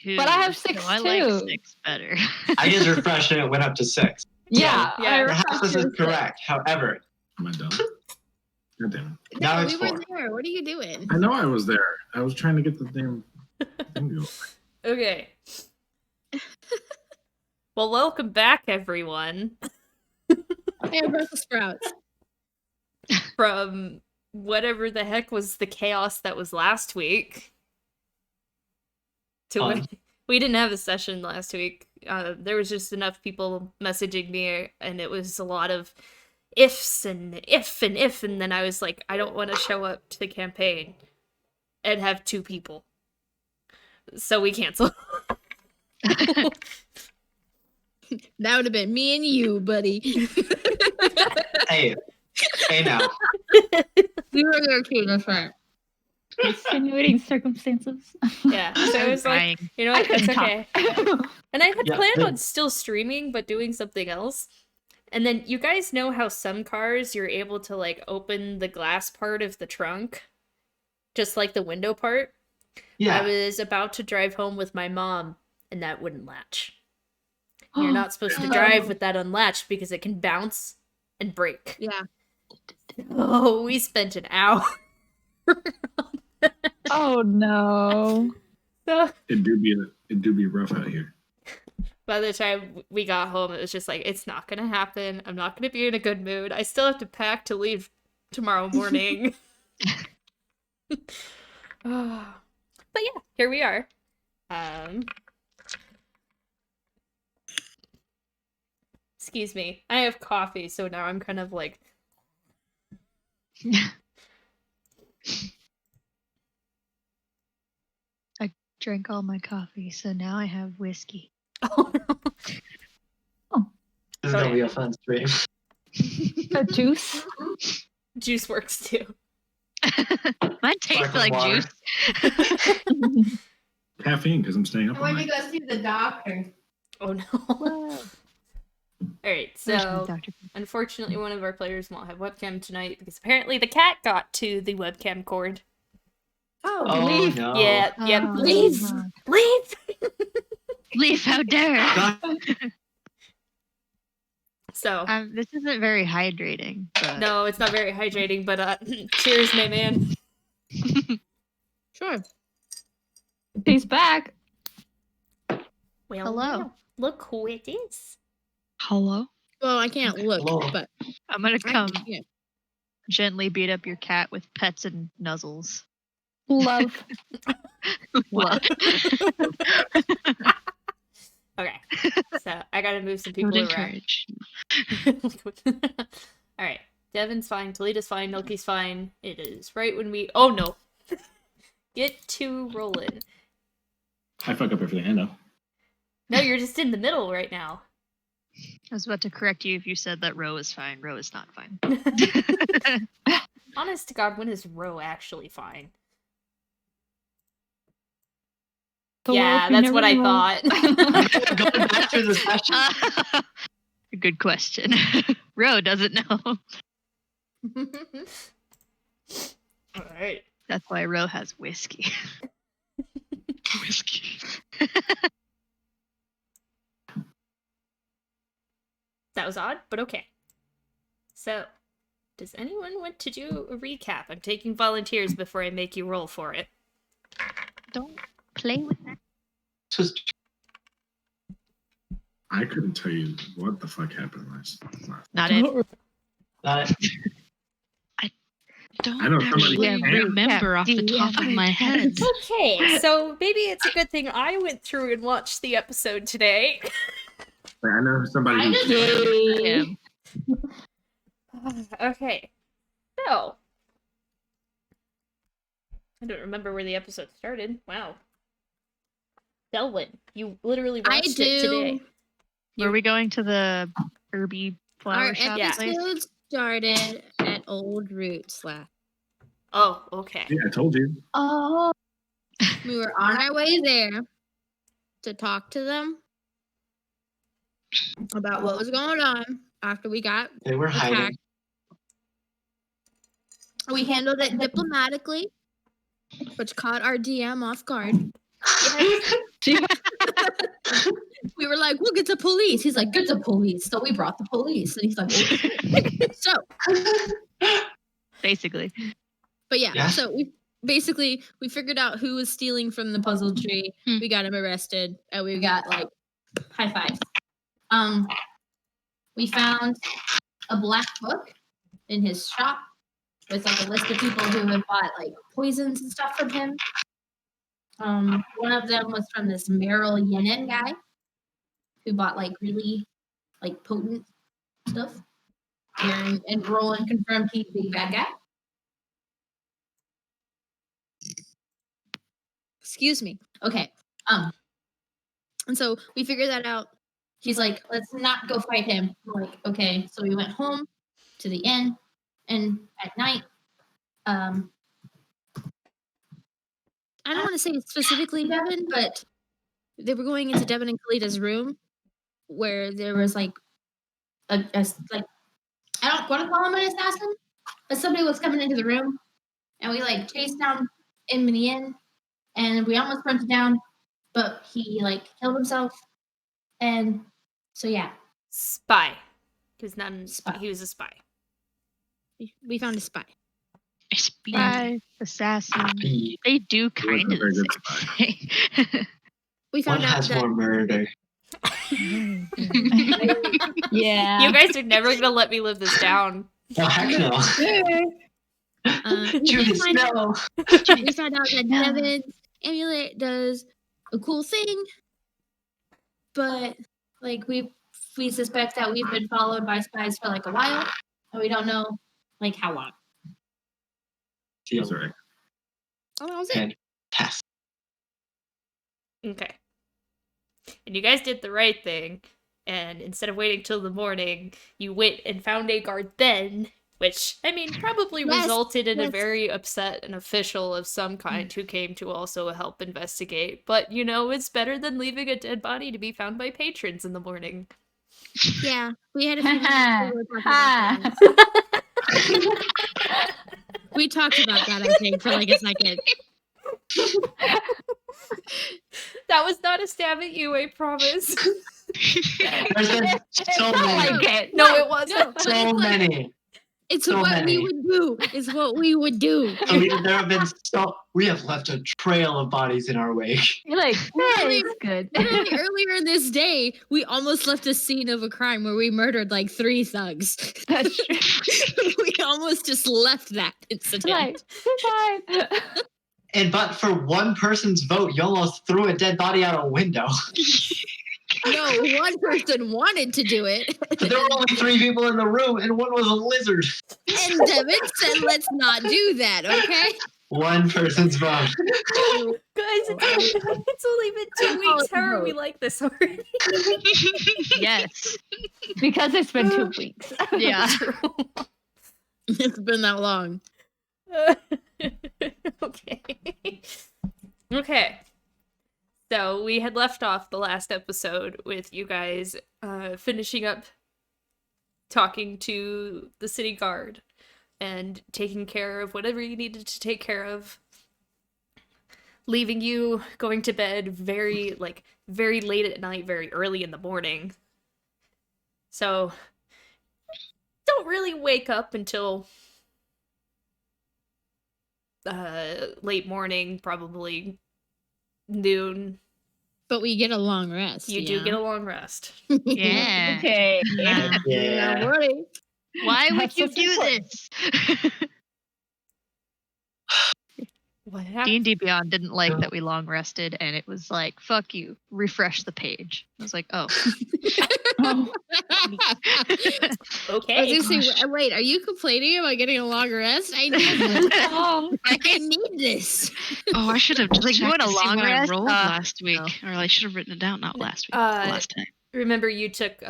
2. But I have 6 so I too. like 6 better. I just refreshed and it went up to 6. Yeah, Yeah. I Perhaps refreshed this it is to 6. correct. However, Am I done? God damn it. Now No, it's we were 4. there. What are you doing? I know I was there. I was trying to get the damn thing going. Okay. Well, welcome back, everyone, Hey, Brussels sprouts. from whatever the heck was the chaos that was last week. Fun. We didn't have a session last week. There was just enough people messaging me, and it was a lot of ifs and if, and then I was like, I don't want to show up to the campaign and have 2 people. So we canceled. That would have been me and you, buddy. Hey now. We were there too, that's right. Extenuating circumstances. Yeah, so I was like, Crying. you know what, that's couldn't okay. And I had Yeah, planned but- on still streaming, but doing something else. And then you guys know how some cars you're able to like open the glass part of the trunk, just like the window part. I Yeah. was about to drive home with my mom, and that wouldn't latch. You're not supposed to drive with that unlatched because it can bounce and break. Yeah. Oh, we spent an hour. Oh no. So It do be rough out here. by the time we got home, it was just like, it's not gonna happen. I'm not gonna be in a good mood. I still have to pack to leave tomorrow morning. But yeah, here we are. Excuse me. I have coffee, so now I'm kind of like... I drank all my coffee, so now I have whiskey. Oh no. This is going to be a fun stream. A juice. Juice works too. Mine tastes Sparkling like water. juice. Caffeine, because I'm staying up all When you night. go see the doctor. Oh no. Whoa. Alright, Where's my so Dr. unfortunately one of our players won't have webcam tonight because apparently the cat got to the webcam cord. Oh Leave. no. Yeah, yep. Oh, Leave! no. Leave! Leaf, how dare! God, So, This isn't very hydrating. But... no, it's not very hydrating, but cheers, my man. Sure. He's back. Well, Hello. well, look who it is. Hello? Well, I can't look, Hello. but I'm gonna I come can. gently beat up your cat with pets and nuzzles. Love. What? Okay, so I gotta move some people Would around. encourage. Alright, Devin's fine, Talita's fine, Milky's fine. It is right when we... Oh no! Get to rolling. I fuck up everything I know. No, you're just in the middle right now. I was about to correct you if you said that Ro is fine. Ro is not fine. Honest to God, when is Ro actually fine? The Yeah, world we that's never what I know. thought. going back to the session. Good question. Ro doesn't know. Alright. That's why Ro has whiskey. Whiskey. That was odd, but okay. So, does anyone want to do a recap? I'm taking volunteers before I make you roll for it. Don't play with that. Just I couldn't tell you what the fuck happened last. Not it. not it. I know somebody actually can. remember off the top of my head. Okay, so maybe it's a good thing I went through and watched the episode today. I know somebody who can. Yeah. Okay, so I don't remember where the episode started. Wow. Delwyn, you literally I watched it today. Were we going to the herby flower Our shop Yeah. place? episode started at Old Roots last. Oh, okay. Yeah, I told you. Oh. We were on our way there to talk to them about what was going on after we got They were hiding. attacked. We handled it diplomatically, which caught our DM off guard. We were like, we'll get the police. He's like, get the police. So we brought the police. And he's like, okay. So, Basically. but yeah, Yeah. so we figured out who was stealing from the puzzle tree. We got him arrested. And we got like high fives. We found a black book in his shop with like a list of people who had bought like poisons and stuff from him. One of them was from this Meryl Yenen guy who bought like really like potent stuff. And Roland confirmed he's the bad guy. Excuse me. Okay. And so we figured that out. He's like, let's not go fight him. We're like, okay. So we went home to the inn, and at night, I don't want to say specifically Devin, but they were going into Devin and Kalita's room where there was like like I don't want to call him an assassin, but somebody was coming into the room, and we like chased down him in the inn, and we almost burnt it down, but he like killed himself, and so yeah, Spy. Because Spy. he was a spy. we found a spy. A spy, assassin. He- They do kind of very the good same thing. We One found out has that more murder. Yeah. You guys are never gonna let me live this down. Oh, heck no. we Judas, find out no. we found out that No. Devin's amulet does a cool thing, but like we suspect that we've been followed by spies for like a while, and we don't know like how long. That's all right. Oh, that was it. Fantastic. Okay. And you guys did the right thing, and instead of waiting till the morning, you went and found a guard then, which, I mean, probably Yes, resulted in a yes. very upset an official of some kind who came to also help investigate. But, you know, it's better than leaving a dead body to be found by patrons in the morning. Yeah, we had a few minutes. We were talking about that. We talked about that, I think, for like a second. That was not a stab at you, I promise. There's been so Not many. like it. No, it wasn't. but So it's like- many. It's So what many. we would do. It's what we would do. There have been we have left a trail of bodies in our wake. You're like, hey, it's good. Literally earlier in this day, we almost left a scene of a crime where we murdered like 3 thugs. That's true. We almost just left that incident. Like, goodbye. And but for one person's vote, you almost threw a dead body out a window. No, one person wanted to do it. But there were only 3 people in the room, and one was a lizard. And Devin said, let's not do that, okay? One person's vote. Guys, it's only been 2 weeks. How are we like this already? Yes. Because it's been 2 weeks. Yeah. It's been that long. Okay. Okay. So we had left off the last episode with you guys finishing up talking to the city guard and taking care of whatever you needed to take care of. Leaving you going to bed very late at night, very early in the morning. So don't really wake up until late morning, probably noon. But we get a long rest. You do get a long rest. Yeah. Okay. Yeah. Yeah. Right. Why would That's you what's do important. this? What happened? D&D Beyond didn't like that we long rested, and it was like, fuck you, refresh the page. I was like, oh. Oh, Okay. I was gonna say, wait, are you complaining about getting a long rest? I need this. oh. I need this. Oh, I should have just Like, you checked want a to see long what rest? I rolled last week, no. or I should have written it down. Not last week, last time. Remember you took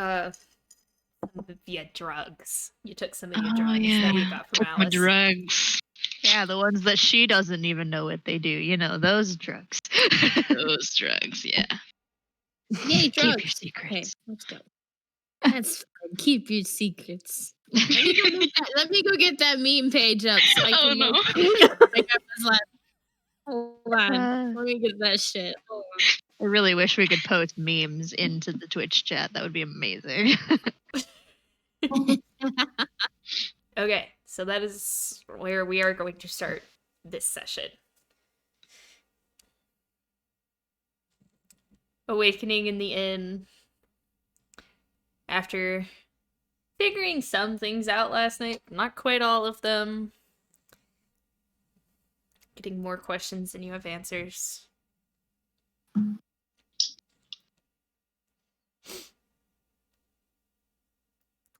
drugs. You took some of your Oh, drugs that yeah. you got from My Alice. drugs. Yeah, the ones that she doesn't even know what they do. You know, those drugs. Those drugs, yeah. Yay, Keep your drugs. Okay, secrets. let's go. That's fine. Keep your secrets. Let me go get that meme page up. So I Oh, can no. make up this last. Hold on. Uh, Let me get that shit. Hold on. I really wish we could post memes into the Twitch chat. That would be amazing. Okay, so that is where we are going to start this session. Awakening in the inn. After figuring some things out last night, not quite all of them. Getting more questions than you have answers.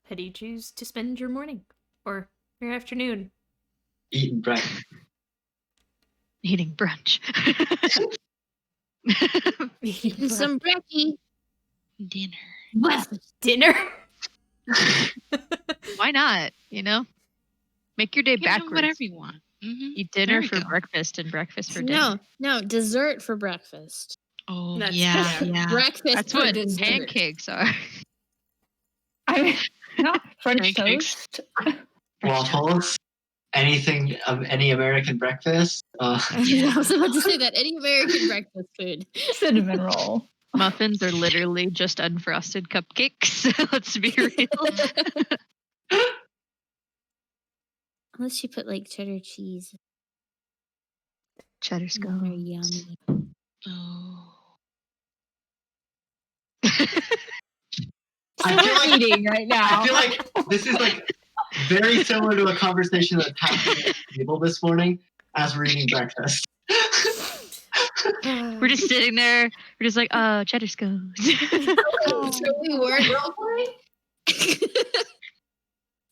How do you choose to spend your morning or your afternoon? Eating breakfast. Eating brunch. Eating some brekkie. Dinner. Breakfast. Dinner? Why not? Make your day You can have backwards. whatever you want. Mm-hmm. Eat dinner for breakfast and breakfast for dinner. No, dessert for breakfast. Oh, That's- yeah, yeah. Breakfast That's for what dessert. pancakes are. I mean, not French Pancakes. toast. Waffles. Anything of any American breakfast. I was about to say that. Any American breakfast food. Cinnamon roll. Muffins are literally just unfrosted cupcakes. Let's be real. Unless you put like cheddar cheese. Cheddar They're scones. yummy. Oh. So I feel we're like eating right now. I feel like this is like very similar to a conversation that's happening at the table this morning as we're eating breakfast. We're just sitting there. We're just like, cheddar scones. So we weren't roleplay?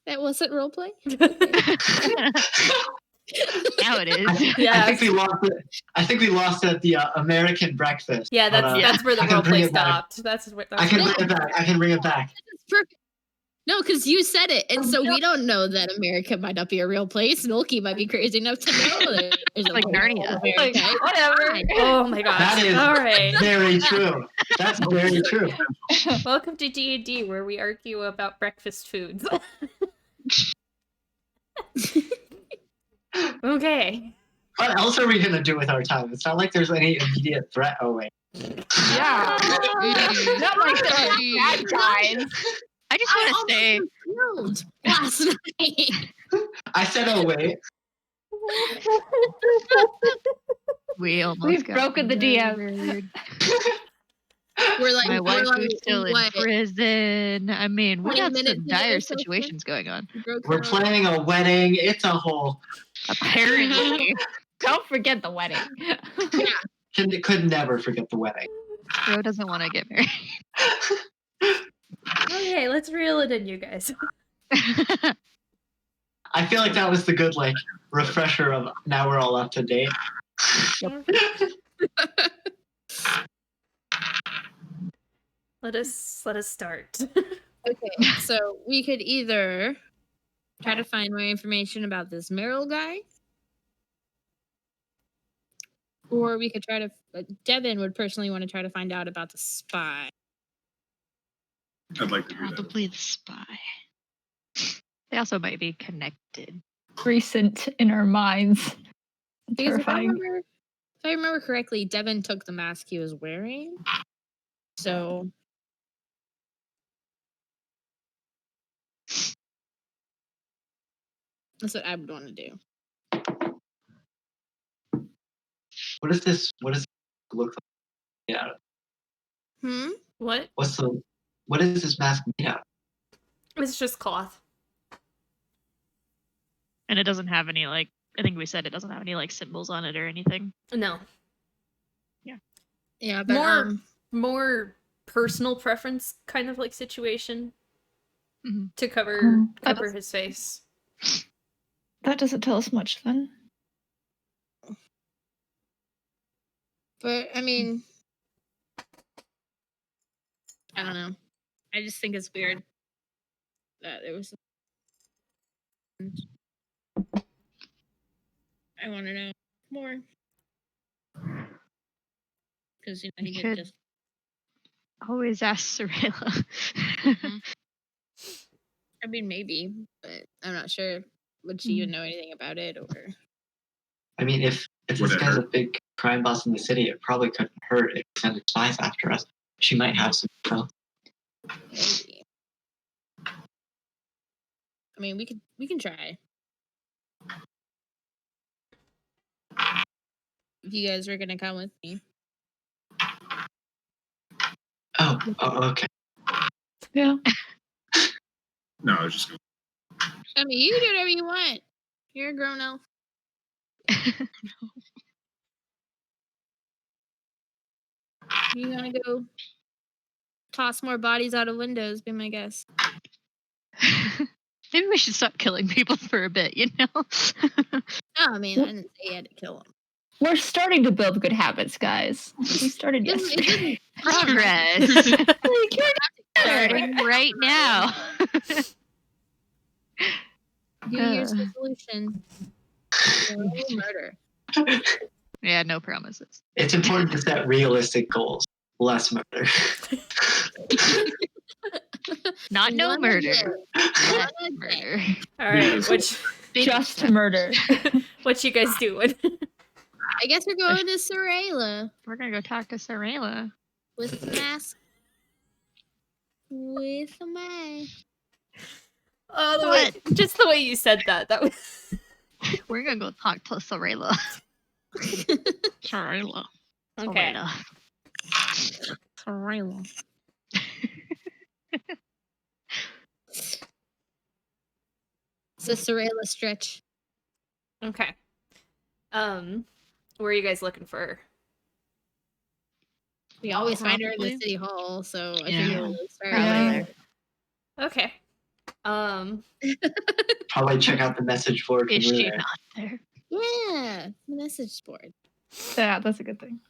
That wasn't roleplay? Now it is. Yeah. I think we lost at the American breakfast. Yeah, but, that's where the I can bring roleplay it back. stopped. That's where I can bring it back. I can bring it back. That's perfect. No, because you said it, and so we don't know that America might not be a real place. Nolki might be crazy enough to know that there's a Like place Narnia. called Like, America. whatever. Oh my gosh. That is All right. very true. That's very true. Welcome to D&D, where we argue about breakfast foods. Okay. What else are we gonna do with our time? It's not like there's any immediate threat. Oh wait. Yeah. Not like there are bad guys. I just want to say, Killed last night. I said oh wait. we almost We've got broken the DM. murdered. We're like, My wife we're like, was still in what? prison. I mean, we 20 got minutes some into dire this session? situations going on. We broke We're her. planning a wedding. It's a whole. Apparently. Don't forget the wedding. Could never forget the wedding. Bro doesn't want to get married. Okay, let's reel it in, you guys. I feel like that was the good like refresher of now we're all up to date. Let us start. Okay, so we could either try to find more information about this Merrill guy, or we could try to. Devin would personally want to try to find out about the spy. I'd like to do that. Probably the spy. They also might be connected. Recent in our minds. Because Terrifying. if I remember correctly, Devin took the mask he was wearing. So that's what I would want to do. What does this look like? Yeah. What? What is this mask made out of? It's just cloth. And it doesn't have any, I think we said it doesn't have any, symbols on it or anything. No. Yeah, but More personal preference kind of situation Mhm. to cover That's- his face. That doesn't tell us much then. But I mean, I don't know. I just think it's weird that it was. I want to know more because he You could could- just. Always ask Sorella. I mean, maybe, but I'm not sure. Would she even know anything about it, or? I mean, if If Would this it guy's a hurt? big crime boss in the city, it probably couldn't hurt if he sent spies after us. She might have some info. Maybe. I mean, we can try. If you guys were gonna come with me. Oh, okay. Yeah. No, I was just going. I mean, you can do whatever you want. You're a grown elf. You wanna go toss more bodies out of windows? Be my guess. Maybe we should stop killing people for a bit, you know? No, I mean, I didn't say you had to kill them. We're starting to build good habits, guys. We started It yesterday. doesn't Progress. Like, you're Starting right now. New Year's resolution. No murder. Yeah, no promises. It's important to set realistic goals. Less murder. Not no One a murder. day. Less One a day. murder. All right, just murder. what you guys doing? I guess we're going to Sorayla We're gonna go talk to Sarayla. with the mask. With a mask. Oh, just the way you said that. That was. We're gonna go talk to Sarayla. Sarayla. Okay. Sorayla. It's a Sorayla stretch. Okay. Where are you guys looking for her? We always find her in the Probably. city hall, so I Yeah. think we'll start Probably there. Okay. Probably check out the message board. Is when we're she there. not there? Yeah, the message board. Yeah, that's a good thing.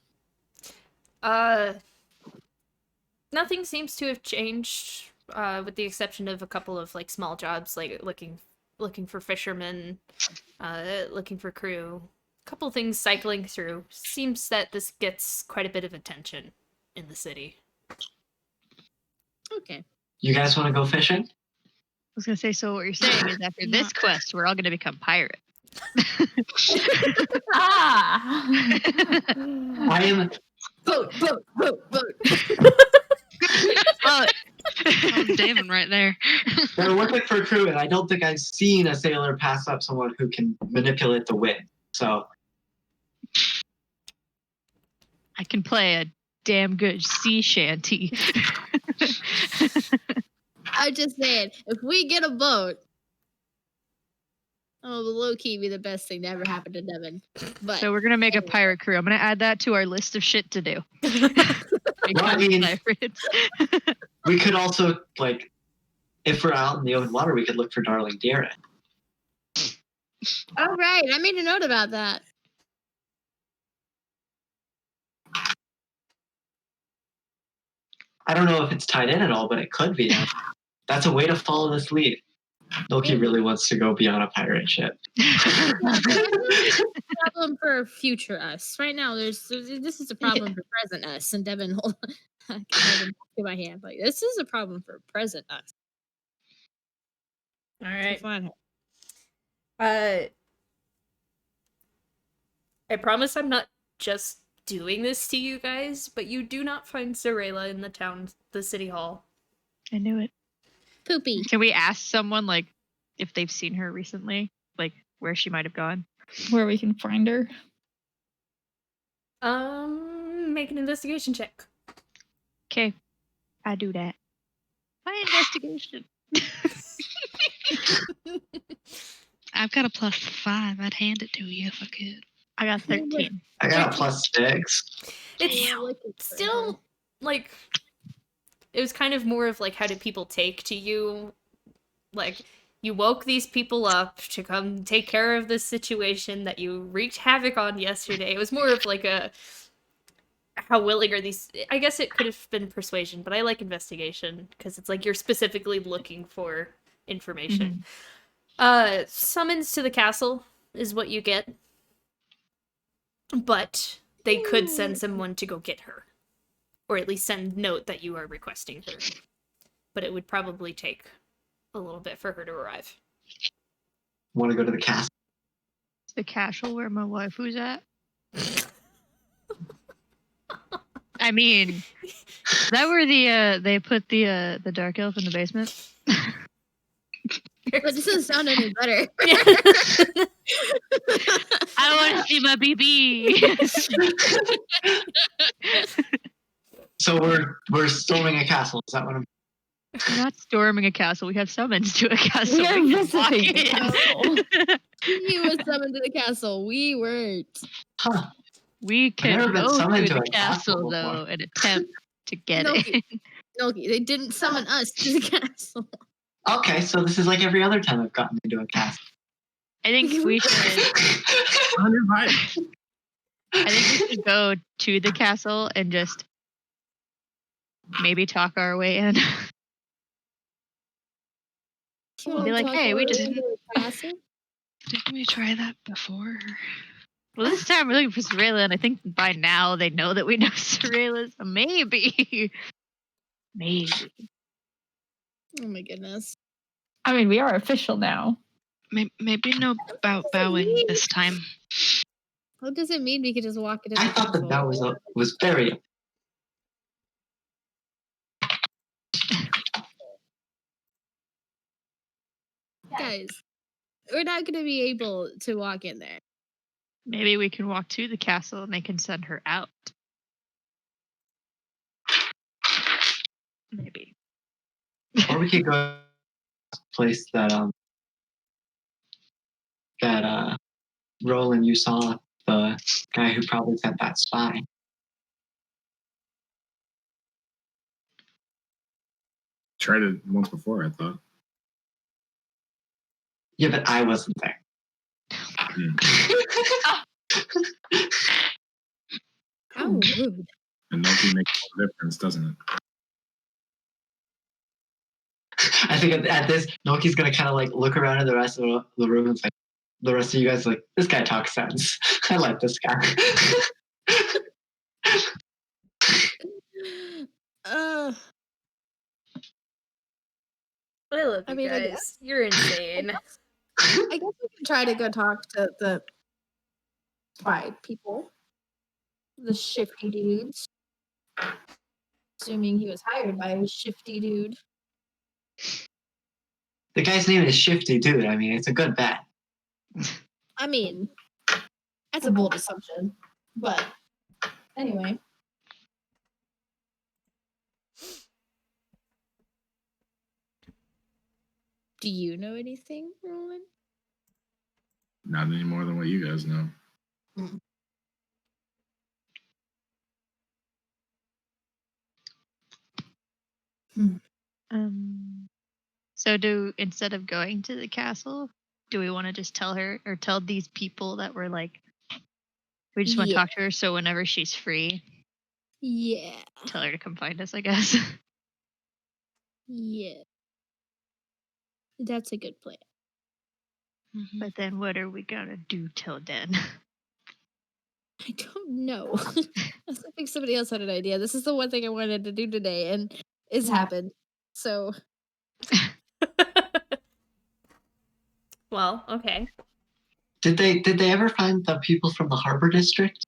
Nothing seems to have changed, with the exception of a couple of like small jobs, like looking for fishermen, looking for crew. A couple things cycling through. Seems that this gets quite a bit of attention in the city. Okay. You guys want to go fishing? I was gonna say, so what you're saying is after this quest, we're all gonna become pirates. Ah! I am. Boat. Oh, Oh, David right there. They're looking for a crew, and I don't think I've seen a sailor pass up someone who can manipulate the wind. So I can play a damn good sea shanty. I'm just saying, if we get a boat, oh, low key be the best thing to ever happen to Devin. But So we're gonna make a pirate crew. I'm gonna add that to our list of shit to do. Well, I mean- Pirates. we could also, like, if we're out in the open water, we could look for Darling Deer. all right, I made a note about that. I don't know if it's tied in at all, but it could be. That's a way to follow this lead. Loki really wants to go be on a pirate ship. Problem for future us. Right now, this is a problem for present us. And Devin, hold on. I can hold my hand. Like, this is a problem for present us. All right. Fine. I promise I'm not just doing this to you guys, but you do not find Sarayla in the city hall. I knew it. Poopy. Can we ask someone like if they've seen her recently, like where she might have gone? Where we can find her. Make an investigation check. Okay, I do that. My investigation. I've got a +5. I'd hand it to you if I could. I got 13. I got a +6. It's still like it was kind of more of like how do people take to you, like you woke these people up to come take care of this situation that you wreaked havoc on yesterday. It was more of like a how willing are these. I guess it could have been persuasion, but I like investigation because it's like you're specifically looking for information. Summons to the castle is what you get, but they could send someone to go get her, or at least send note that you are requesting her, but it would probably take a little bit for her to arrive. Want to go to the castle? The castle where my waifu's at. I mean, is that where they put the dark elf in the basement? But this doesn't sound any better. I want to see my BB. So we're storming a castle. Is that what I'm? We're not storming a castle. We have summons to a castle. We are can walk visiting the in. castle. He was summoned to the castle. We weren't. Huh. We never can been go summoned through to the a castle castle though before. and attempt to get No, it. No, they didn't summon us to the castle. Okay, so this is like every other time I've gotten into a castle. I think we should. 100 vibes. I think we should go to the castle and just maybe talk our way in. Be like, hey, we just. Castle? Didn't we try that before? Well, this time we're looking for Sorela, and I think by now they know that we know Sorela, so maybe. Maybe. Oh my goodness. I mean, we are official now. Maybe no bowing this time. What does it mean we could just walk into the I thought castle? that was very. Guys, we're not going to be able to walk in there. Maybe we can walk to the castle and they can send her out. Maybe. Or we could go to a place that Roland, you saw the guy who probably sent that spy. Tried it once before, I thought. Yeah, but I wasn't there. How rude. And Noki makes a difference, doesn't it? I think at this, Noki's gonna kind of like look around at the rest of the room and say, the rest of you guys like, this guy talks sense. I like this guy. Uh, I love you I mean, I guys. guess. You're insane. I guess we can try to go talk to the spy people. The shifty dudes. Assuming he was hired by a shifty dude. The guy's name is Shifty, dude. I mean, it's a good bet. I mean, that's a bold assumption. But anyway. Do you know anything, Roland? Not any more than what you guys know. So instead of going to the castle, do we want to just tell her or tell these people that we're like, we just want to Yeah. talk to her, so whenever she's free, Yeah. tell her to come find us, I guess. Yeah. That's a good plan. Mhm. But then what are we gonna do till then? I don't know. I think somebody else had an idea. This is the one thing I wanted to do today, and it's happened. So Well, okay. Did they ever find the people from the Harbor District?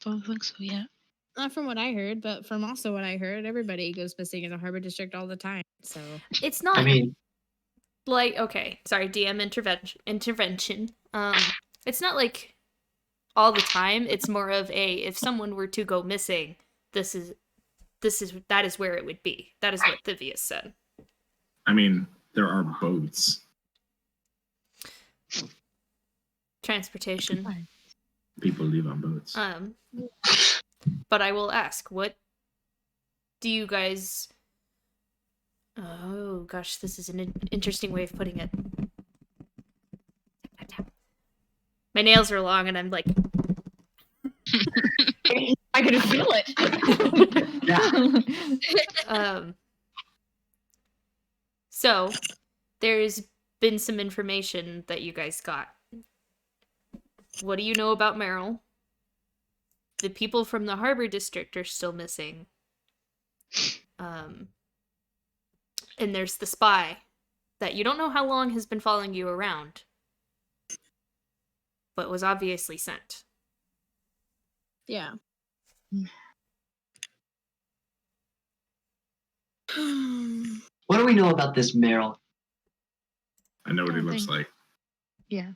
Don't think so yet. not from what I heard, but from also what I heard, everybody goes missing in the Harbor District all the time. So It's not I mean, like, okay, sorry, DM intervention. It's not like all the time. It's more of if someone were to go missing, that is where it would be. That is what Thivia said. I mean, there are boats. Transportation. People leave on boats. But I will ask, what do you guys... Oh, gosh, this is an interesting way of putting it. My nails are long, and I'm like... I could feel it. yeah. So, there's been some information that you guys got. What do you know about Meryl? The people from the Harbor District are still missing. And there's the spy that you don't know how long has been following you around, but was obviously sent. Yeah. What do we know about this Meryl? I know what he Don't looks think- like. Yeah.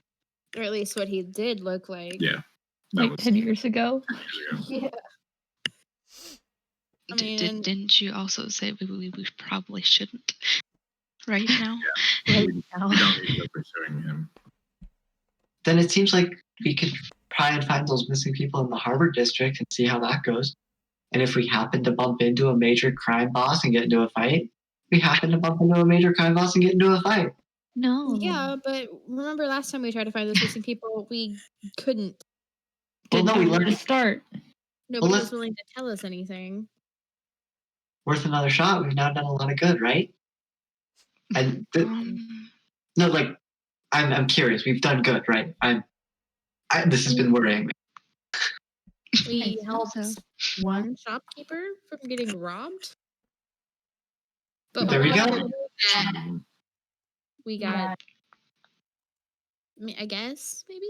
Or at least what he did look like. Yeah. That Like was 10 years ago. 10 years ago. Yeah. I mean, Didn't you also say we probably shouldn't right now? Right We now. don't need to go pursuing him. Then it seems like we could try and find those missing people in the Harbor District and see how that goes. And if we happen to bump into a major crime boss and get into a fight, we happen to bump into a major crime boss and get into a fight. No. yeah, but remember last time we tried to find those missing people, we couldn't. Well, Didn't no, know we where to learned start. Nobody let's- was willing to tell us anything. worth another shot. We've now done a lot of good, right? And no, like I'm curious. We've done good, right? This has been worrying me. We think helped so. one shopkeeper from getting robbed. But There we while go. we got, I guess, maybe?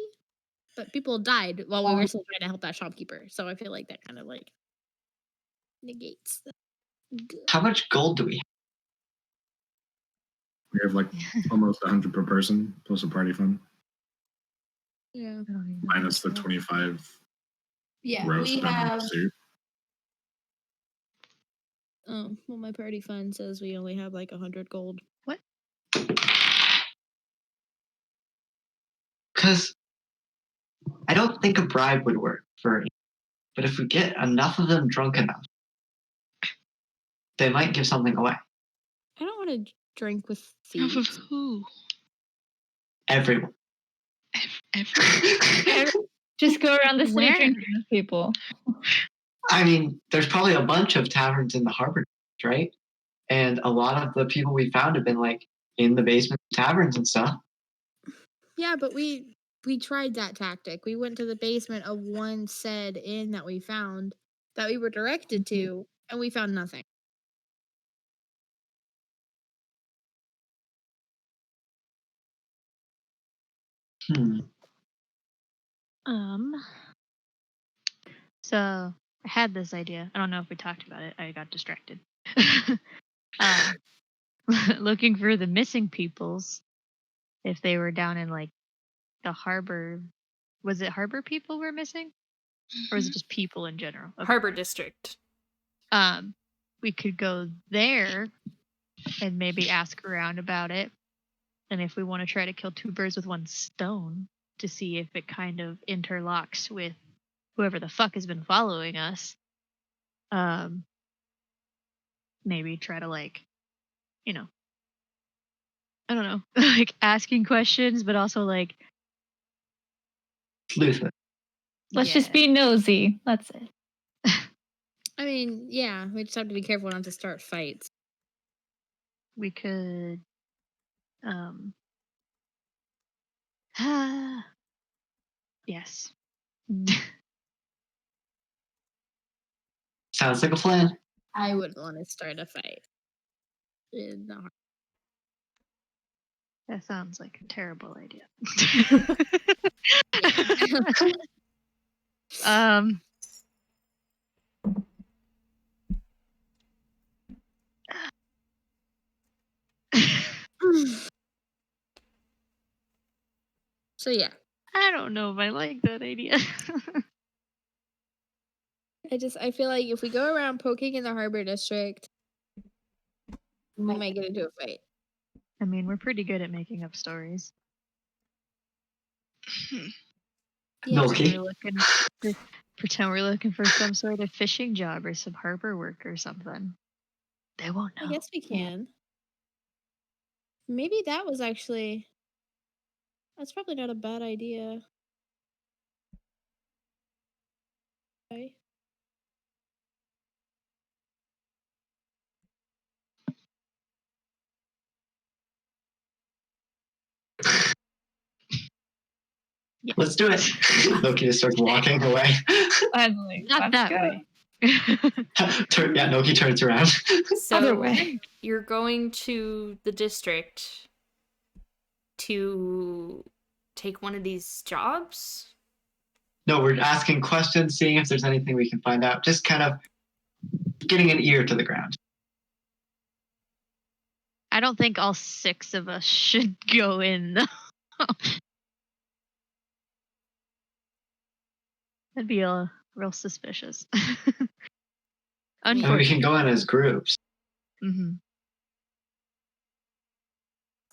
But people died while we were still trying to help that shopkeeper. So I feel like that kind of like negates the good. How much gold do we have? We have like almost 100 per person plus a party fund, Yeah. minus the 25 gross we done on the have. suit. Oh, well, my party fund says we only have like 100 gold. Because I don't think a bribe would work for it. But if we get enough of them drunk enough, they might give something away. I don't want to drink with Off of thieves. who? Everyone. Just go around the city Where? drinking with people. I mean, there's probably a bunch of taverns in the harbor, right? And a lot of the people we found have been like in the basement taverns and stuff. Yeah, but we tried that tactic. We went to the basement of one said inn that we found that we were directed to, and we found nothing. So I had this idea. I don't know if we talked about it. I got distracted. Looking for the missing peoples. If they were down in like the harbor, was it harbor people were missing, or was it just people in general? Okay. Harbor District. We could go there and maybe ask around about it. And if we want to try to kill two birds with one stone to see if it kind of interlocks with whoever the fuck has been following us, maybe try to like, you know, I don't know, like asking questions, but also like, Luther. Let's just yeah. be nosy. That's it. I mean, yeah, we just have to be careful not to start fights. We could, yes. Sounds like a plan. I wouldn't want to start a fight. In the har- That sounds like a terrible idea. um. So yeah, I don't know if I like that idea. I feel like if we go around poking in the harbor district, we might get into a fight. I mean, we're pretty good at making up stories. Yeah. Milky. Pretend we're looking for some sort of fishing job or some harbor work or something. They won't know. I guess we can. Maybe that was actually. That's probably not a bad idea. Okay. Let's do it. Noki just starts walking away. Finally. Not Let's that go. way. Noki turns around. Other So way. you're going to the district to take one of these jobs? No, we're asking questions, seeing if there's anything we can find out. Just kind of getting an ear to the ground. I don't think all 6 of us should go in, though. That'd be real suspicious. I mean, we Unfortunately. can go in as groups. Mm-hmm.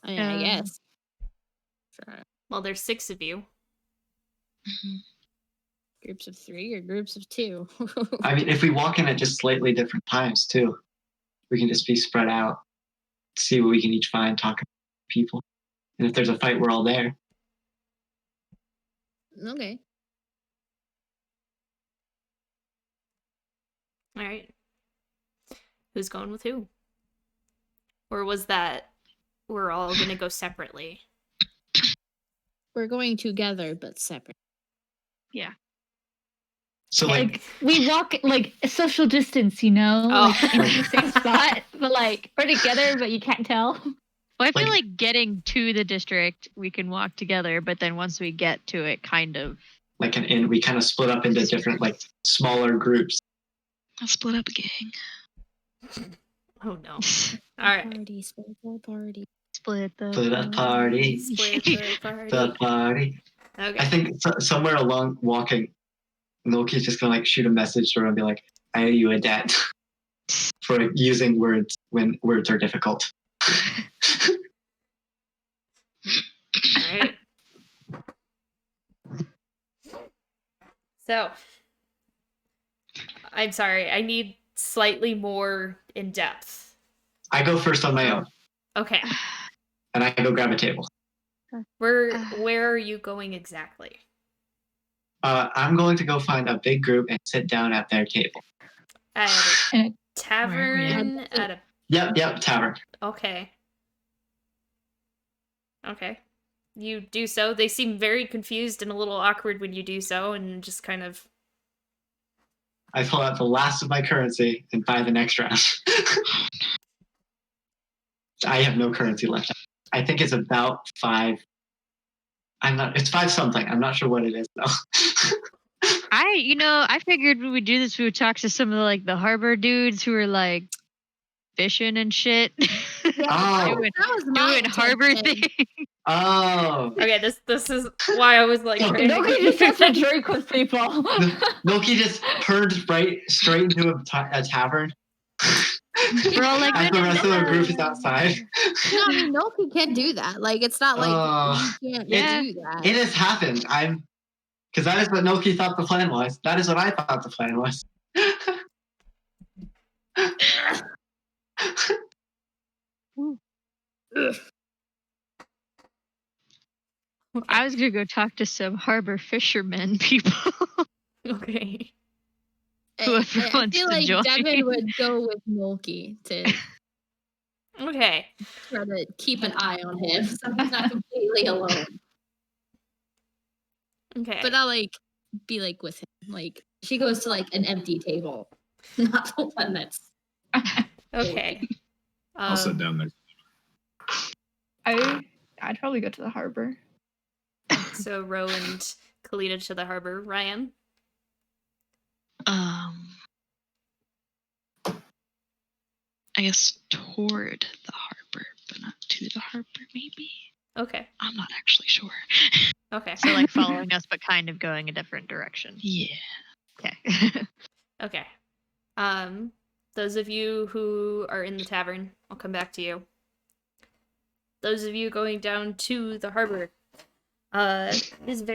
I mean, I guess. Sure. Well, there's 6 of you. Groups of 3 or groups of 2? I mean, if we walk in at just slightly different times, too, we can just be spread out, see what we can each find, talk to people. And if there's a fight, we're all there. Okay. All right. Who's going with who? Or was that we're all going to go separately? We're going together, but separate. Yeah. So, like, we walk like a social distance, you know, like in the same spot, but like we're together, but you can't tell. Well, I feel like getting to the district, we can walk together, but then once we get to it, kind of. like we kind of split up into different, like, smaller groups. I'll split up a gang. Oh, no. All right. Party, split the party. Split the party. Split the party. The party. Okay. I think somewhere along walking, Loki's just gonna like shoot a message to her and be like, "I owe you a debt for using words when words are difficult." All right. So, I'm sorry. I need slightly more in depth. I go first on my own, Okay. and I go grab a table. Where are you going exactly? I'm going to go find a big group and sit down at their table. At And a it- tavern? At a Yep, tavern. Okay. Okay. You do so. They seem very confused and a little awkward when you do so, and just kind of. I pull out the last of my currency and buy the next round. I have no currency left. I think it's about 5. It's 5 something. I'm not sure what it is though. I figured when we do this, we would talk to some of the harbor dudes who are like fishing and shit. Oh. doing That was my harbor intention. thing. Oh. Okay, this is why I was like. No, trying to- Nobody just has to drink with people. Loki just turned straight into a tavern. We're all like, As the "No, no, rest of the no." group is outside. No, I mean, Noki can do that. Like, it's not like Oh. you can't Yeah. do that. It has happened. Because that is what Noki thought the plan was. That is what I thought the plan was. I was gonna go talk to some harbor fishermen people. Okay. Whoever I wants feel to like join. Devin would go with Mulkey to Okay. try to keep an eye on him so he's not completely alone. Okay. But I'll be with him. She goes to an empty table, not the one that's. Okay. I'll sit down there. I'd probably go to the harbor. So Ro and Kalita to the harbor. Ryan. I guess toward the harbor, but not to the harbor, maybe. Okay. I'm not actually sure. Okay. So following us, but kind of going a different direction. Yeah. Okay. Okay. Those of you who are in the tavern, I'll come back to you. Those of you going down to the harbor, it is a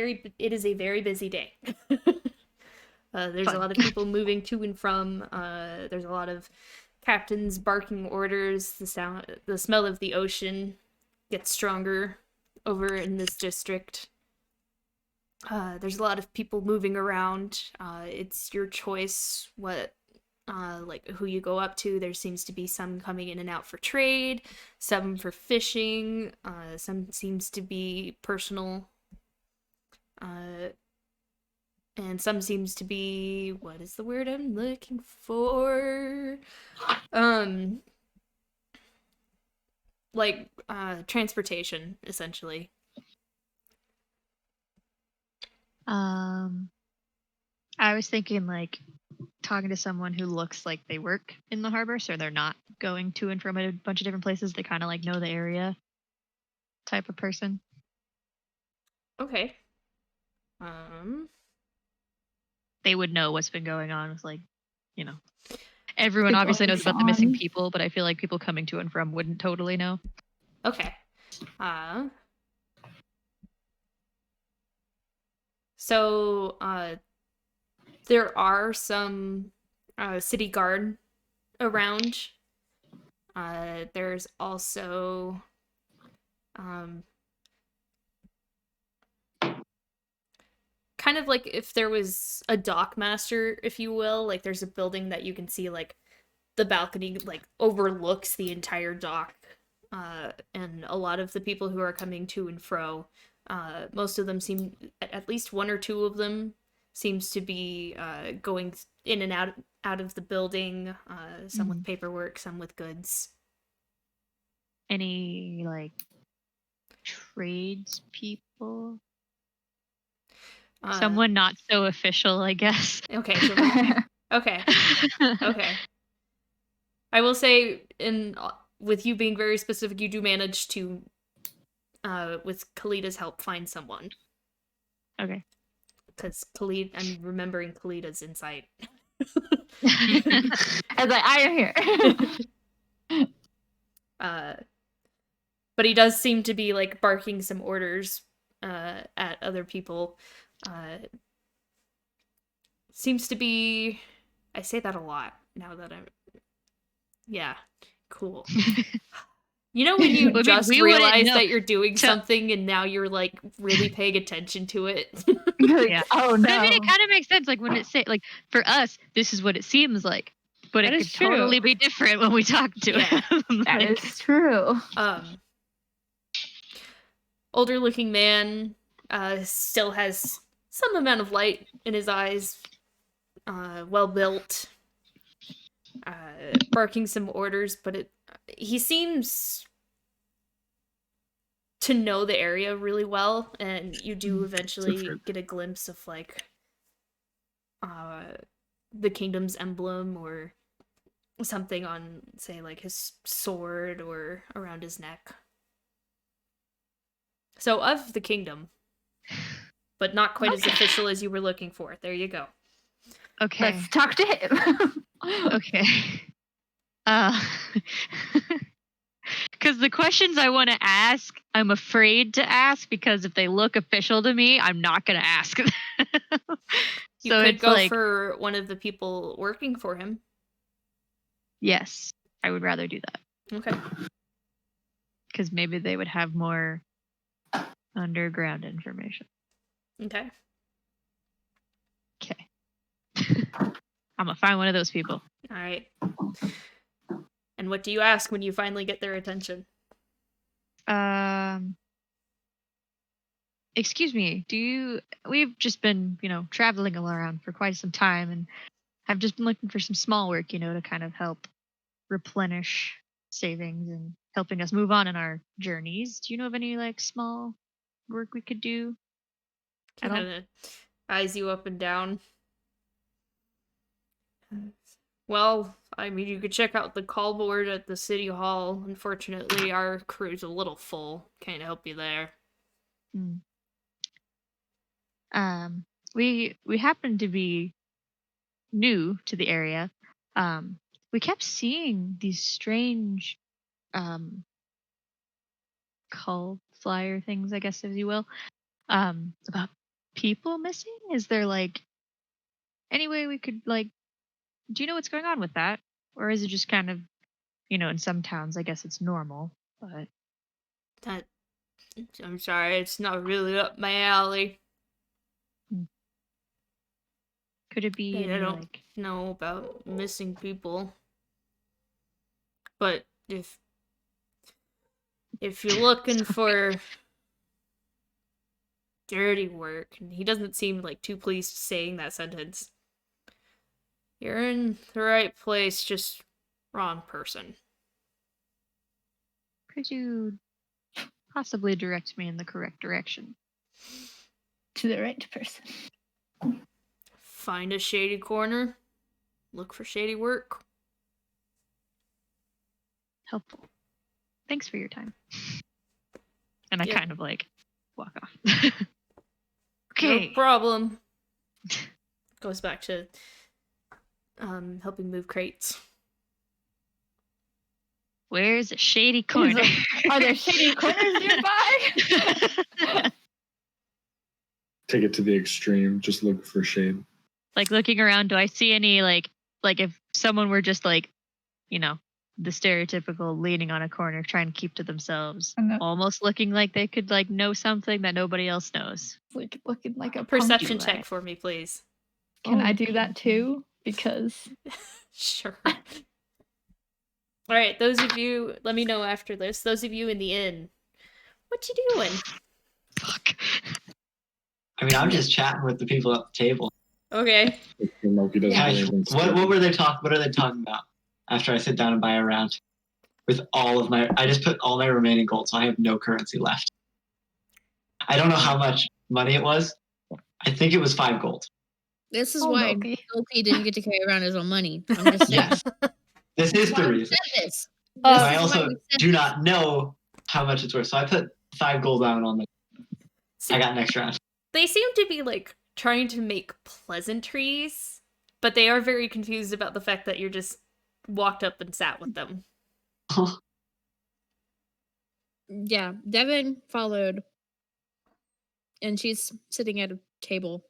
very busy day. There's Fun. a lot of people moving to and from. There's a lot of captains barking orders. The smell of the ocean gets stronger over in this district. There's a lot of people moving around. It's your choice what who you go up to. There seems to be some coming in and out for trade, some for fishing, some seems to be personal, and some seems to be, what is the word I'm looking for? Transportation, essentially. I was thinking like talking to someone who looks like they work in the harbor, so they're not going to and from a bunch of different places. They kind of like know the area type of person. Okay. They would know what's been going on with like, you know, everyone The obviously knows goings about the missing on. people, but I feel like people coming to and from wouldn't totally know. Okay. So, there are some city guard around. There's also kind of like if there was a dock master, if you will, like there's a building that you can see like the balcony like overlooks the entire dock. And a lot of the people who are coming to and fro, most of them seem, at least one or two of them, seems to be going in and out of the building. Some with paperwork, some with goods. Any like trades people? Someone not so official, I guess. Okay. Okay. Okay. I will say, with you being very specific, you do manage to, with Kalida's help, find someone. Okay. Because I'm remembering Kalida's insight. I was like, I am here. But he does seem to be like barking some orders at other people. Seems to be. I say that a lot now that I'm. Yeah, cool. You know when you just realize that you're doing something and now you're like really paying attention to it? Like, yeah. oh no. But I mean, it kind of makes sense. Like when it say, like for us, this is what it seems like, but That it is could totally be different when we talk to him. That Like, is true. Older looking man, still has some amount of light in his eyes, well built, barking some orders, but he seems to know the area really well, and you do eventually get a glimpse of like the kingdom's emblem or something on, say, like his sword or around his neck. So of the kingdom, but not quite as official as you were looking for. There you go. Okay. Let's talk to him. Okay. Because the questions I want to ask, I'm afraid to ask because if they look official to me, I'm not going to ask. You so could it's go like, for one of the people working for him. yes, I would rather do that. Okay. Because maybe they would have more underground information. Okay. Okay. I'm going to find one of those people. All right. And what do you ask when you finally get their attention? Excuse me, we've just been, traveling around for quite some time and I've just been looking for some small work, to kind of help replenish savings and helping us move on in our journeys. Do you know of any like small work we could do? At all? Kind of eyes you up and down. Well, I mean, you could check out the call board at the city hall. Unfortunately, our crew's a little full. Can't help you there. We happen to be new to the area. We kept seeing these strange call flyer things, I guess, if you will, about people missing. Is there like any way we could like, do you know what's going on with that? Or is it just kind of, in some towns, I guess it's normal, but I'm sorry, it's not really up my alley. could it be I don't know about missing people. But if you're looking for dirty work, and he doesn't seem like too pleased saying that sentence, you're in the right place, just wrong person. Could you possibly direct me in the correct direction? To the right person. find a shady corner, look for shady work. Helpful. Thanks for your time. And I Yeah. kind of like walk off. No Okay. problem. Goes back to helping move crates. Where's a shady corner? Are there shady corners nearby? Take it to the extreme. Just look for shade. Like looking around, do I see any like if someone were just like, you know, the stereotypical leaning on a corner trying to keep to themselves, almost looking like they could like know something that nobody else knows. Like looking like a Perception punky check rat. for me, please. Can I do that too? Because Sure. All right, those of you, let me know after this. Those of you in the inn, what you doing? Fuck. I mean, I'm just chatting with the people at the table. Okay. Loki doesn't Guys, really even what were they talking? What are they talking about? After I sit down and buy a round, with all of my, I just put all my remaining gold, so I have no currency left. I don't know how much money it was. I think it was 5 gold. This is why Loki. Loki didn't get to carry around his own money. I'm just saying. Yes, this is Why the we reason. said this. But This I is also why we said do this. not know how much it's worth, so I put 5 gold down on the. I got next round. They seem to be like trying to make pleasantries, but they are very confused about the fact that you're just walked up and sat with them. Yeah, Devin followed, and she's sitting at a table,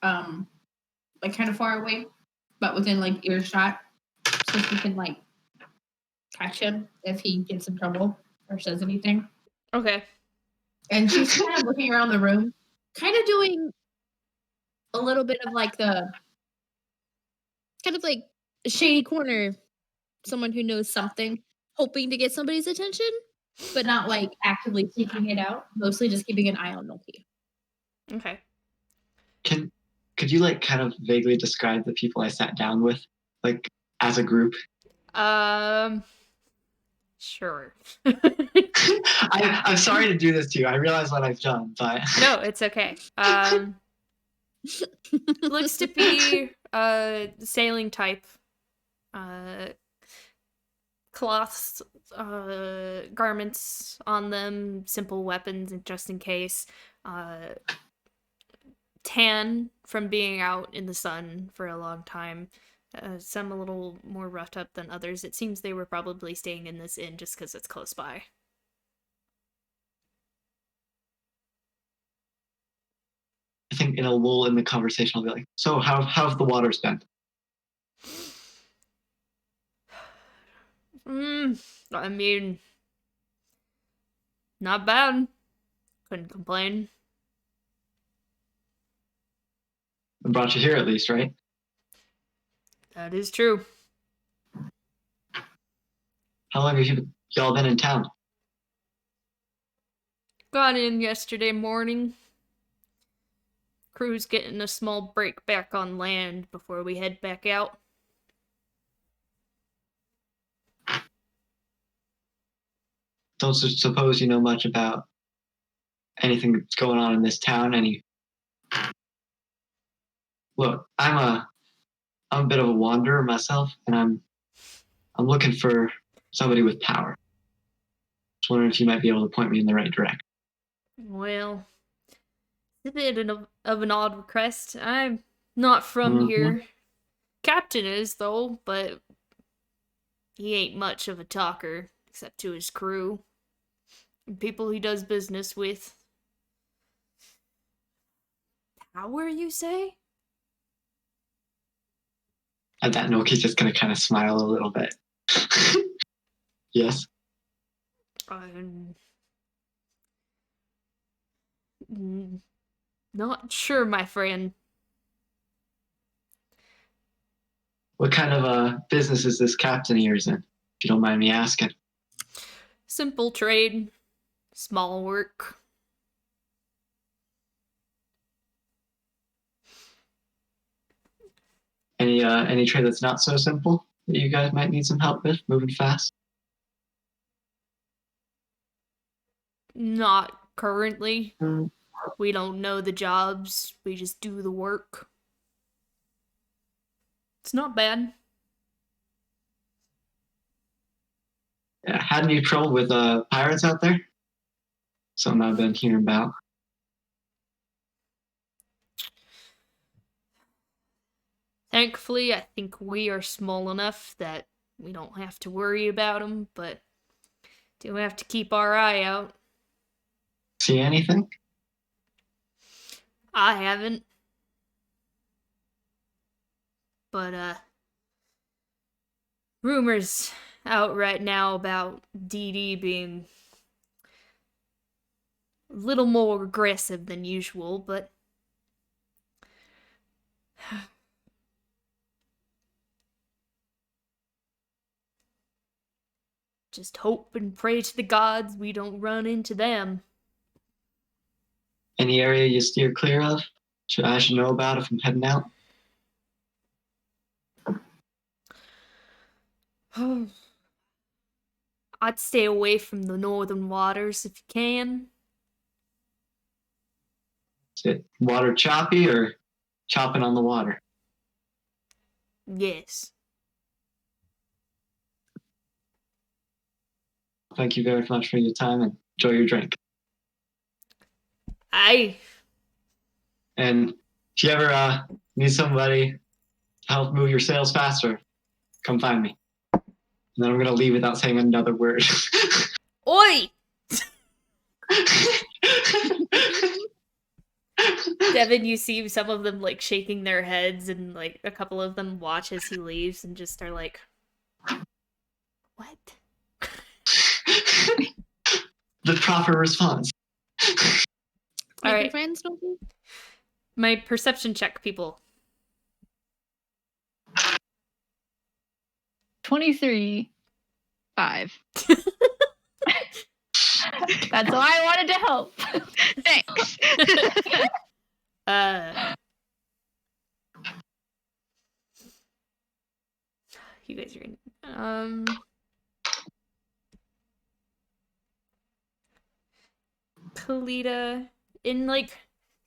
like kind of far away, but within like earshot, so she can like catch him if he gets in trouble or says anything. Okay. And she's kind of looking around the room, kind of doing a little bit of like the kind of like a shady corner, someone who knows something, hoping to get somebody's attention, but not like actively seeking it out. Mostly just keeping an eye on Milky. Okay. Could you like kind of vaguely describe the people I sat down with, like as a group? Sure. I'm sorry to do this to you. I realize what I've done, but No, it's okay. Looks to be sailing type. Cloths, garments on them, simple weapons just in case. Tan from being out in the sun for a long time. Some a little more roughed up than others. It seems they were probably staying in this inn just because it's close by. I think in a lull in the conversation, I'll be like, "So how have the waters been?" I mean, not bad. Couldn't complain. I brought you here at least, right? That is true. How long have y'all been in town? Got in yesterday morning. Crew's getting a small break back on land before we head back out. Don't suppose you know much about anything that's going on in this town. Look, I'm a bit of a wanderer myself, and I'm looking for somebody with power. Just wondering if you might be able to point me in the right direction. Well, it's a bit of an odd request. I'm not from here. Captain is, though, but he ain't much of a talker, except to his crew. And people he does business with. Power, you say? At that note, he's just gonna kind of smile a little bit. Yes. Not sure, my friend. What kind of a business is this captain of yours in? If you don't mind me asking. Simple trade. Small work. Any trade that's not so simple that you guys might need some help with, moving fast? Not currently. We don't know the jobs. We just do the work. It's not bad. Yeah, had any trouble with pirates out there? Something I've been hearing about. Thankfully, I think we are small enough that we don't have to worry about them, but do have to keep our eye out. See anything? I haven't. But, rumors out right now about DD being a little more aggressive than usual, but just hope and pray to the gods we don't run into them. Any area you steer clear of? I should know about if I'm heading out? I'd stay away from the northern waters if you can. Is it water choppy or chopping on the water? Yes. Thank you very much for your time and enjoy your drink. Aye. And if you ever need somebody to help move your sails faster, come find me. And then I'm going to leave without saying another word. Oi! Devin, you see some of them like shaking their heads, and like a couple of them watch as he leaves and just are like, what? The proper response. All right. Friends, don't we? My perception check, people. 23. 5. That's why I wanted to help. Thanks. You guys are in. Kalita, in like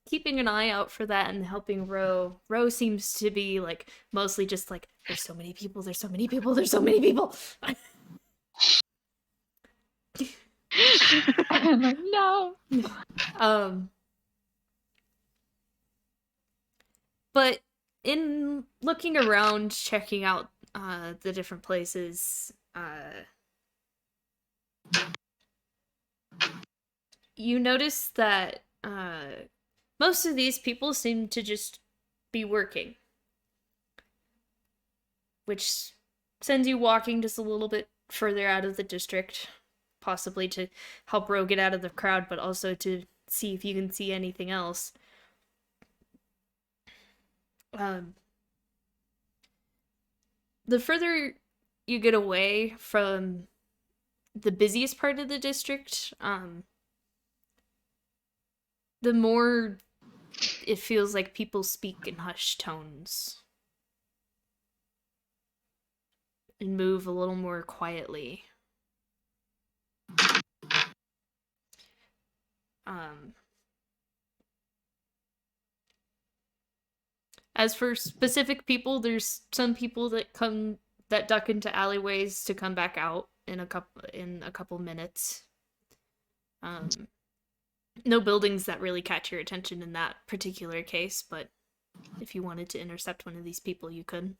keeping an eye out for that and helping Ro. Ro seems to be like mostly just like, there's so many people, there's so many people, there's so many people. I'm like, no. But in looking around, checking out the different places, you notice that most of these people seem to just be working, which sends you walking just a little bit further out of the district, possibly to help Ro get out of the crowd, but also to see if you can see anything else. The further you get away from the busiest part of the district, the more it feels like people speak in hushed tones and move a little more quietly. As for specific people, there's some people that duck into alleyways to come back out in a couple minutes. No buildings that really catch your attention in that particular case, but if you wanted to intercept one of these people, you could.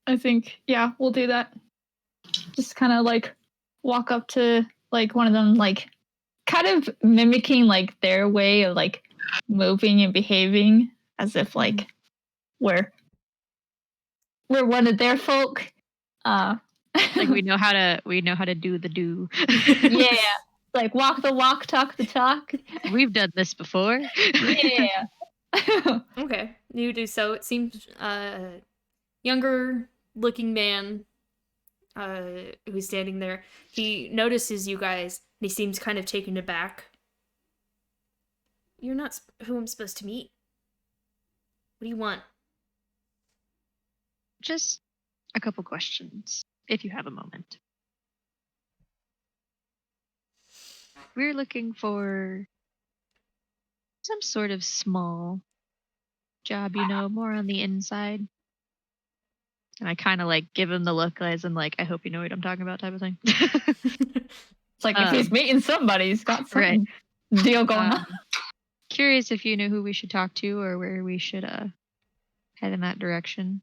I think, yeah, we'll do that. Just kind of like walk up to like one of them, like kind of mimicking like their way of like moving and behaving as if like we're one of their folk. Like we know how to do the do. Yeah. Like walk the walk, talk the talk. We've done this before. Yeah. Okay, you do so. It seems younger looking man who's standing there. He notices you guys and he seems kind of taken aback. You're not who I'm supposed to meet. What do you want? Just a couple questions, if you have a moment. We're looking for some sort of small job you know more on the inside. And I kind of like give him the look as in like, I hope you know what I'm talking about type of thing. It's like if he's meeting somebody, he's got some right. deal going on. Curious if you knew who we should talk to or where we should head in that direction.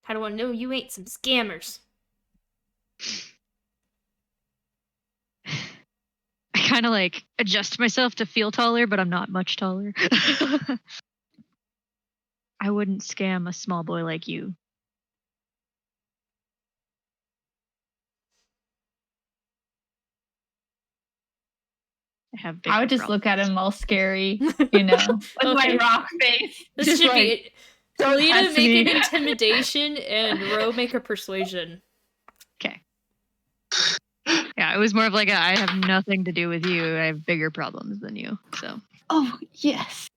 How do I know you ain't some scammers? I kind of like adjust myself to feel taller, but I'm not much taller. I wouldn't scam a small boy like you. I would just look at him all scary, you know, with my rock face. This just should like, be don't Kalita test make me. an intimidation and Ro make a persuasion. Okay. Yeah, it was more of like I have nothing to do with you. I have bigger problems than you. So. Oh yes.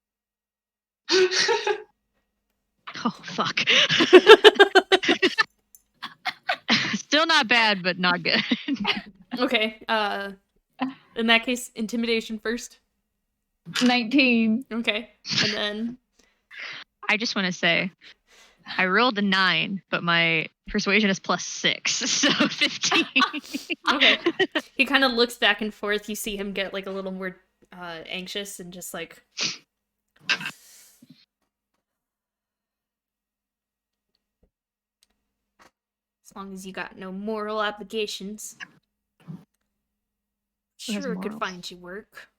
Oh fuck. Still not bad, but not good. Okay. In that case, intimidation first. 19. Okay. And then I just want to say I rolled a 9, but my persuasion is +6, so 15. okay. He kind of looks back and forth. You see him get like a little more anxious and just like as long as you got no moral obligations. Sure could find you work.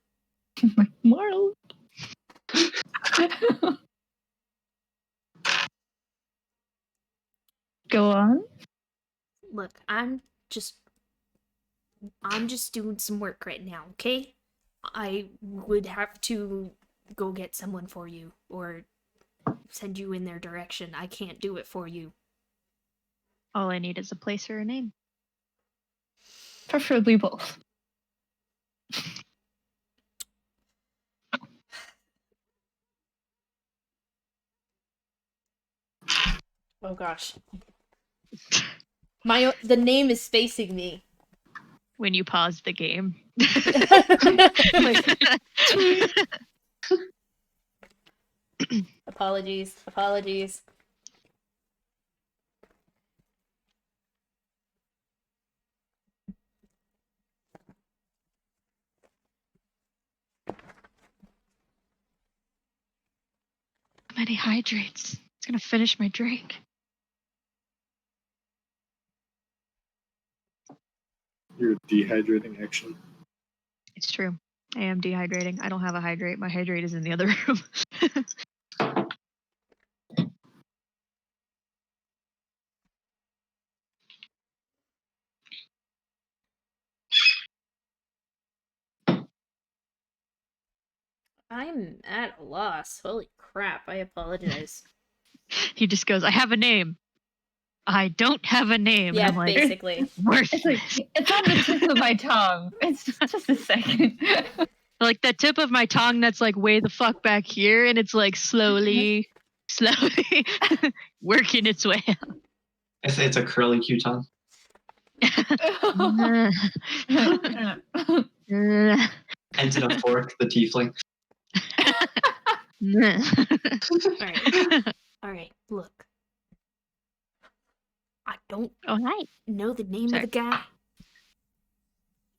Moral. Go on. Look, I'm just doing some work right now, okay? I would have to go get someone for you or send you in their direction. I can't do it for you. All I need is a place or a name. Preferably both. Oh gosh. The name is facing me. When you pause the game. Apologies. Many hydrates. It's gonna finish my drink. You're dehydrating action. It's true. I am dehydrating. I don't have a hydrate. My hydrate is in the other room. I'm at a loss. Holy crap, I apologize. He just goes, I have a name. I don't have a name. Yeah, and I'm like, basically. Worthless. It's on the tip of my tongue. It's just a second. Like the tip of my tongue that's like way the fuck back here, and it's like slowly working its way out. It's a curly Q tongue. Ends in a fork, the tiefling. All right, look. I don't hi. know the name of the guy.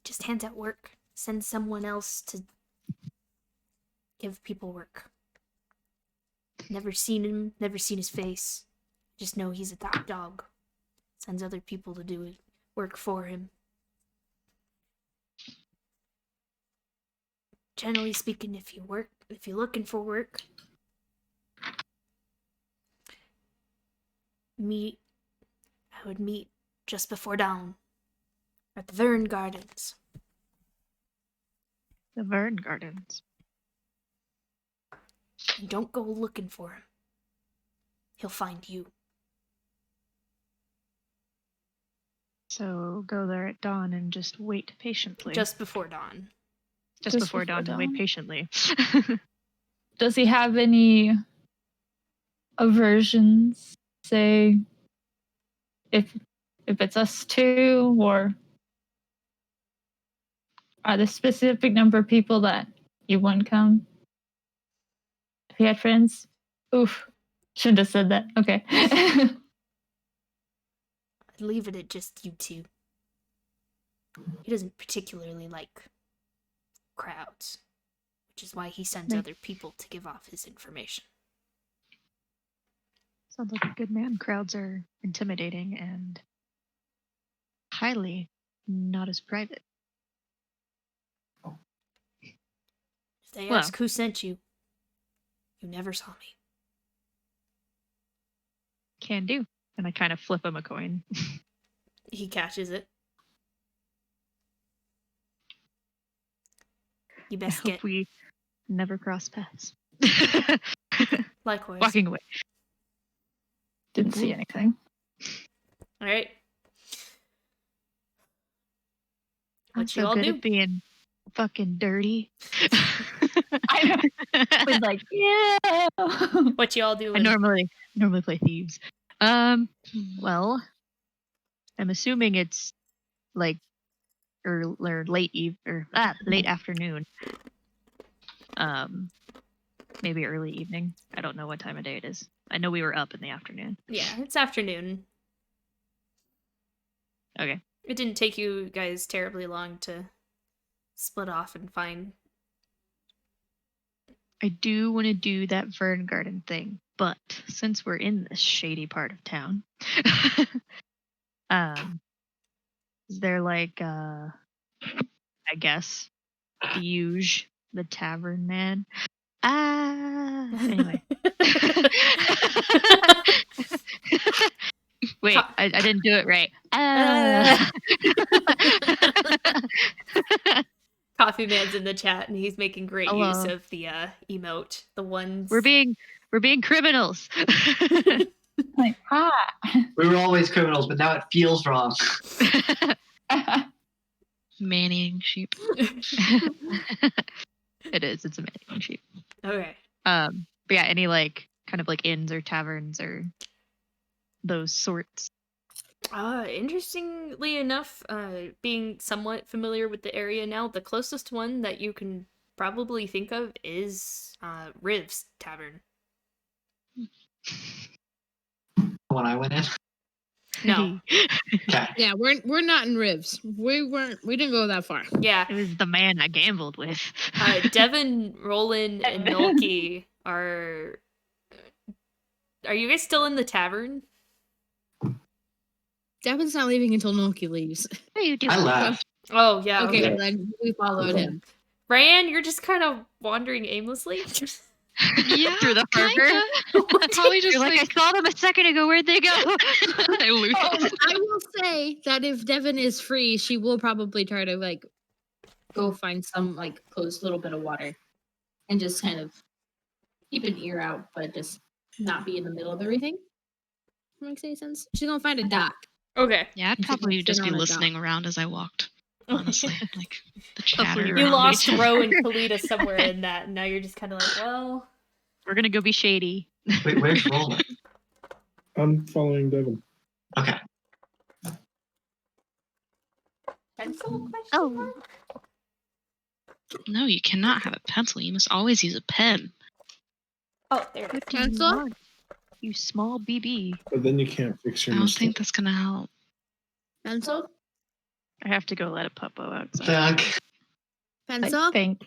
Just hands out work. Send someone else to give people work. Never seen him, never seen his face. Just know he's a top dog. Sends other people to do it, work for him. Generally speaking, if you're looking for work, I would meet just before dawn at the Vern Gardens. The Vern Gardens. And don't go looking for him. He'll find you. So go there at dawn and just wait patiently. Just before dawn. Just before dawn and wait patiently. Does he have any aversions? Say, if it's us two, or Are there specific number of people that you wouldn't come? If you had friends? Oof. Shouldn't have said that. Okay. I'd leave it at just you two. He doesn't particularly like crowds, which is why he sends Right. other people to give off his information. Sounds like a good man. Crowds are intimidating and highly not as private. If they Well. ask who sent you, you never saw me. Can do. And I kind of flip him a coin. He catches it. You I best hope get we never cross paths. likewise. Walking away. Didn't see anything. All right. I'm What you so all good do? at being fucking dirty. I know. I was like, yeah. What you all do? I normally play thieves. Well, I'm assuming it's like or late afternoon. Maybe early evening. I don't know what time of day it is. I know we were up in the afternoon. Yeah, it's afternoon. Okay. It didn't take you guys terribly long to split off and find. I do want to do that Fern Garden thing, but since we're in this shady part of town, is there like I guess the tavern man? Anyway. Wait, I didn't do it right. Coffee Man's in the chat and he's making great Hello. use of the emote. The ones We're being criminals. Like, We were always criminals, but now it feels wrong. Man-eating sheep. It is. It's a man sheep. Okay. But yeah, any like kind of like inns or taverns or those sorts. Interestingly enough, being somewhat familiar with the area now, the closest one that you can probably think of is Riv's Tavern. When I went in. No. Okay. Yeah, we're not in Rivs. We didn't go that far. Yeah. It was the man I gambled with. Devin, Roland, and Nolki are you guys still in the tavern? Devin's not leaving until Noki leaves. What are you doing? I left. Oh, yeah. Okay, Okay. then we followed him. Ryan, you're just kind of wandering aimlessly. Yeah, Through the harbor. Probably just You're like, I saw them a second ago. Where'd they go? I lose. I will say that if Devin is free, she will probably try to like go find some like close little bit of water and just kind of keep an ear out, but just not be in the middle of everything. Makes any sense? She's gonna find a dock. Okay. Yeah, I'd You should probably sit just be on a listening around as I walked. Honestly, like the chatter. You You around lost each- Ro and Kalita somewhere in that, and now you're just kind of like, well. We're gonna go be shady. Wait, where's Roland? I'm following Devin. Okay. Pencil? Oh. No, you cannot have a pencil. You must always use a pen. Oh, there it is. What do you Pencil? want? You small BB. But then you can't fix I your don't mistake. think that's gonna help. Pencil? I have to go let a puppo outside. Doug. Pencil? I think.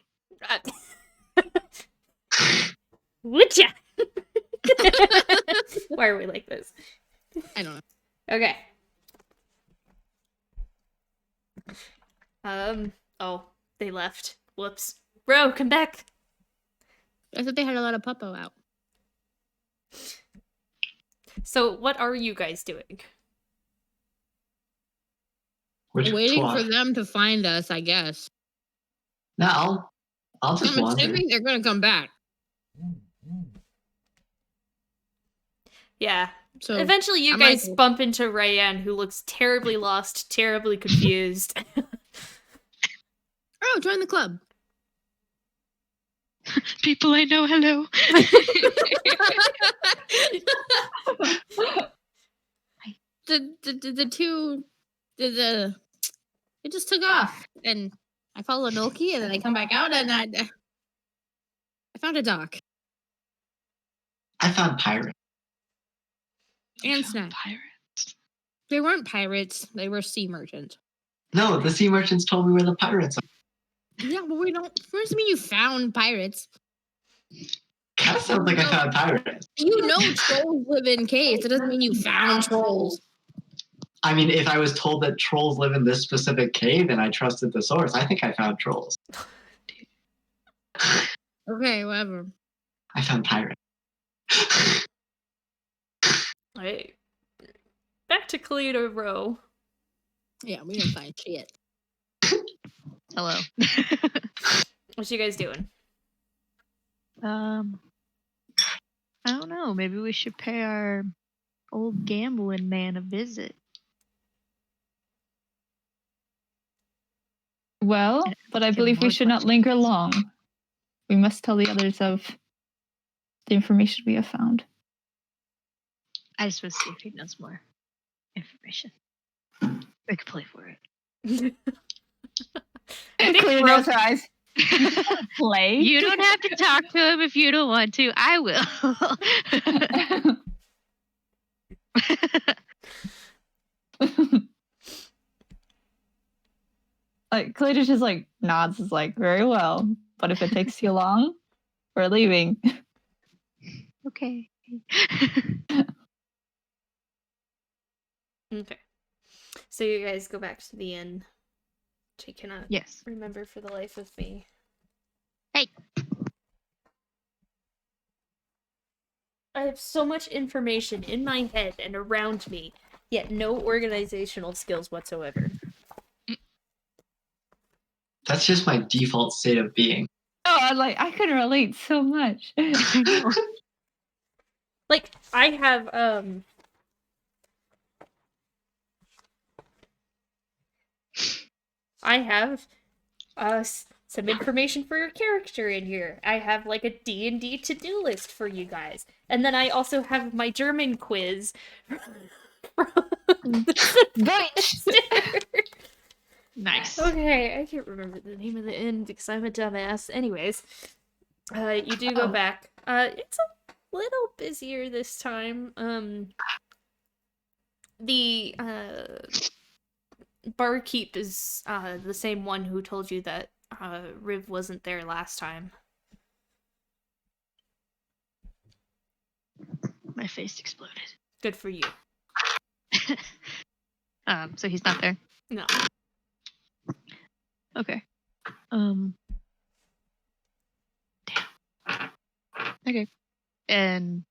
Would ya? Why are we like this? I don't know. Okay. Oh, they left. Whoops. Bro, come back. I thought they had a lot of puppo out. So, what are you guys doing? Which Waiting one? for them to find us, I guess. No, I'll just I'm wander. assuming they're gonna come back. Yeah. So Eventually, you I might guys go. bump into Rayanne, who looks terribly lost, terribly confused. Oh, join the club. People I know, hello. the two it just took off and I follow Nolki, and then I come back out, and I found a dock I found pirates. and Found snack. pirates. They weren't pirates; they were sea merchants. No, the sea merchants told me where the pirates are. Yeah, but we don't. What does it mean you found pirates? Kind of sounds like I found pirates. You know trolls live in caves. It doesn't mean you found trolls. I mean, if I was told that trolls live in this specific cave and I trusted the source, I think I found trolls. Okay, whatever. I found pirates. Alright. Back to Kalita Row. Yeah, we didn't find shit. Hello. What you guys doing? I don't know. Maybe we should pay our old gambling man a visit. Well, And but I ask him believe we more should not linger long. We must tell the others of the information we have found. I just want to see if he knows more information. We could play for it. Clear Ro- knows her eyes. Play. You don't have to talk to him if you don't want to. I will. Like Cletus just like nods, is like, very well. But if it takes too long, we're leaving. Okay. Okay. So you guys go back to the inn. Which I cannot Yes. remember for the life of me. Hey. I have so much information in my head and around me, yet no organizational skills whatsoever. That's just my default state of being. Oh, I can relate so much. I know. Like, I have, some information for your character in here. I have, like, a D&D to-do list for you guys. And then I also have my German quiz from Deutsch! Nice. Okay, I can't remember the name of the inn because I'm a dumbass. Anyways, you do go back. It's a little busier this time. The barkeep is the same one who told you that Riv wasn't there last time. My face exploded. Good for you. So he's not there. No. Okay. Damn. Okay. And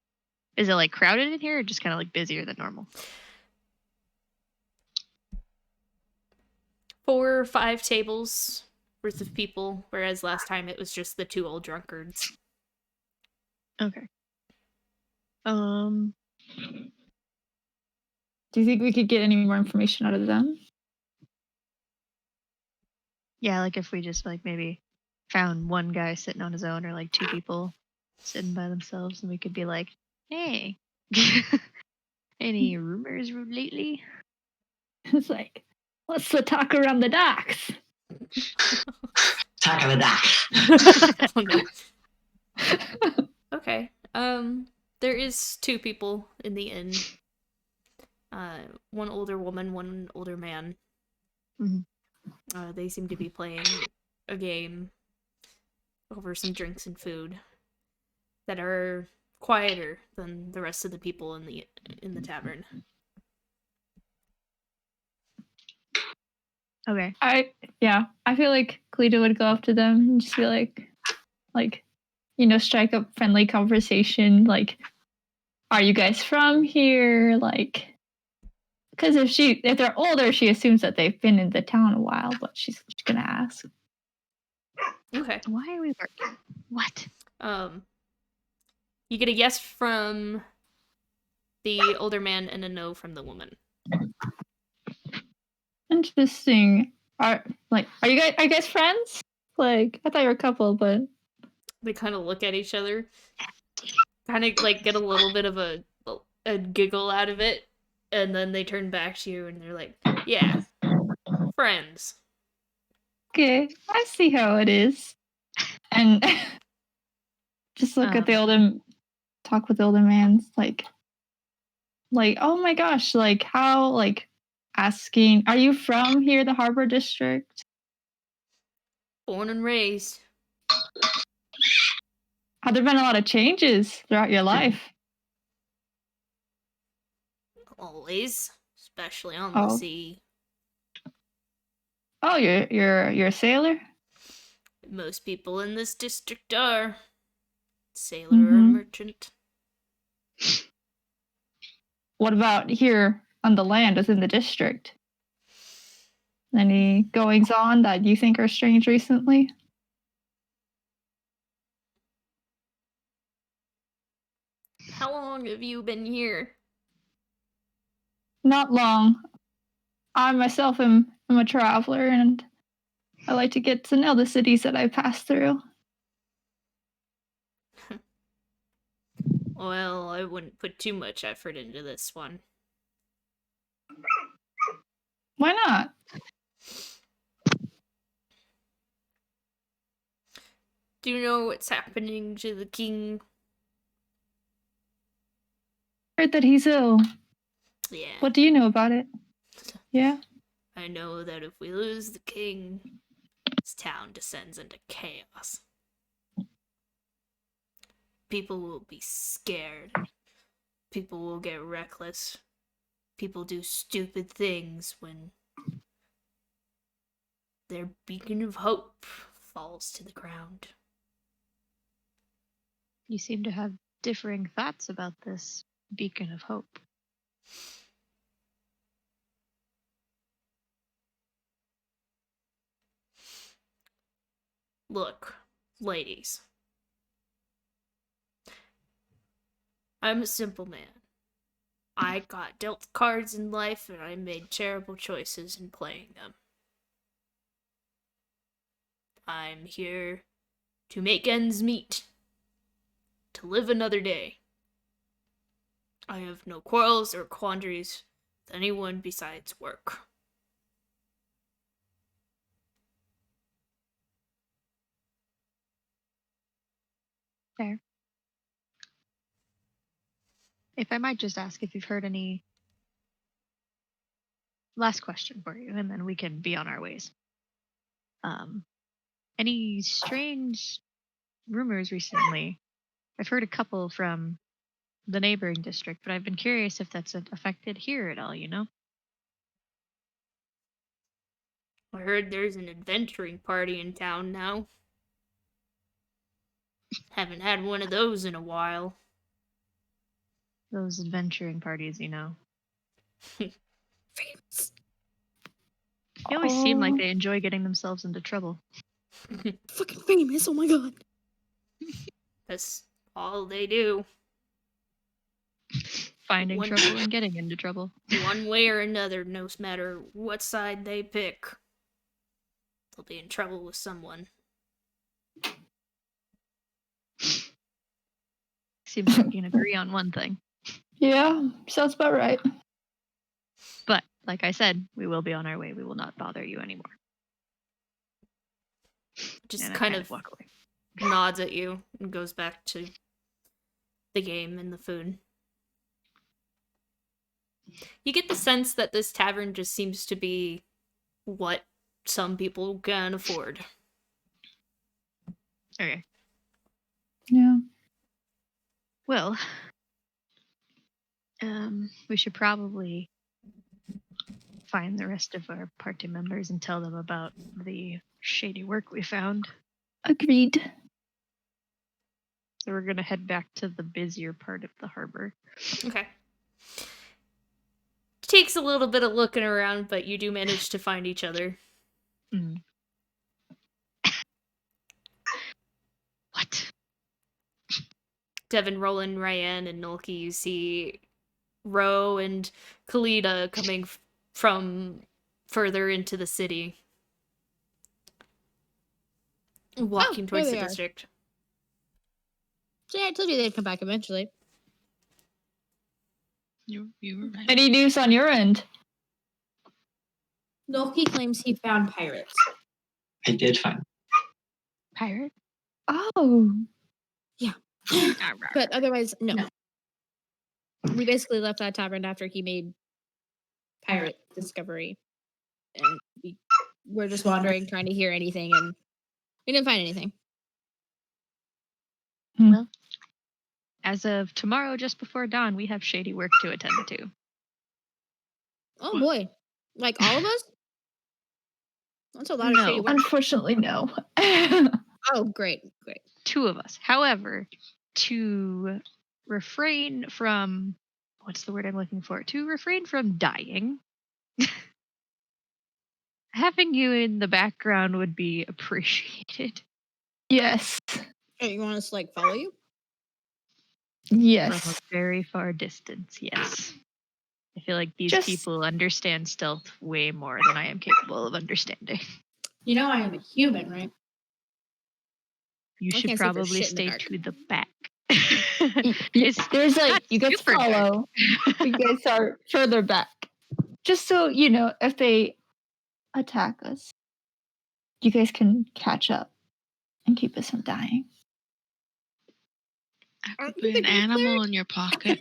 is it like crowded in here or just kind of like busier than normal? 4 or 5 tables worth of people, whereas last time it was just the 2 old drunkards. Okay. Do you think we could get any more information out of them? Yeah, like if we just like maybe found one guy sitting on his own or like 2 people sitting by themselves and we could be like, hey, any rumors lately? It's like, what's the talk around the docks? Talk of the dock. Oh, no. Okay. There is 2 people in the inn. One older woman, one older man. Mhm. They seem to be playing a game over some drinks and food that are quieter than the rest of the people in the tavern. Okay. I feel like Cleta would go up to them and just be like, strike up friendly conversation. Like, are you guys from here? Like, because if they're older, she assumes that they've been in the town a while, but she's gonna ask. Okay. Why are we working? What? You get a yes from the older man and a no from the woman. Interesting. Are you guys friends? Like, I thought you were a couple, but They kind of look at each other, kind of like get a little bit of a giggle out of it, and then they turn back to you and they're like, yeah, friends. Okay, I see how it is. And just look at the older, talk with the older man, like, oh my gosh, like how, like, asking, are you from here, the Harbor District? Born and raised. Have there been a lot of changes throughout your life? Always, especially on the Oh. sea. Oh, you're a sailor? Most people in this district are. Sailor or merchant. What about here on the land within the district? Any goings on that you think are strange recently? How long have you been here? Not long. I myself am a traveler, and I like to get to know the cities that I pass through. Well, I wouldn't put too much effort into this one. Why not? Do you know what's happening to the king? Heard that he's ill. Yeah. What do you know about it? Yeah. I know that if we lose the king, this town descends into chaos. People will be scared. People will get reckless. People do stupid things when their beacon of hope falls to the ground. You seem to have differing thoughts about this beacon of hope. Look, ladies. I'm a simple man. I got dealt cards in life and I made terrible choices in playing them. I'm here to make ends meet, to live another day. I have no quarrels or quandaries with anyone besides work. Fair. If I might just ask if you've heard any... Last question for you, and then we can be on our ways. Any strange rumors recently? I've heard a couple from the neighboring district, but I've been curious if that's affected here at all, you know? I heard there's an adventuring party in town now. Haven't had one of those in a while. Those adventuring parties, you know. Famous. They always seem like they enjoy getting themselves into trouble. Fucking famous. Oh my god. That's all they do. Finding trouble and getting into trouble. One way or another, no matter what side they pick, they'll be in trouble with someone. Seems like we can agree on one thing. Yeah, sounds about right. But, like I said, we will be on our way. We will not bother you anymore. Just and kind of walk away. Nods at you and goes back to the game and the food. You get the sense that this tavern just seems to be what some people can afford. Okay. Yeah. Well, we should probably find the rest of our party members and tell them about the shady work we found. Agreed. So we're going to head back to the busier part of the harbor. Okay. Takes a little bit of looking around, but you do manage to find each other. Mm. What? Devin, Roland, Ryan, and Nulki, you see Ro and Kalida coming from further into the city. Walking towards the district. So yeah, I told you they'd come back eventually. You were right. Any news on your end? Loki claims he found pirates. I did find. Pirate? Oh. But otherwise, no. We basically left that tavern after he made pirate discovery, and we were just wandering, trying to hear anything, and we didn't find anything. Well, as of tomorrow, just before dawn, we have shady work to attend to. Oh boy, like all of us? That's a lot of shady No, work. Unfortunately, no. Oh, great. 2 of us. However, to refrain from what's the word I'm looking for? To refrain from dying. Having you in the background would be appreciated. Yes. Oh, you want us to follow you? From a Yes. very far distance, yes. I feel like these Just- people understand stealth way more than I am capable of understanding. You know I am a human, right? You I should can't see for probably shit in the stay dark. to the back. There's not you guys super dark. follow. You guys are further back. Just so you know, if they attack us, you guys can catch up and keep us from dying. I could be an animal in your pocket.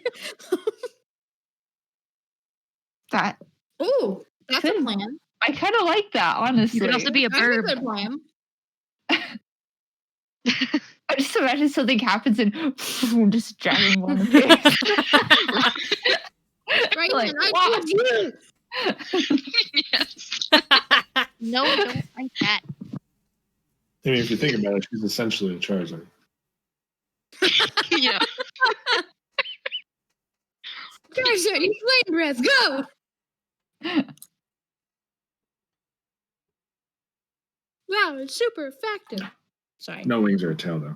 That Ooh, that's a Good. plan. I kind of like that, honestly. You could also be a That's a bird. good plan. I just imagine something happens and just dragging one of you. Right, Like, and I wow. told you. Yes. No, don't like that. I mean, if you think about it, she's essentially a Charizard. Yeah. Guys, you flame breath, go! Wow, it's super effective. Sorry. No wings or a tail, though.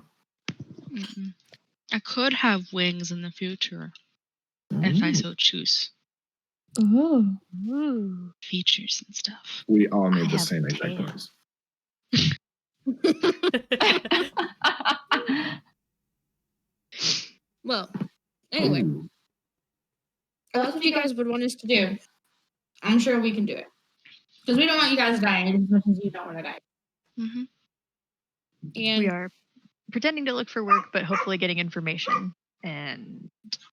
Mm-mm. I could have wings in the future if I so choose. Ooh. Ooh. Features and stuff. We all made I the have same a exact tail. noise. Well, anyway, Ooh. if that's what you guys would want us to do, I'm sure we can do it. Because we don't want you guys dying as much as you don't want to die. Mm-hmm. And We are pretending to look for work, but hopefully getting information. And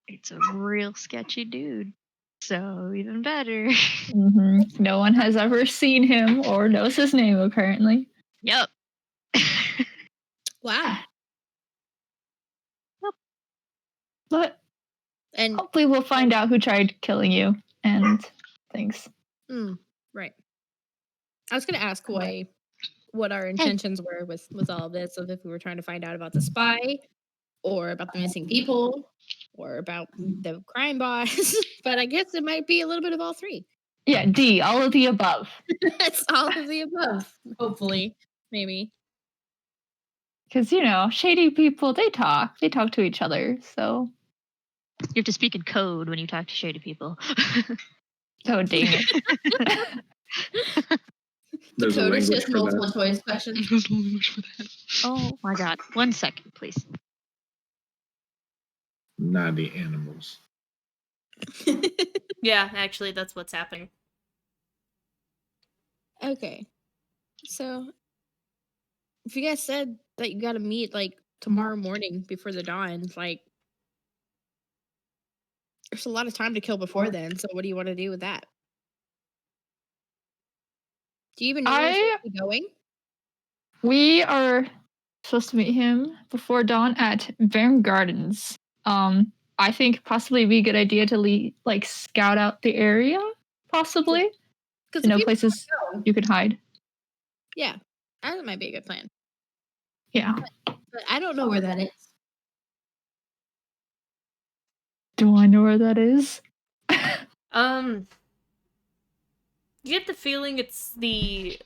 it's a real sketchy dude. So even better. Mhm. No one has ever seen him or knows his name, apparently. Yep. wow. But And hopefully we'll find out who tried killing you and things. right. I was gonna ask what our intentions were with all of this, of if we were trying to find out about the spy, or about the missing people, or about the crime boss. But I guess it might be a little bit of all three. Yeah, D, all of the above. It's all of the above. Hopefully, maybe. Because, shady people, they talk to each other. So, You have to speak in code when you talk to shady people. oh, dang it. The There's a code is language just for multiple that. choice questions. There's no language for that. Oh my god. 1 second, please. Not the animals. Yeah, actually, that's what's happening. Okay. So, if you guys said that you got to meet tomorrow morning before the dawn, there's a lot of time to kill before then. So, what do you want to do with that? Do you even know where you're going? We are supposed to meet him before dawn at Verne Gardens. I think possibly it'd be a good idea to scout out the area, possibly. Because To know places you could hide. yeah, that might be a good plan. Yeah. But I don't know where that is. Do I know where that is? You get the feeling it's the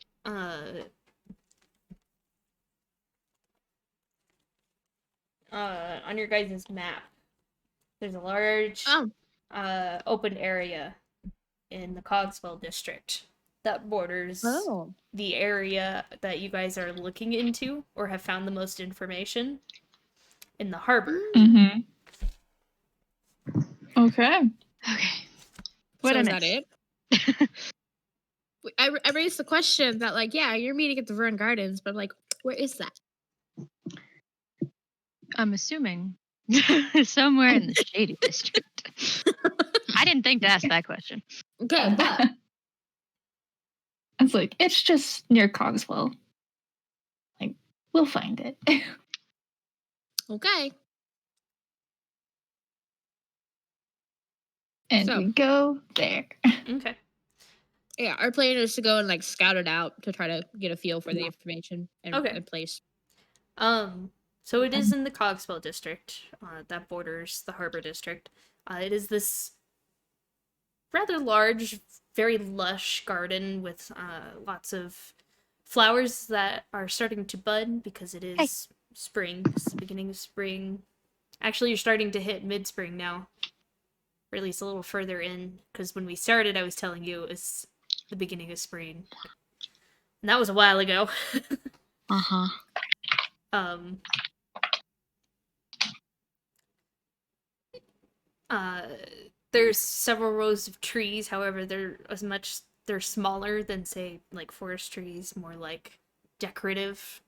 on your guys' map. There's a large open area in the Cogswell district that borders the area that you guys are looking into or have found the most information in the harbor. Mm-hmm. Okay. Okay. So is that it? I raised the question that, like, yeah, you're meeting at the Vern Gardens, but like, where is that? I'm assuming somewhere in the shady district. I didn't think to ask that question. Okay, but It's like, it's just near Cogswell. Like, we'll find it. okay. And So- we go there. Okay. Yeah, our plan is to go and like scout it out to try to get a feel for the information and Okay. and place. So it is in the Cogswell district that borders the Harbor district. It is this rather large, very lush garden with lots of flowers that are starting to bud because it is spring. It's the beginning of spring. Actually, you're starting to hit mid-spring now. Or at least a little further in. Because when we started, I was telling you it was the beginning of spring. And that was a while ago. Uh-huh. um... There's several rows of trees, however, they're smaller than, say, like forest trees, more like decorative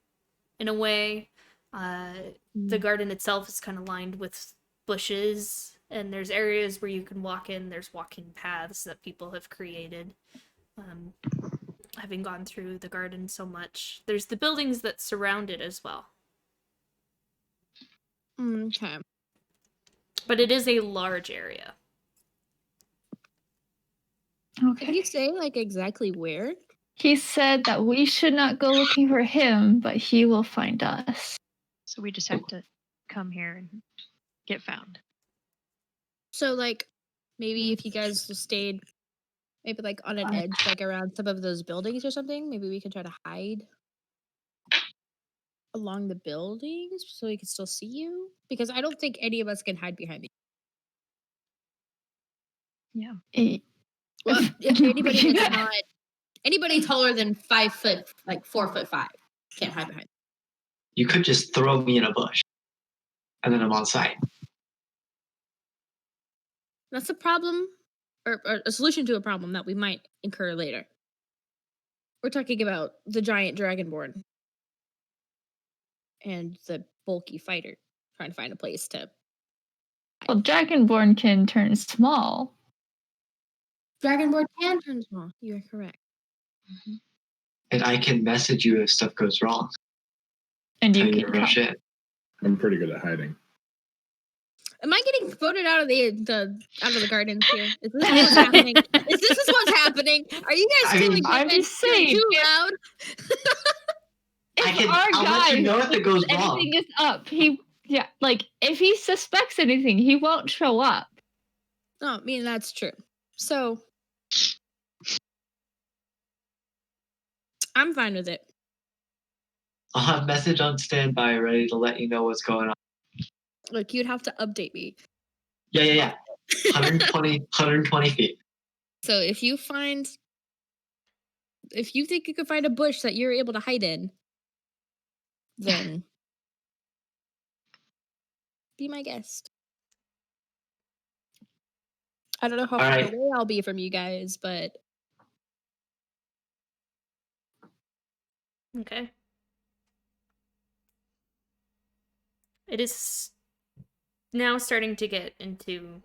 in a way. The garden itself is kind of lined with bushes, and there's areas where you can walk in. There's walking paths that people have created. Having gone through the garden so much, there's the buildings that surround it as well. Okay. But it is a large area. Did Okay. he say like exactly where? He said that we should not go looking for him, but he will find us. So we just have to come here and get found. So like maybe if you guys just stayed maybe like on an edge, like around some of those buildings or something, maybe we can try to hide along the buildings so we can still see you. Because I don't think any of us can hide behind me. Yeah. Well, if anybody that's not anybody taller than 5 foot, like 4'5", can't hide behind. You could just throw me in a bush, and then I'm on site. That's a problem, or a solution to a problem that we might incur later. We're talking about the giant dragonborn and the bulky fighter trying to find a place to. Well, Dragonborn can turn small. Dragonborn can turn small. You are correct. And I can message you if stuff goes wrong. And Tell you you can to rush come. in. I'm pretty good at hiding. Am I getting voted out of the gardens here? Is this what's happening? Is this what's happening? Are you guys I mean, feeling I'm just saying, too loud? If I'll let you know if it goes wrong. anything is up, if he suspects anything, he won't show up. No, I mean that's true. So I'm fine with it. I'll have message on standby ready to let you know what's going on. Look, you'd have to update me. Yeah. 120 feet. So if you think you could find a bush that you're able to hide in, then be my guest. I don't know how All far right. away I'll be from you guys, but Okay. It is now starting to get into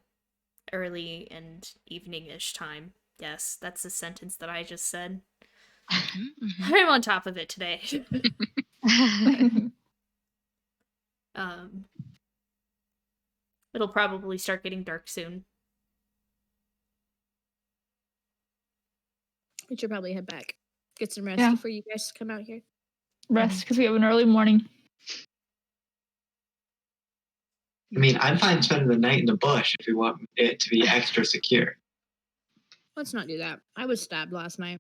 early and evening-ish time. Yes, that's the sentence that I just said. I'm on top of it today. It'll probably start getting dark soon. we should probably head back. Get some rest Yeah. before you guys come out here. Rest, because we have an early morning. I mean, I'm fine spending the night in the bush if you want it to be extra secure. Let's not do that. I was stabbed last night.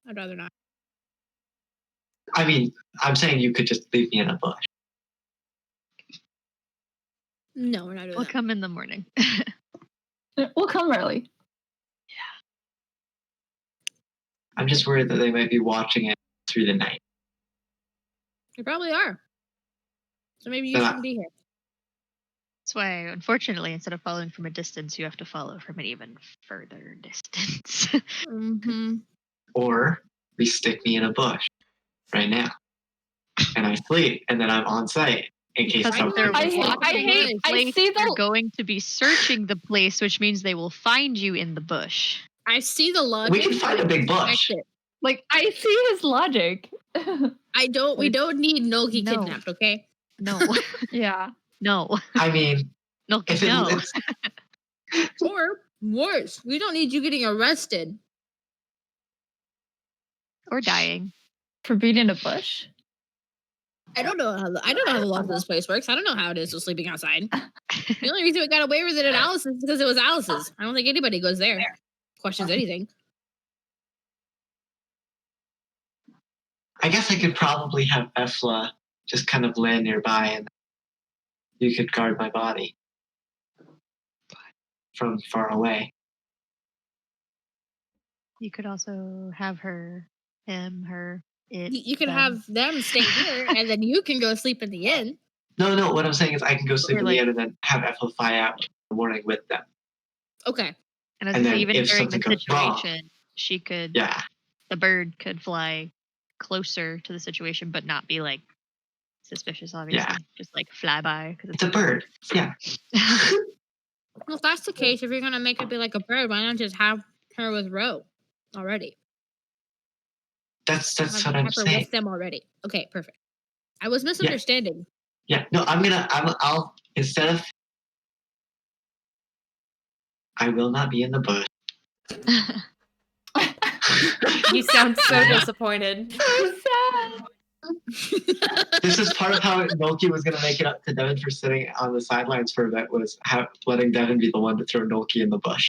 I'd rather not. I mean, I'm saying you could just leave me in a bush. No, we're not doing We'll that. come in the morning. We'll come early. I'm just worried that they might be watching it through the night. You probably are. So maybe you Yeah. shouldn't be here. That's why, unfortunately, instead of following from a distance, you have to follow from an even further distance. Mm-hmm. Or we stick me in a bush right now, and I sleep, and then I'm on site in case Because if something. they're I hate- walking the I place, see they're the- going to be searching the place, which means they will find you in the bush. I see the logic. We can find a big bush. Respect it. Like, I see his logic. We don't need Nogi No. kidnapped, okay? No, Yeah. no, I mean, no, if it, no. it's Or worse, we don't need you getting arrested. Or dying. For being in a bush? I don't know how the laws of this place works. I don't know how it is with sleeping outside. The only reason we got away with it at Alice's is because it was Alice's. I don't think anybody goes there. Questions anything. I guess I could probably have Efla just kind of land nearby, and you could guard my body from far away. You could also have her, him, her, it. You could them. have them stay here, and then you can go sleep in the inn. No. What I'm saying is, I can go sleep Or in like- the inn and then have Efla fly out in the morning with them. Okay. And as and I say, then even if during the something goes wrong- situation, she could, Yeah, the bird could fly closer to the situation, but not be like suspicious, obviously. Just like fly by. Cause it's a bird. Yeah. Well, if that's the case, if you're gonna make it be like a bird, why not just have her with Ro already? That's Have what I'm her saying. with them already. Okay, perfect. I was misunderstanding. Yeah. No, I'll instead of. I will not be in the bush. You sound so disappointed. So sad. This is part of how Nolki was going to make it up to Devin for sitting on the sidelines for a bit, was letting Devin be the one to throw Nolki in the bush.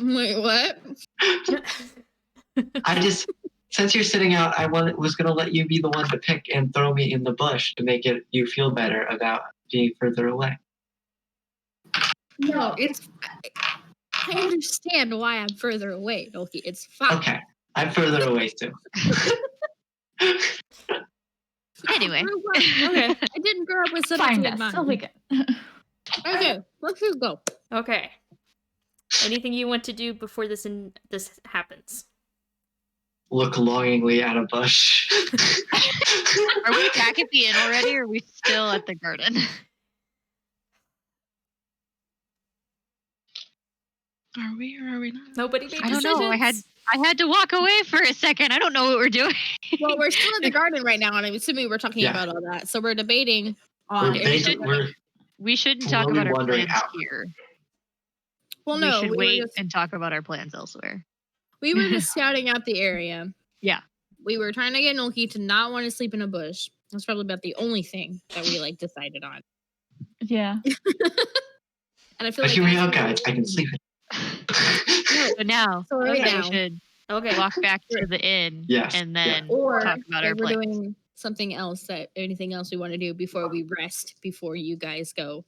Wait, what? I just, since you're sitting out, was going to let you be the one to pick and throw me in the bush to make you feel better about being further away. No, it's. I understand why I'm further away, Noki. It's fine. Okay, I'm further away too. Anyway. Okay. I didn't grow up with Fine, subtlety in that's mind. still we good. Okay, let's just go. Okay. Anything you want to do before this happens? Look longingly at a bush. Are we back at the inn already, or are we still at the garden? Are we or are we not? Nobody made I don't decisions. know. I had to walk away for a second. I don't know what we're doing. Well, we're still in the garden right now, and I'm assuming we're talking Yeah. about all that. So we're debating We're on. debating- We shouldn't talk slowly about our wandering plans out. here. Well, we no, should we wait were just, and talk about our plans elsewhere. we were just scouting out the area. Yeah. We were trying to get Nolki to not want to sleep in a bush. That's probably about the only thing that we decided on. Yeah. And I feel But like here we that's are, what guys. I can sleep. So now, So right we now, should Okay. walk back to the inn Yes, and then or talk about our if we're plans. doing something else anything else we want to do before we rest, before you guys go,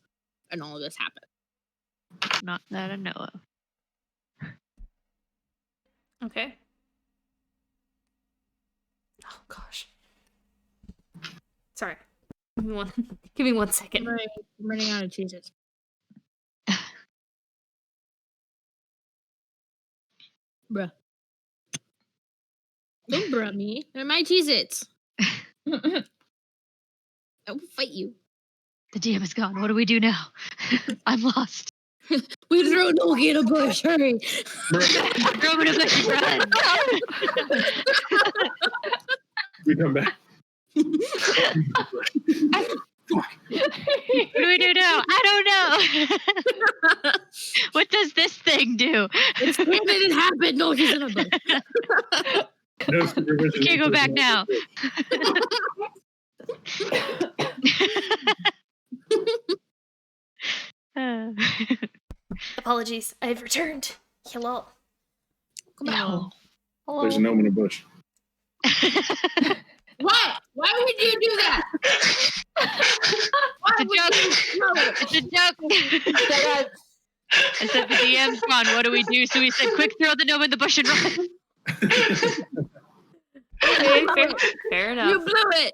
and all of this happens. Not that I know of. Okay. Oh gosh. Sorry. Give me one second. I'm running out of cheeses. Bruh. Don't bruh me. They're my Cheez-Its. I will fight you. The DM is gone. What do we do now? I'm lost. We throw Nolki in a bush. Hurry. Throw him in a bush and run. We come back. What do we do now? I don't know. What does this thing do? It's canon. It happened. Nolki's in a bush. No supervision. We can't go back now. Apologies. I've returned. Hello. Come on. There's a gnome in a bush. What? Why would you do that? Why It's a would joke. you know it? It's a joke. I said the DM's gone. What do we do? So we said, quick, throw the gnome in the bush and run. Okay, fair enough. You blew it.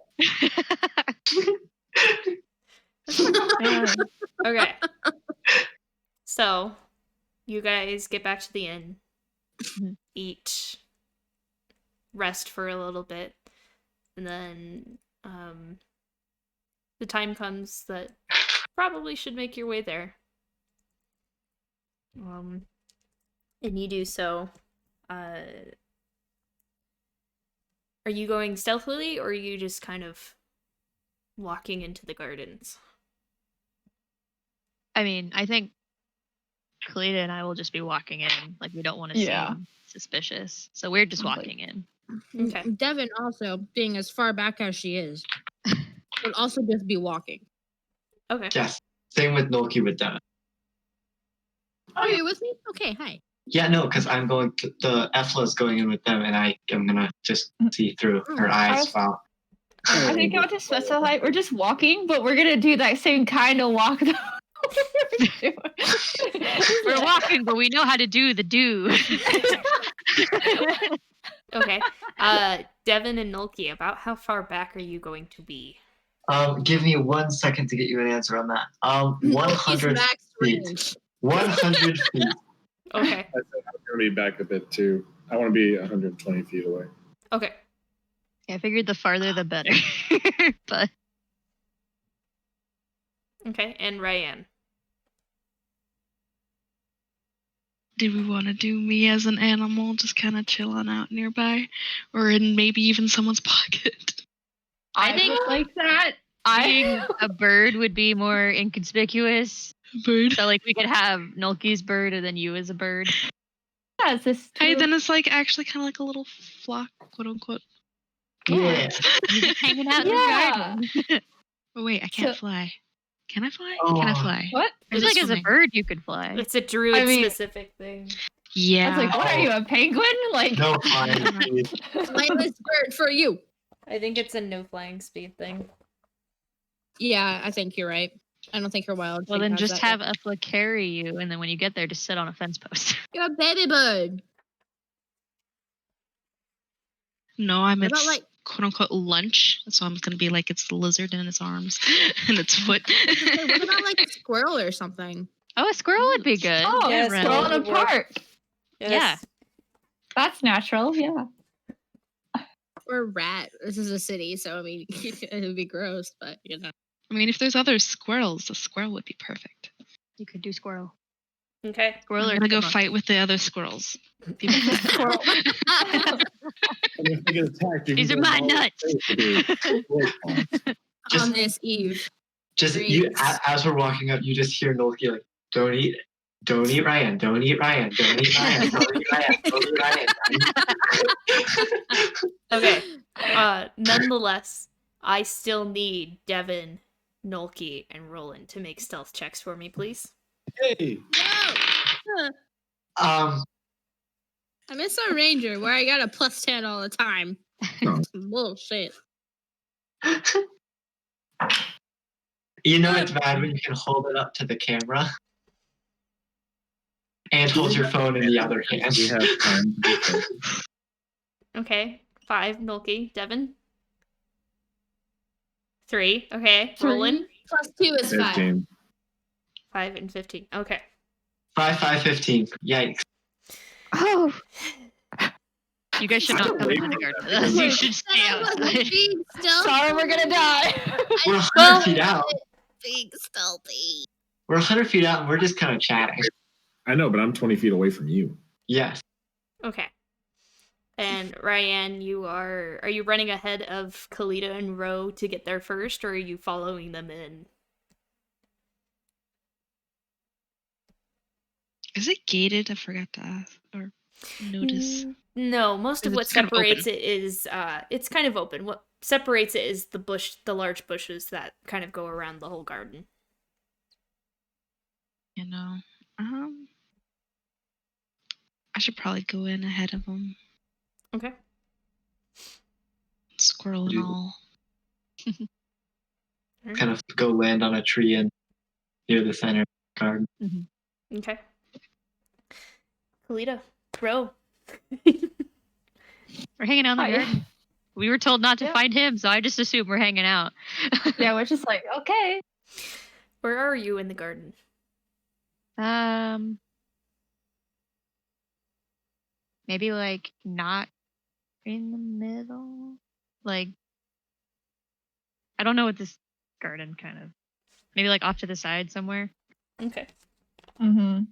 Okay. So, you guys get back to the inn, eat rest for a little bit, and then the time comes that probably should make your way there. And you do so. Are you going stealthily, or are you just kind of walking into the gardens? I mean, I think Kalita and I will just be walking in. Like, we don't want to seem suspicious. So we're just walking in. Okay. Devin also, being as far back as she is, would also just be walking. Okay. Yes. Same with Noki with Devin. Oh, you're with me? Okay, hi. Yeah, no, because I'm going to, the Efla's going in with them, and I am gonna just see through her eyes while. I think I want to specify we're just walking, but we're gonna do that same kind of walk that We're walking, but we know how to do the do. Okay. Devin and Nulki, about how far back are you going to be? Give me 1 second to get you an answer on that. 100 max feet. range. 100 feet. Okay. I think I'm going to be back a bit too. I want to be 120 feet away. Okay. I figured the farther the better. But Okay, and Ryan. Do we want to do me as an animal, just kind of chilling out nearby, or in maybe even someone's pocket? I think like that. being a bird would be more inconspicuous. Bird. So like we could have Nulki's bird and then you as a bird. Yeah, it's this Hey, then it's like actually kind of like a little flock, quote unquote. Yeah. You're just hanging out in the garden. Oh wait, I can't fly. Can I fly? Oh. Can I fly? What? I feel like as a bird you could fly. It's a druid I mean- specific thing. Yeah. I was like, what are you, a penguin? Like No flying, please. Flightless bird for you. I think it's a no flying speed thing. Yeah, I think you're right. I don't think her wild. Well, shape then has just that have yet. Ufla carry you, and then when you get there, just sit on a fence post. You're a baby bird. No, I'm What about, its like- quote unquote lunch. So I'm gonna be like its lizard in its arms and its foot. Hey, what about like a squirrel or something? Oh, a squirrel would be good. oh, Yeah, it's squirrel in a would work. park. Yes. That's natural, yeah. Or a rat. This is a city, so I mean, it would be gross, but you know. I mean, if there's other squirrels, a squirrel would be perfect. You could do squirrel. Okay. Squirrel I'm or gonna go chipmunk. fight with the other squirrels. People Squirrel. And if they get attacked, you These can are go my all the nuts. way through. Just- On this eve. Just you, as we're walking up, you just hear Noki like, "Don't eat Ryan, don't eat Ryan, don't eat Ryan, don't eat Ryan, don't eat Ryan." Okay. Nonetheless, I still need Devin, Nulki, and Roland to make stealth checks for me, please. Hey, I miss our ranger where I got a +10 all the time. No. Bullshit. You know it's bad when you can hold it up to the camera and hold your phone in the other hand. we have time. to discuss. Okay. 5, Nulki. Devin? 3. Okay. 3. Roland? +2 is 5. 15. 5 and 15. Okay. 5, 5, 15. Yikes. Oh, You guys should not come into the garden with us. You should stay outside. Being stealthy. sorry, we're gonna die. We're 100 feet out. Being stealthy. We're 100 feet out and we're just kind of chatting. I know, but I'm 20 feet away from you. Yes. Okay. And Ryan, are you running ahead of Kalita and Ro to get there first, or are you following them in? Is it gated? I forgot to ask or notice. No, most of Is it what just kind of separates open? it is it's kind of open. What separates it is the large bushes that kind of go around the whole garden. You know, I should probably go in ahead of them. Okay. Squirrel and You- all. Kind of go land on a tree and near the center of the garden. Okay. Kalita, Ro. We're hanging out in the Hi. garden. We were told not to Yeah. find him, so I just assume we're hanging out. Yeah, we're just like, okay. Where are you in the garden? Maybe like not in the middle. Like, I don't know what this garden kind of. Maybe like off to the side somewhere. Okay. Mm-hmm.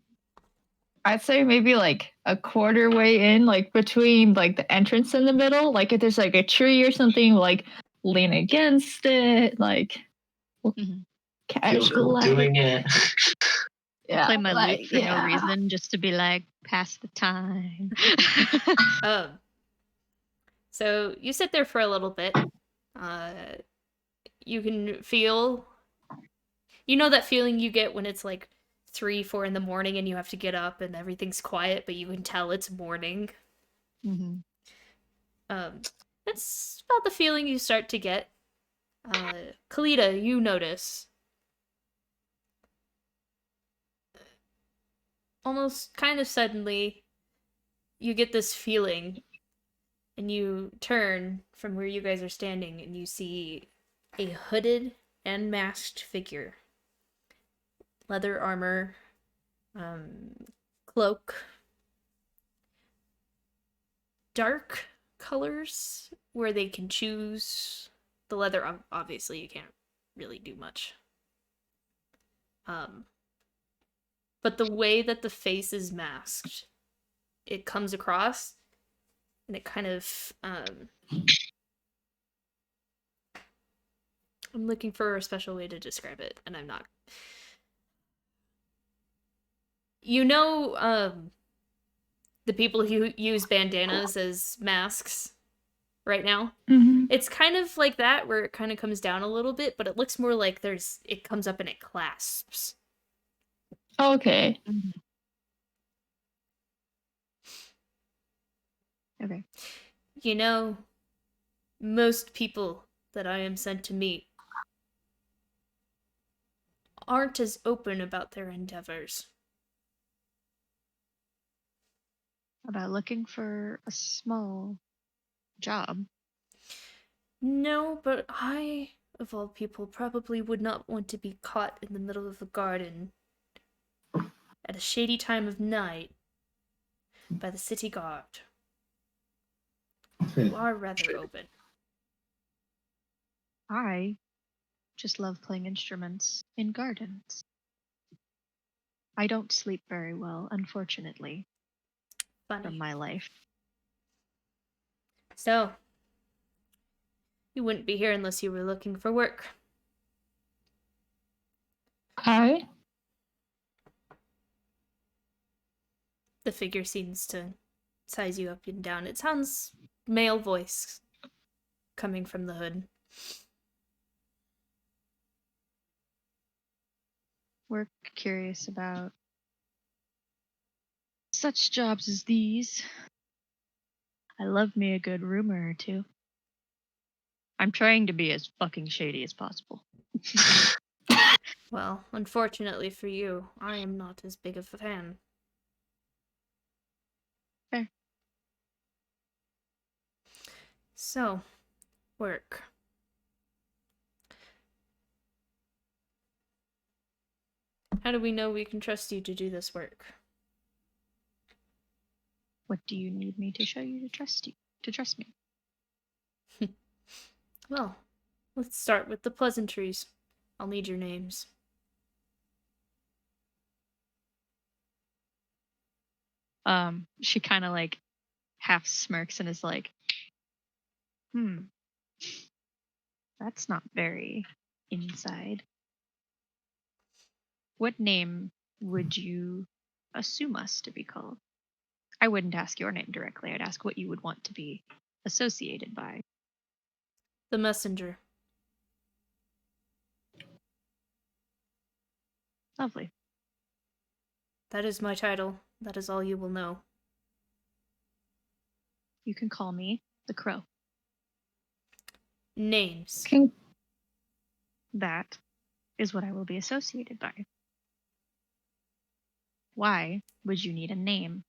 I'd say maybe like a quarter way in, like between like the entrance in the middle. Like if there's like a tree or something, like lean against it, like Mhm. Feel casual. cool Like, doing it. yeah, Play my like, lute for no reason, just to be like, pass the time. Um. So you sit there for a little bit. You can feel. You know that feeling you get when it's like 3, 4 in the morning and you have to get up and everything's quiet, but you can tell it's morning. hmm Um, that's about the feeling you start to get. Kalita, you notice almost kind of suddenly you get this feeling and you turn from where you guys are standing and you see a hooded and masked figure. Leather armor, cloak, dark colors where they can choose. The leather, obviously, you can't really do much. Um, but the way that the face is masked, it comes across and it kind of I'm looking for a special way to describe it and I'm not. You know the people who use bandanas as masks right now? Mm-hmm. It's kind of like that where it kind of comes down a little bit, but it looks more like it comes up and it clasps. Okay. Okay. You know, most people that I am sent to meet aren't as open about their endeavors. About looking for a small job. No, but I, of all people, probably would not want to be caught in the middle of the garden at a shady time of night by the city guard. You are rather open. I just love playing instruments in gardens. I don't sleep very well, unfortunately, from Funny. my life. So, you wouldn't be here unless you were looking for work. Okay. The figure seems to size you up and down. It sounds male voice coming from the hood. We're curious about such jobs as these. I love me a good rumor or two. I'm trying to be as fucking shady as possible. Well, unfortunately for you, I am not as big of a fan. Fair. So, work. How do we know we can trust you to do this work? What do you need me to show you to trust you? To trust me? Well, let's start with the pleasantries. I'll need your names. She kind of like half smirks and is like, that's not very inside. What name would you assume us to be called? I wouldn't ask your name directly. I'd ask what you would want to be associated by. The messenger. Lovely. That is my title. That is all you will know. You can call me the Crow. Names. Can That is what I will be associated by. Why would you need a name?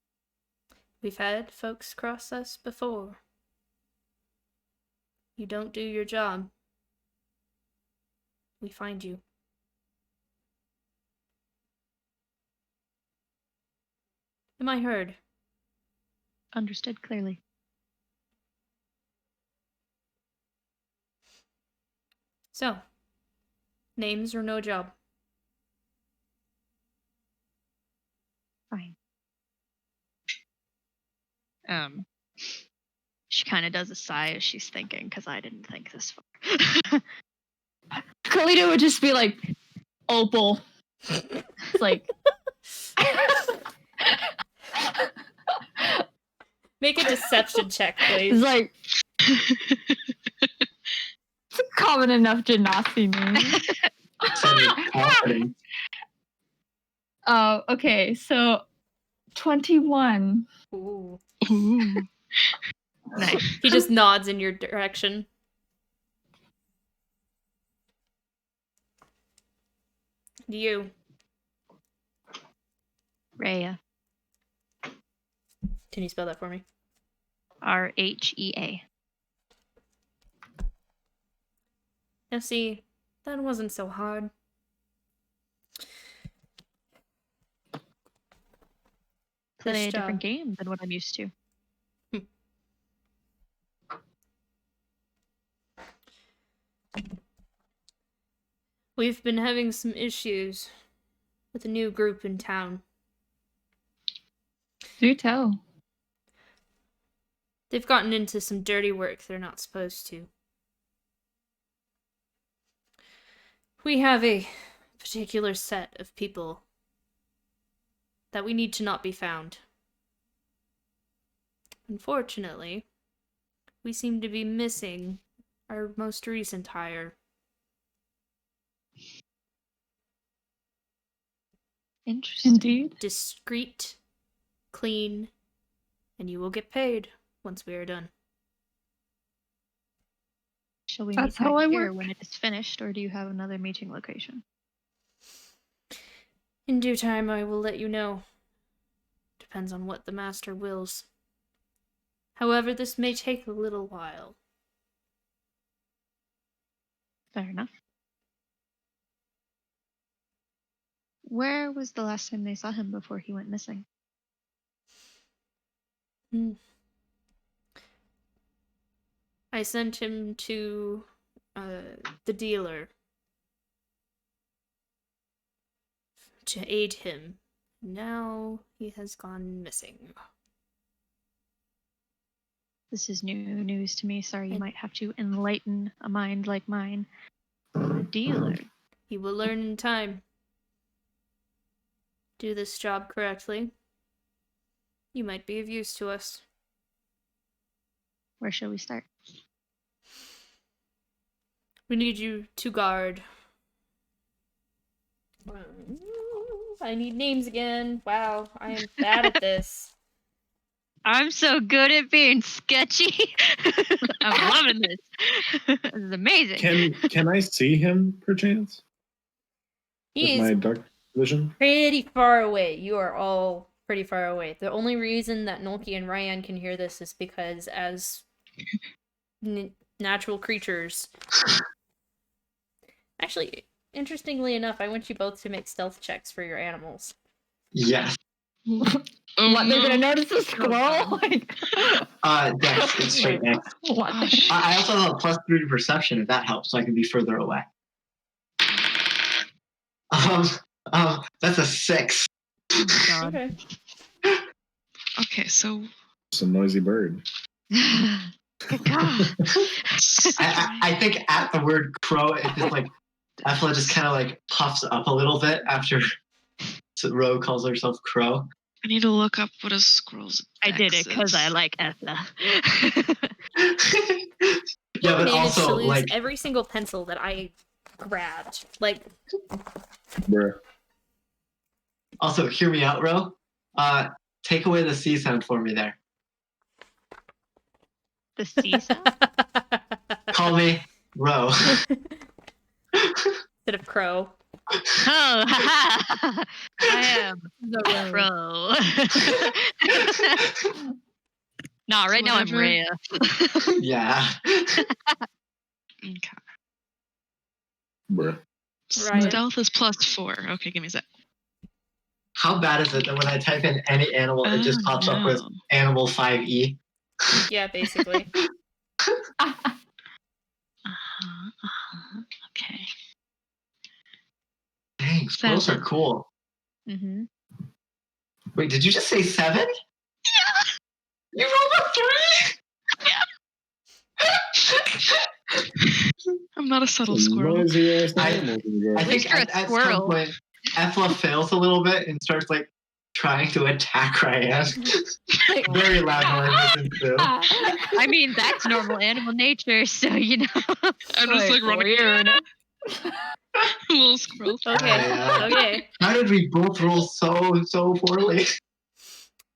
We've had folks cross us before. You don't do your job. We find you. Am I heard? Understood clearly. So, names or no job? Fine. She kind of does a sigh as she's thinking, because I didn't think this far. Kalita would just be like, Opal. It's like. Make a deception check, please. It's like. It's a common enough Genasi name. Confident. Okay, so 21. Ooh. Ooh. Nice. He just nods in your direction. You. Rhea. Can you spell that for me? Rhea. Now see, that wasn't so hard. Play a This different job. game than what I'm used to. We've been having some issues with a new group in town. Do tell. They've gotten into some dirty work they're not supposed to. We have a particular set of people that we need to not be found. Unfortunately, we seem to be missing our most recent hire. Interesting. Indeed. Discreet, clean, and you will get paid once we are done. Shall we That's meet how back I here work. when it is finished, or do you have another meeting location? In due time, I will let you know. Depends on what the master wills. However, this may take a little while. Fair enough. Where was the last time they saw him before he went missing? I sent him to the dealer to aid him. Now he has gone missing. This is new news to me. Sorry, you And- might have to enlighten a mind like mine. The dealer. He will learn in time. Do this job correctly. You might be of use to us. Where shall we start? We need you to guard. I need names again. Wow, I am bad at this. I'm so good at being sketchy. I'm loving this. This is amazing. Can I see him perchance with He my is dark vision? pretty far away. You are all pretty far away. The only reason that Nolki and Ryan can hear this is because as natural creatures... Actually, interestingly enough, I want you both to make stealth checks for your animals. Yes. What, they're gonna notice a squirrel? Like, Dex. It's straight Dex. what? I also have a +3 to perception if that helps, so I can be further away. That's a 6. Oh my god. Okay. Okay, so It's a noisy bird. Good god. I think at the word crow, it just like Ethla just kind of like puffs up a little bit after Ro calls herself Crow. I need to look up what a squirrel's I did it dex because is. I like Ethla. Yeah, but I managed to also lose like every single pencil that I grabbed. Like, Bruh. also hear me out, Ro. Take away the C sound for me there. The C sound? Call me Ro. instead of crow. Oh, haha. I am The Pro. Nah, right now I'm Whatever. Rhea. Yeah. Okay. Bruh. Ryan. Stealth is +4. Okay, give me a sec. How bad is it that when I type in any animal, it just pops up with no. animal 5e? Yeah, basically. Okay. Squirrels are cool. Mm-hmm. Wait, did you just say 7? You rolled a 3? I'm not a subtle squirrel. Noisiest I- animals in the world. I think least you're a at some squirrel. point, Ethla fails a little bit and starts like trying to attack Ryan. Very loud noises ensue. I mean, that's normal animal nature, so you know. I'm just like running. Weird. Little squirrels. Okay. Okay. How did we both roll so poorly?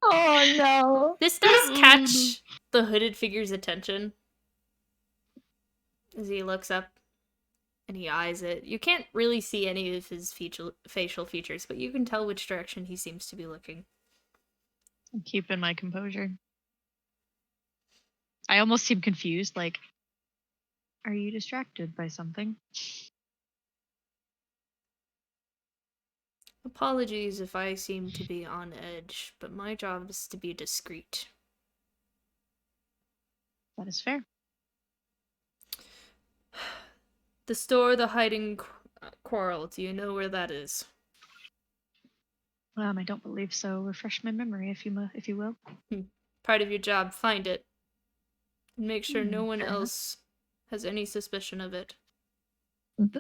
Oh no. This does catch the hooded figure's attention as he looks up and he eyes it. You can't really see any of his facial features, but you can tell which direction he seems to be looking. I'm keeping my composure. I almost seem confused, like, are you distracted by something? Apologies if I seem to be on edge, but my job is to be discreet. That is fair. The store, the hiding quarrel, do you know where that is? I don't believe so. Refresh my memory, if you will. Part of your job, find it. And make sure no one fair enough. else has any suspicion of it.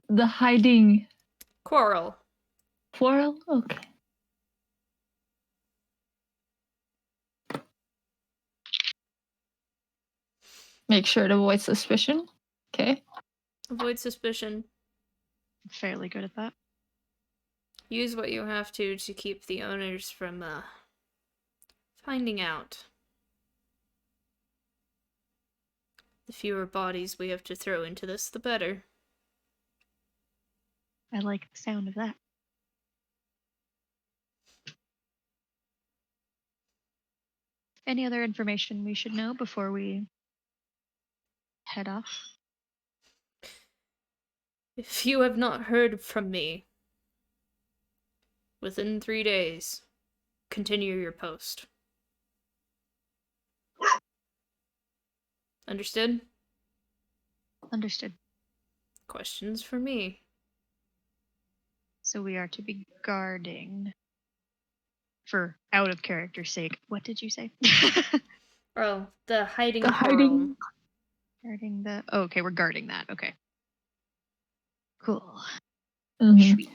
The hiding Quarrel. quarrel? Okay. Make sure to avoid suspicion. Okay. Avoid suspicion. I'm fairly good at that. Use what you have to keep the owners from, finding out. The fewer bodies we have to throw into this, the better. I like the sound of that. Any other information we should know before we head off? If you have not heard from me within 3 days, continue your post. Understood? Understood. Questions for me? So we are to be guarding. For out of character sake, what did you say? Oh, the hiding The quarrel. hiding. Guarding the. Oh, okay, we're guarding that. Okay. Cool. Mhm. Sweet.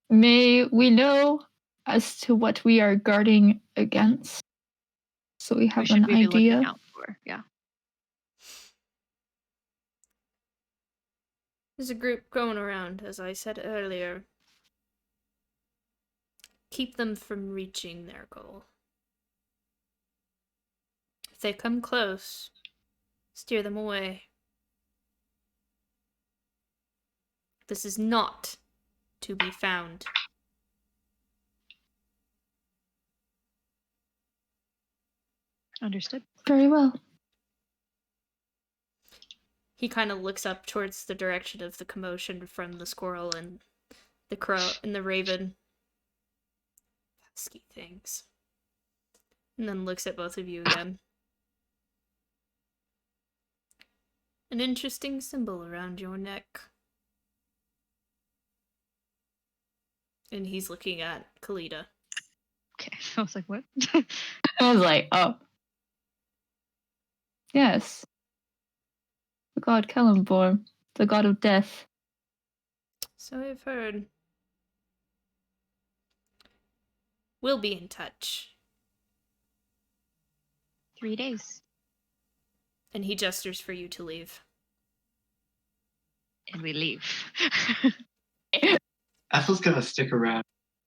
May we know as to what we are guarding against, so we What have should an we be idea. looking out for? Yeah. There's a group going around, as I said earlier. Keep them from reaching their goal. If they come close, steer them away. This is not to be found. Understood. Very well. He kind of looks up towards the direction of the commotion from the squirrel and the crow and the raven. Pesky things. And then looks at both of you again. An interesting symbol around your neck. And he's looking at Kalita. Okay. I was like, what? I was like, oh. Yes. The god Celeborn, the god of death. So I've heard. We'll be in touch. 3 days. And he gestures for you to leave. And we leave. Ethel's gonna stick around,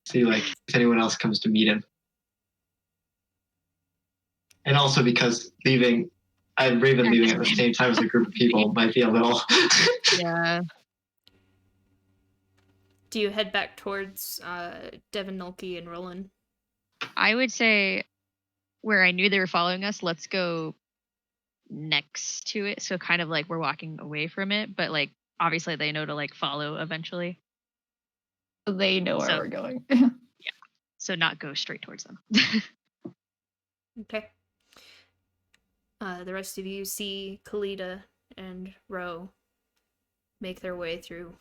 see like if anyone else comes to meet him. And also because Raven leaving at the same time as a group of people might be a little. Yeah. Do you head back towards Devin, Nulke, and Roland? I would say where I knew they were following us, let's go next to it. So kind of like we're walking away from it, but like obviously they know to like follow eventually. They know where So- we're going. So not go straight towards them. Okay. The rest of you see Kalita and Ro make their way through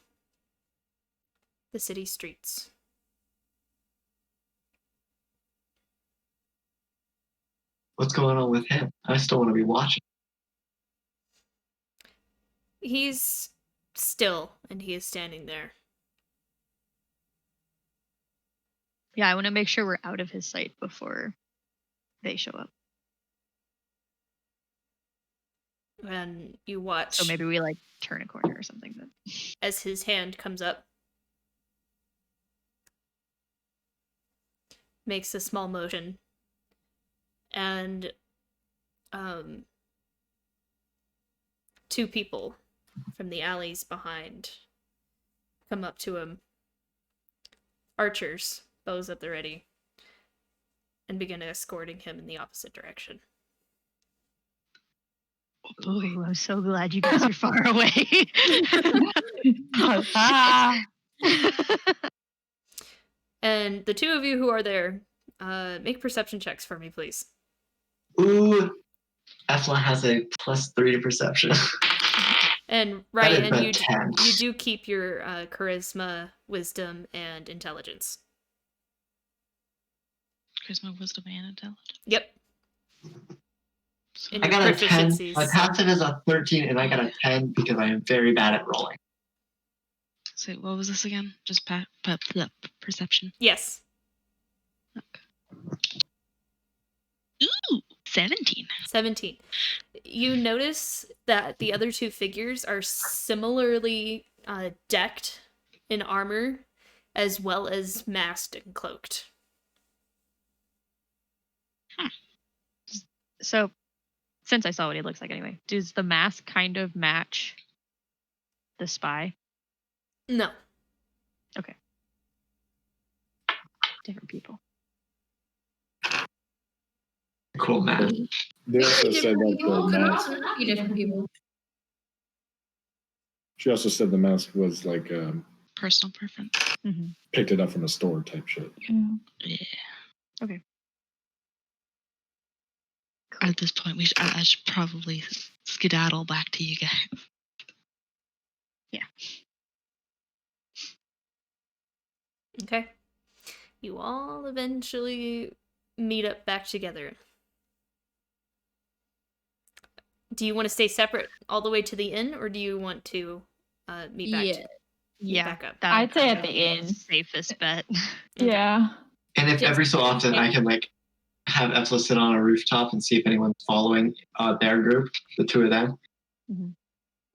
the city streets. What's going on with him? I still want to be watching. He's still, and he is standing there. Yeah, I want to make sure we're out of his sight before they show up. And you watch So maybe we like turn a corner or something. Then. as his hand comes up, makes a small motion, and two people from the alleys behind come up to him, archers, bows at the ready, and begin escorting him in the opposite direction. Oh boy, I'm so glad you guys are far away. And the two of you who are there, make perception checks for me, please. Ooh, Efla has a +3 to perception. And right, That is and a you 10. you do keep your charisma, wisdom, and intelligence. Charisma, wisdom, and intelligence. Yep. So And I your got a 10. proficiencies. My passive is a 13, and I got a 10 because I am very bad at rolling. so what was this again? Just perception. Yes. Ooh, 17. 17. You notice that the other two figures are similarly decked in armor, as well as masked and cloaked. So, since I saw what he looks like anyway, does the mask kind of match the spy? No. Okay. Different people. Cool, man. They also said Different that people the could mask. also not be different people. She also said the mask was like Personal preference. Mm-hmm. picked it up from a store type shit. Yeah. Okay. At this point, I should probably skedaddle back to you guys. Yeah. Okay. You all eventually meet up back together. Do you want to stay separate all the way to the inn, or do you want to meet back? Yeah. Yeah. back up. That would I'd say at probably the be inn. Safest bet. Yeah. And if Just- every so often I can like have Efla sit on a rooftop and see if anyone's following their group, the two of them.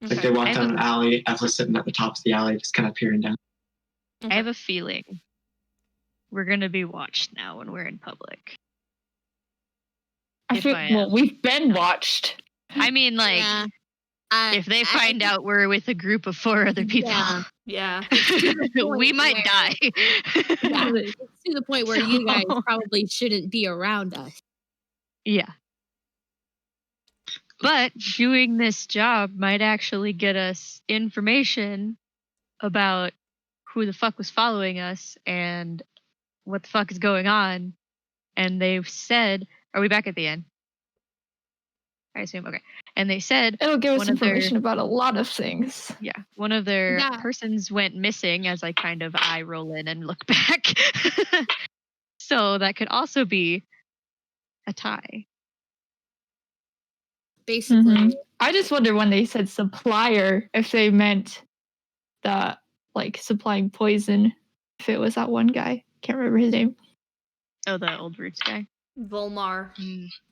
Like they walk I have down a- an alley, Efla's sitting at the top of the alley, just kind of peering down. I have a feeling we're gonna be watched now when we're in public. I If feel, I well, am. we've been watched. I mean, like, Yeah. if they find out we're with a group of 4 other people, Yeah. Yeah. we might where- die. Yeah, it's to the point where you guys So- probably shouldn't be around us. Yeah. But doing this job might actually get us information about who the fuck was following us and what the fuck is going on. And they've said, are we back at the end? I assume. Okay. And they said, It'll give us One of their- information about a lot of things. yeah, one of their Yeah. persons went missing as I kind of eye roll in and look back. So that could also be a tie. Basically, Mhm. I just wonder when they said supplier if they meant that like supplying poison. If it was that one guy, can't remember his name. Oh, the old roots guy. Volmar.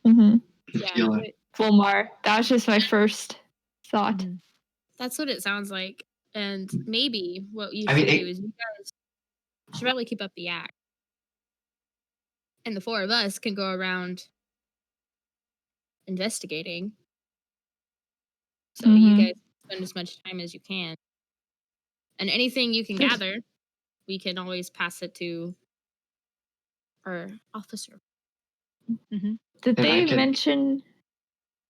Mm-hmm. yeah, Healer. Fulmar. That was just my first thought. Mhm. that's what it sounds like. And maybe what you I should mean, do is you guys should probably keep up the act. And the 4 of us can go around investigating. So you Mhm. guys spend as much time as you can. And anything you can Just- gather, we can always pass it to our officer. Did And they I can- mention?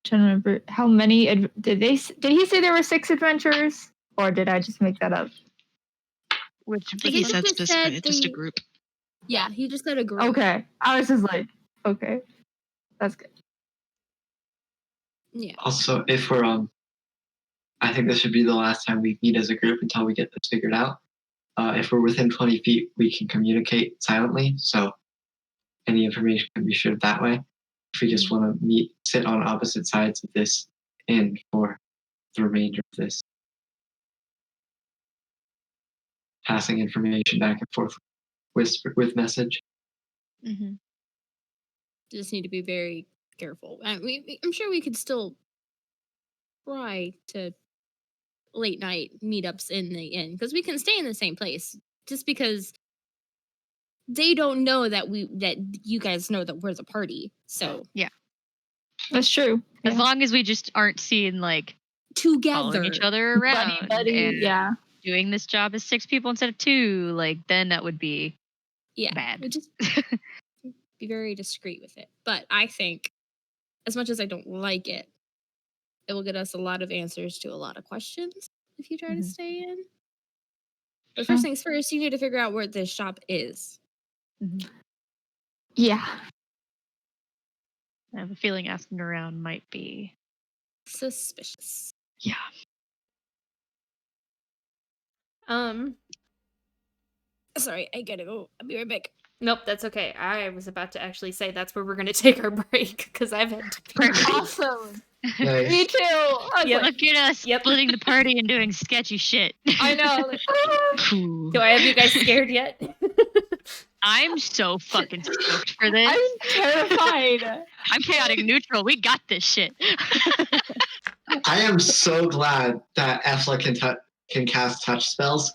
Trying to remember how many. Did he say there were 6 adventurers, or did I just make that up? Which I think He he said just specifically said just a they- group. Yeah, he just said a group. Okay, I was just like, okay, that's good. Yeah. Also, if we're I think this should be the last time we meet as a group until we get this figured out. if we're within 20 feet, we can communicate silently. So any information can be shared that way. If we just want to sit on opposite sides of this inn for the remainder of this, passing information back and forth with message. Mm-hmm. Just need to be very careful. I'm sure we could still try to late night meetups in the inn because we can stay in the same place. Just because they don't know that you guys know that we're the party. So That's true. As Yeah. long as we just aren't seen like following together, each other around Buddy, and yeah. doing this job as 6 people instead of 2, like then that would be yeah, bad. we just be very discreet with it. But I think, as much as I don't like it, it will get us a lot of answers to a lot of questions if you try to Mhm. stay in. But first things first, you need to figure out where this shop is. Mhm. Yeah. I have a feeling asking around might be Suspicious. yeah. Sorry, I gotta go. I'll be right back. Nope, that's okay. I was about to actually say that's where we're gonna take our break because I've had to pee. Awesome. Nice. Me too. I was Yeah, like, look at us Yep. splitting the party and doing sketchy shit. I know. Like, Ooh. Do I have you guys scared yet? I'm so fucking stoked for this. I'm terrified. I'm chaotic neutral. We got this shit. I am so glad that Efla can cast touch spells.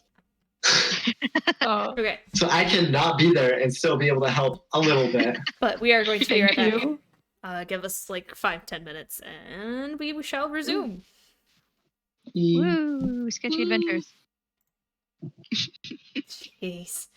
Oh, Okay, So I cannot be there and still be able to help a little bit. but we are going to be right thank back. you. Give us like 5-10 minutes, and we shall resume. Woo, sketchy adventures. Jeez.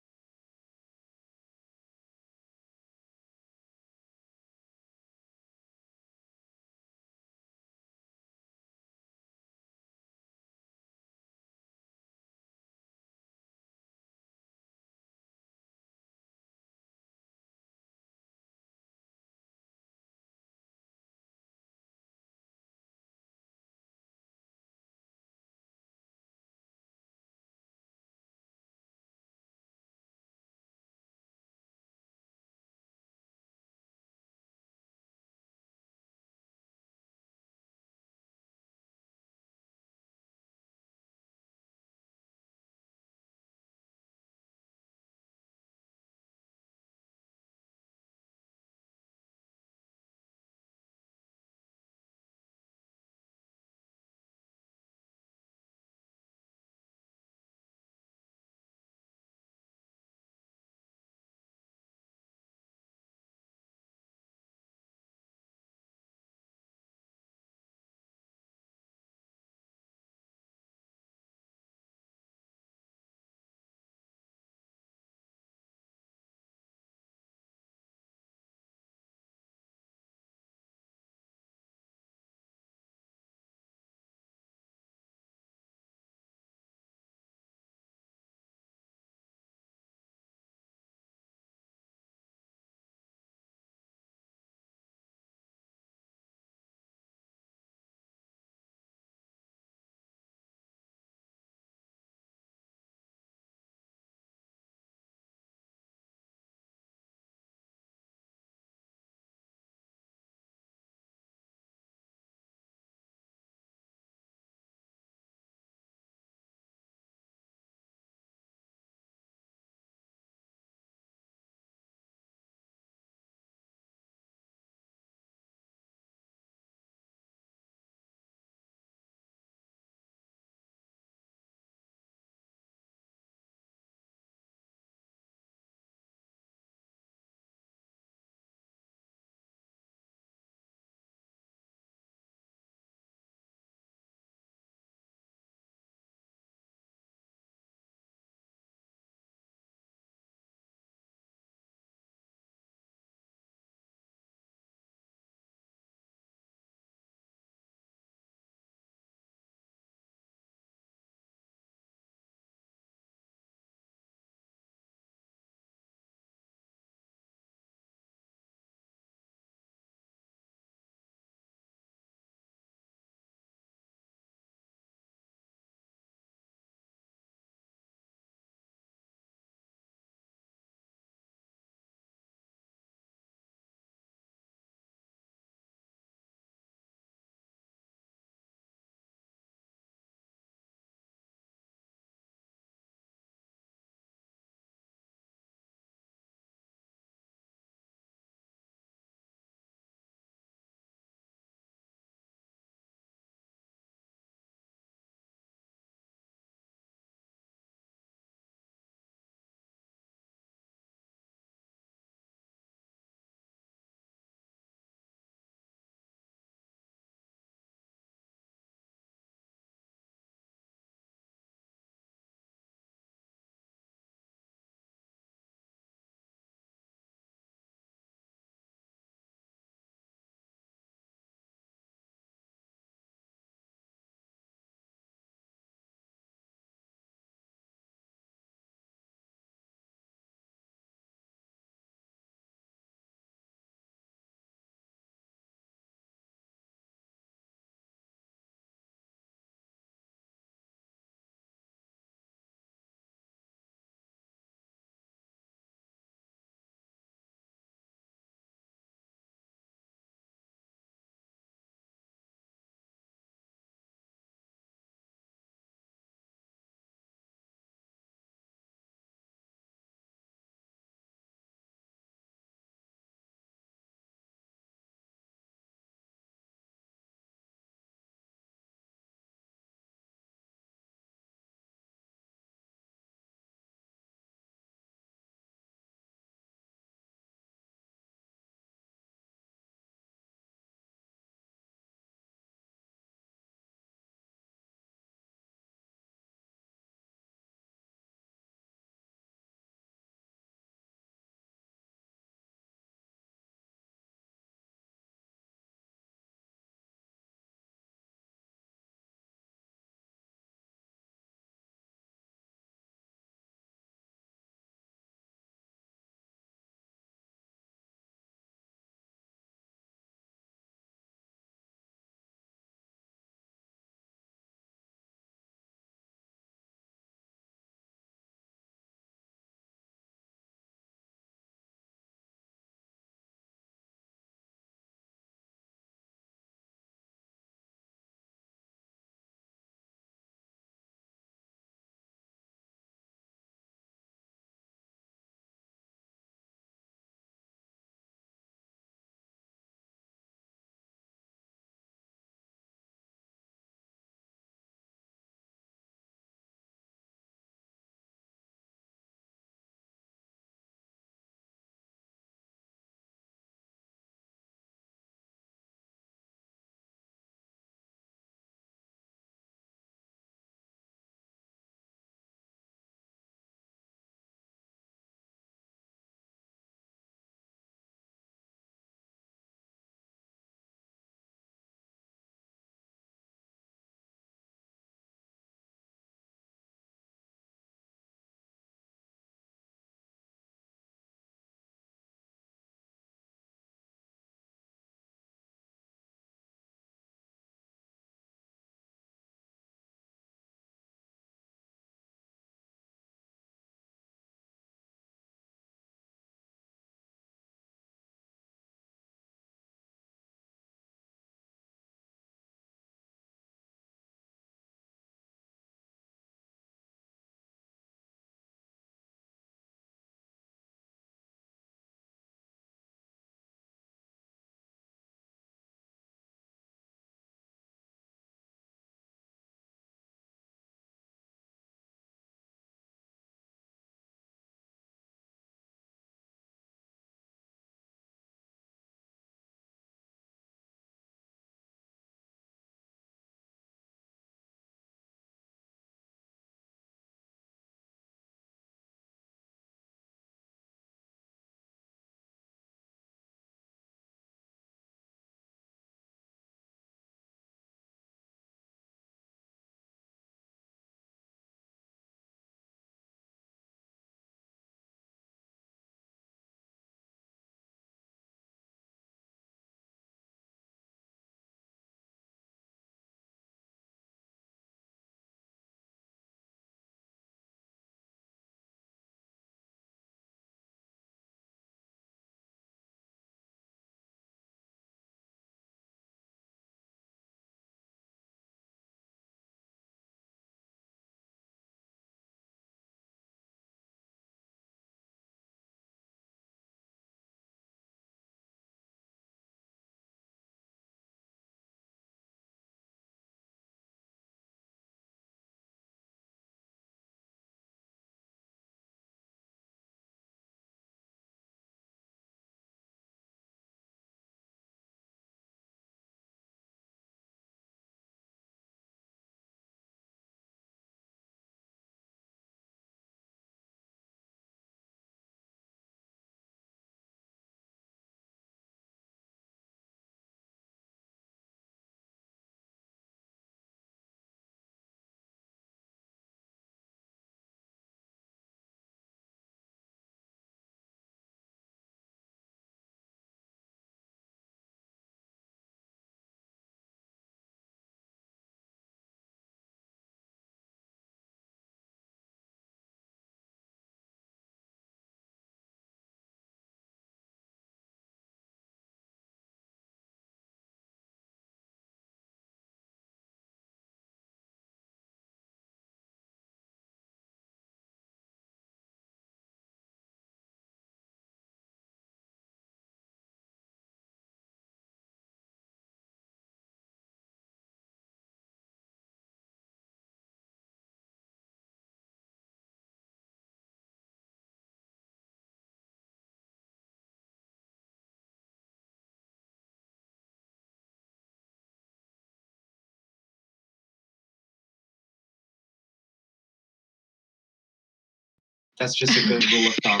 That's just a good rule of thumb.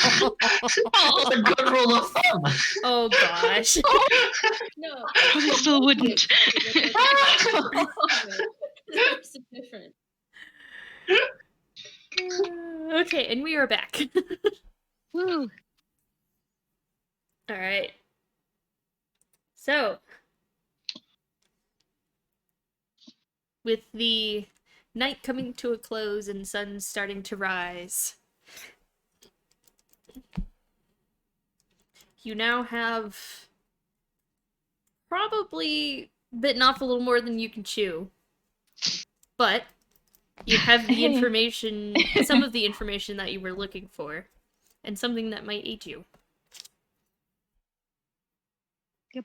That's a good rule of thumb. Oh gosh. No. But I still wouldn't. It's different. Okay, and we are back. Woo. All right. So, with the night coming to a close and sun starting to rise, you now have probably bitten off a little more than you can chew. But you have the information, some of the information that you were looking for, and something that might aid you. Yep.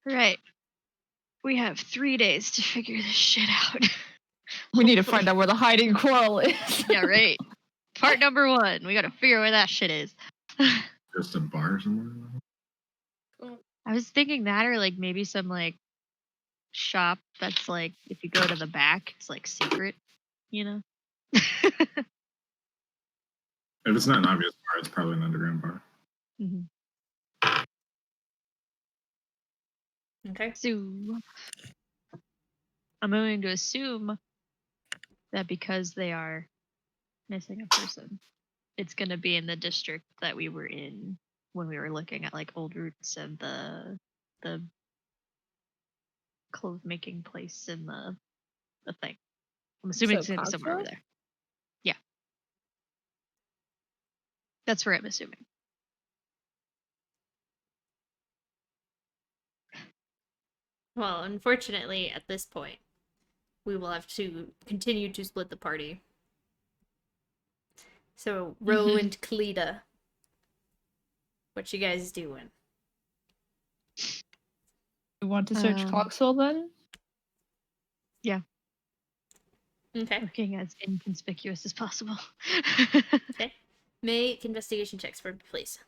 Right. We have 3 days to figure this shit out. We need to find out where the hiding quarrel is. Yeah, right. Part number 1. We gotta figure where that shit is. Just a bar somewhere. I was thinking that, or like maybe some like shop that's like, if you go to the back, it's like secret, you know? If it's not an obvious bar, it's probably an underground bar. Mhm. Okay. So I'm going to assume that because they are missing a person, it's going to be in the district that we were in when we were looking at like old routes and the clothes making place in the thing. I'm assuming So it's going to be somewhere over Cogswell? there. Yeah. That's where I'm assuming. Well, unfortunately, at this point, we will have to continue to split the party. So, Ro and Kalita, what you guys doing? You want to search Cogswell then? Okay. Looking as inconspicuous as possible. Okay. Make investigation checks for me, please.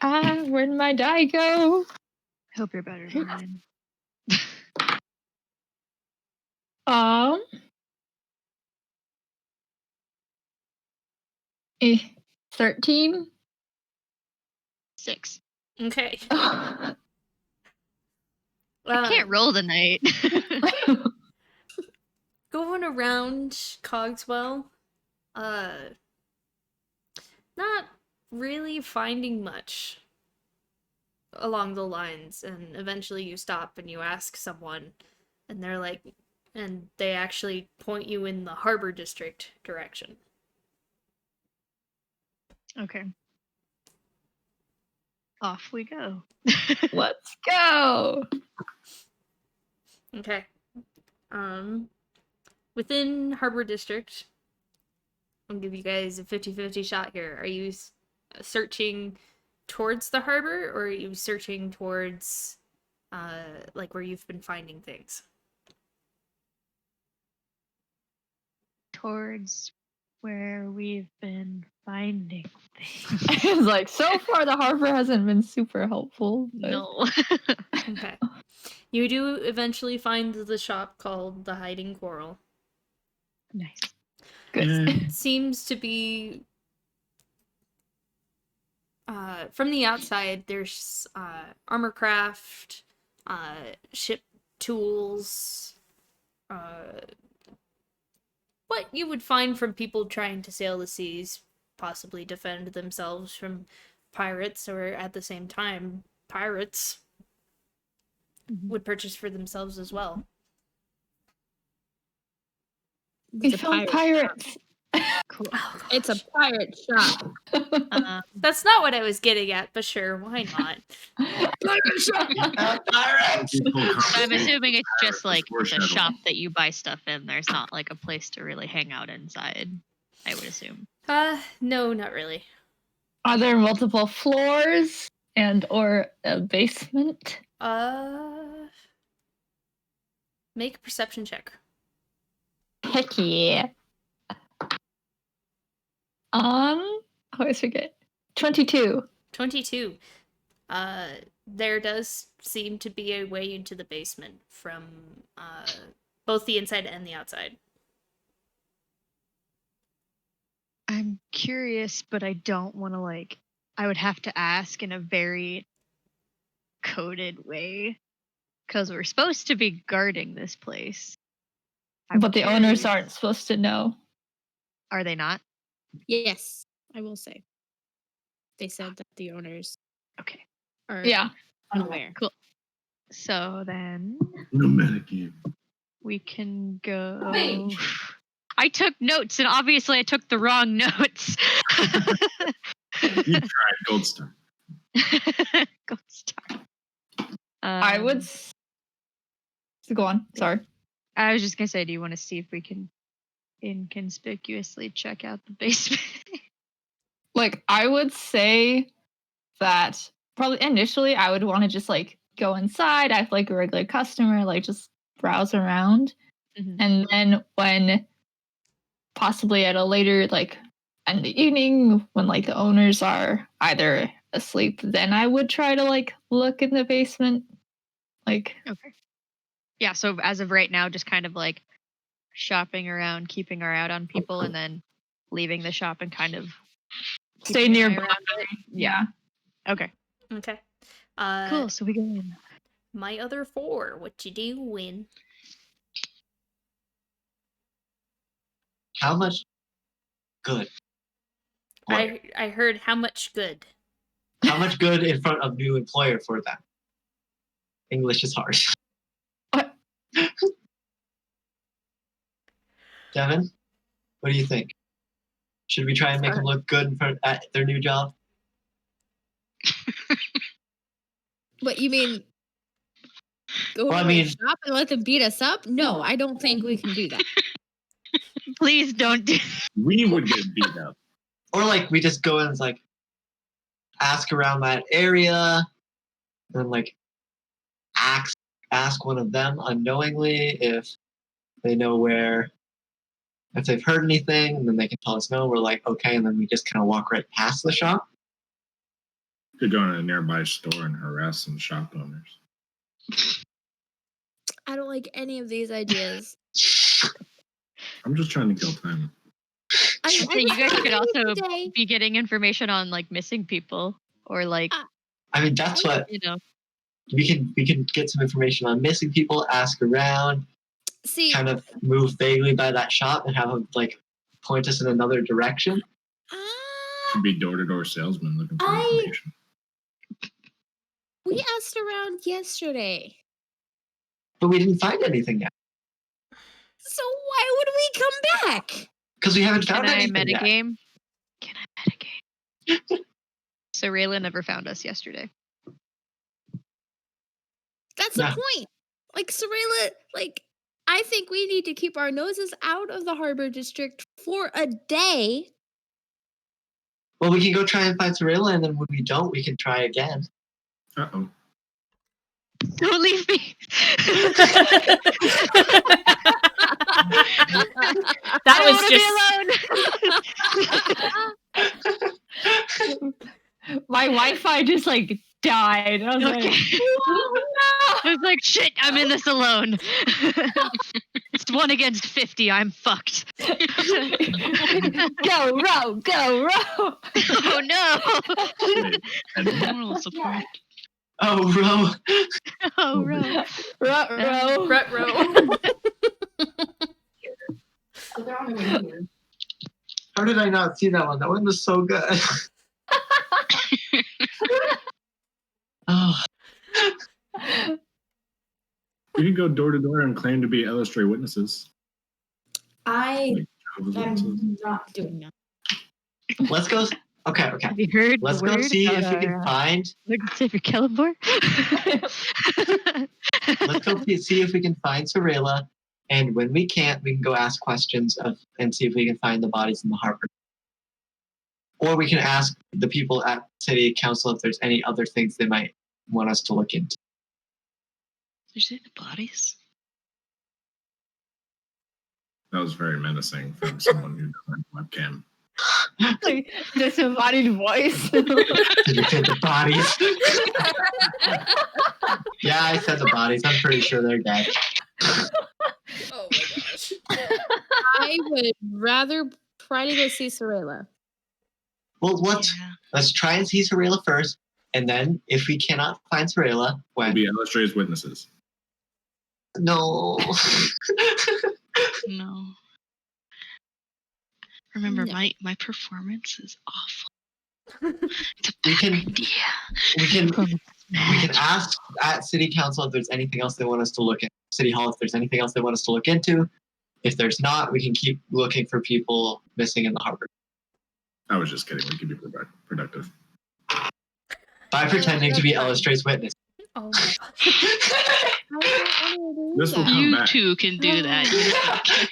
Where'd my die go? Hope you're better than mine. Um. 13. 6. Okay. I can't roll the night. Going around Cogswell, not really finding much along the lines, and eventually you stop and you ask someone, and they're like, and they actually point you in the Harbor District direction. Okay. Off we go. Let's go. Okay. Within Harbor District, I'll give you guys a 50-50 shot here. Are you searching towards the harbor, or are you searching towards, like, where you've been finding things? Towards where we've been finding things. It's like, so far the harbor hasn't been super helpful. But... No. Okay. You do eventually find the shop called the Hiding Quarrel. Nice. Good. It seems to be... from the outside, there's armorcraft, ship tools, what you would find from people trying to sail the seas, possibly defend themselves from pirates, or at the same time, pirates would purchase for themselves as well. We found pirates. Cool. Oh, It's a pirate shop. that's not what I was getting at, but sure, why not? I'm assuming it's just like it's a shop that you buy stuff in. There's not like a place to really hang out inside, I would assume. No, not really. Are there multiple floors and or a basement? Make a perception check. Heck yeah. I always forget. 22. 22. there does seem to be a way into the basement from both the inside and the outside. I'm curious, but I don't want to I would have to ask in a very coded way because we're supposed to be guarding this place. But the owners aren't supposed to know. Are they not? Yes, I will say. They said that the owners Okay. are Yeah. unaware. Cool. So then No metagame. we can go. I took notes, and obviously I took the wrong notes. You tried Gold Star. Gold star. I would. Go on. Sorry. I was just gonna say, do you want to see if we can inconspicuously check out the basement? Like, I would say that probably initially I would want to just go inside, act like a regular customer, just browse around. Mhm. And then when possibly at a later in the evening when the owners are either asleep, then I would try to look in the basement. Okay. Yeah, so as of right now, just kind of shopping around, keeping our eye out on people, and then leaving the shop and kind of stay keeping an eye nearby. around it. Yeah. Okay. Okay. Cool. So we go in. My other 4, what you doing? How much good? What? I heard how much good. How much good in front of new employer for them? English is hard. What? Devin, what do you think? Should we try and make them look good in front at their new job? What you mean? Go Well, to I mean- a shop and let them beat us up? No, I don't think we can do that. Please don't do. We would get beat up. Or we just go and ask around that area, and then ask one of them unknowingly if they know if they've heard anything, and then they can tell us no. We're okay, and then we just kind of walk right past the shop. Could go in a nearby store and harass some shop owners. I don't like any of these ideas. I'm just trying to kill time. So you guys could also today. be getting information on missing people or I mean, that's what we can get some information on missing people, ask around, See, kind of move vaguely by that shop and have them point us in another direction. Could be door-to-door salesman looking for information. we asked around yesterday. But we didn't find anything yet. So why would we come back? Because we haven't found Can I anything yet. metagame? Can I metagame? So Rayla never found us yesterday. That's the point. Sorela, I think we need to keep our noses out of the harbor district for a day. Well, we can go try and find Cyrilla, and then when we don't, we can try again. Uh-oh. Don't leave me. That I was want to be alone. My Wi-Fi just died. I was Okay. oh, no. I was like, shit, I'm in this alone. It's 1 against 50. I'm fucked. Go row, go row. Oh no. Wait, and Moral support. Oh, Ro. Oh, bro. Row. Rut row. How did I not see that one? That one was so good. Oh, we could go door-to-door and claim to be illustrated witnesses. I Jehovah's am Witnesses. not doing that. let's go. Okay. Have you heard Let's the go word see about if we can our, find. Lord and Savior Celeborn? Let's go see if we can find Cyrilla, and when we can't, we can go ask questions and see if we can find the bodies in the harbor. Or we can ask the people at City Council if there's any other things they might want us to look into. There's any bodies? That was very menacing from someone who doesn't have a webcam. Like disembodied voice. Did you fit the bodies? Yeah, I said the bodies. I'm pretty sure they're dead. Oh my gosh. I would rather try to go see Sorella. Well, Yeah. let's try and see Sorella first, and then if we cannot find Sorella, We'll when be illustrated witnesses. no. No. Remember, No. my performance is awful. It's a We bad can- idea. we can ask at City Council if there's anything else they want us to look at. City Hall, if there's anything else they want us to look into. If there's not, we can keep looking for people missing in the harbor I was just kidding. We can be productive. by pretending to be that's fine. Illustrate's witness. Oh my gosh. This will come You back. too can do that.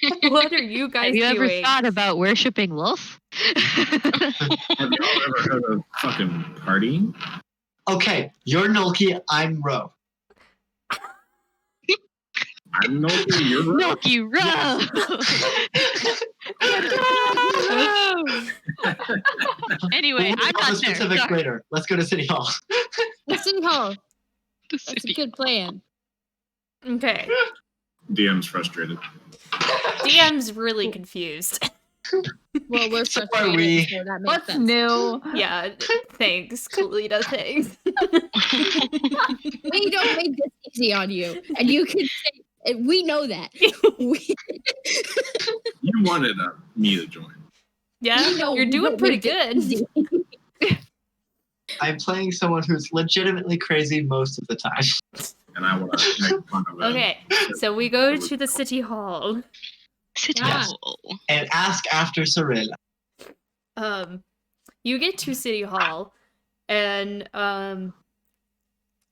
You can. What are you guys Have you ever doing? thought about worshiping Wolf? Have y'all ever heard of fucking partying? Okay, you're Nolki, I'm Ro. I'm Noki, you're right. Milky Row! Anyway, We'll I'm talk not the there. specifics Sorry. later. Let's go to City Hall. City Hall. The That's a city. good plan. Okay. DM's frustrated. DM's really confused. Well, we're So are frustrated, we. so that makes What's sense. new? Yeah, thanks, Kalita, thanks. We don't make this easy on you, and you can say, and we know that. We, You wanted me to join. Yeah, we know you're we doing don't pretty make this good. easy. I'm playing someone who's legitimately crazy most of the time. And I want to make fun of it. Okay, so we go to the city hall. City Yes. Hall. And ask after Sorella. You get to city hall, and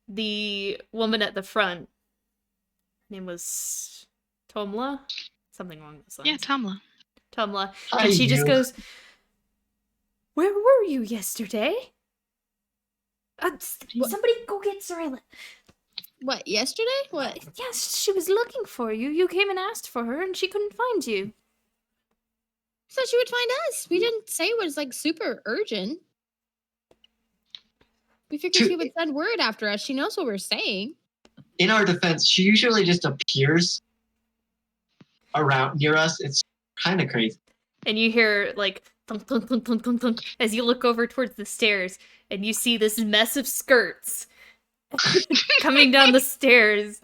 the woman at the front, her name was Tomla, something along those lines. Yeah, Tomla. Tomla, Hi, and she just you. goes, "Where were you yesterday? Somebody go get Sorella." What, yesterday? What? Yes, she was looking for you. You came and asked for her, and she couldn't find you. I thought she would find us. We didn't say it was like super urgent. We figured she would send word after us. She knows what we're saying. In our defense, she usually just appears around near us. It's kind of crazy. And you hear like thunk, thunk, thunk, thunk, thunk, thunk, as you look over towards the stairs, and you see this mess of skirts coming down the stairs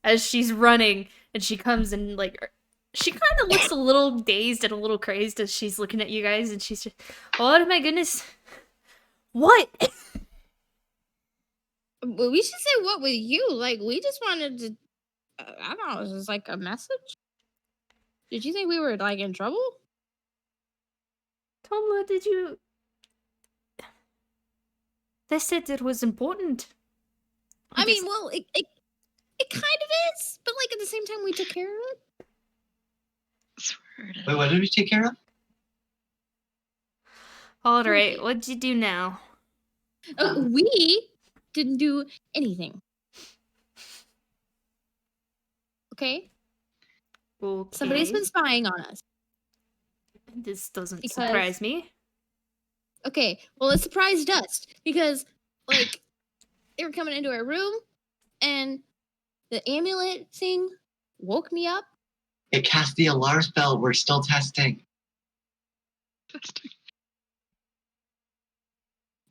as she's running, and she comes and like she kind of looks a little dazed and a little crazed as she's looking at you guys, and she's just, "Oh my goodness, what?" Well, we should say what with you. Like, we just wanted to. I don't know. It was just like a message. Did you think we were like in trouble? Tomla, did you? They said it was important. I mean, well, it kind of is, but like at the same time, we took care of it. Wait, what did we take care of? All right, what'd you do now? We didn't do anything. Okay? Okay. Somebody's been spying on us. This doesn't Because- surprise me. Okay, well, it surprised us because, like, they were coming into our room and the amulet thing woke me up. It cast the alarm spell. We're still testing.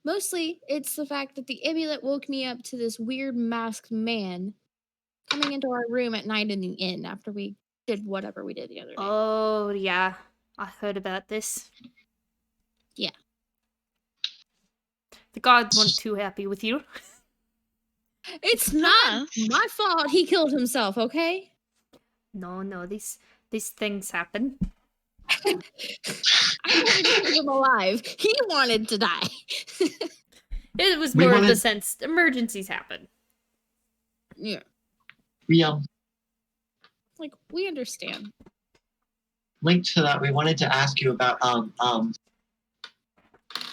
Mostly, it's the fact that the amulet woke me up to this weird masked man coming into our room at night in the inn after we did whatever we did the other day. Oh, yeah. I heard about this. Yeah. The gods weren't too happy with you. It's not Us. my fault he killed himself, okay? No, these things happen. I wanted to keep him alive. He wanted to die. It was We more of the wanted- sense emergencies happen. Yeah. We Like, we understand. linked to that. We wanted to ask you about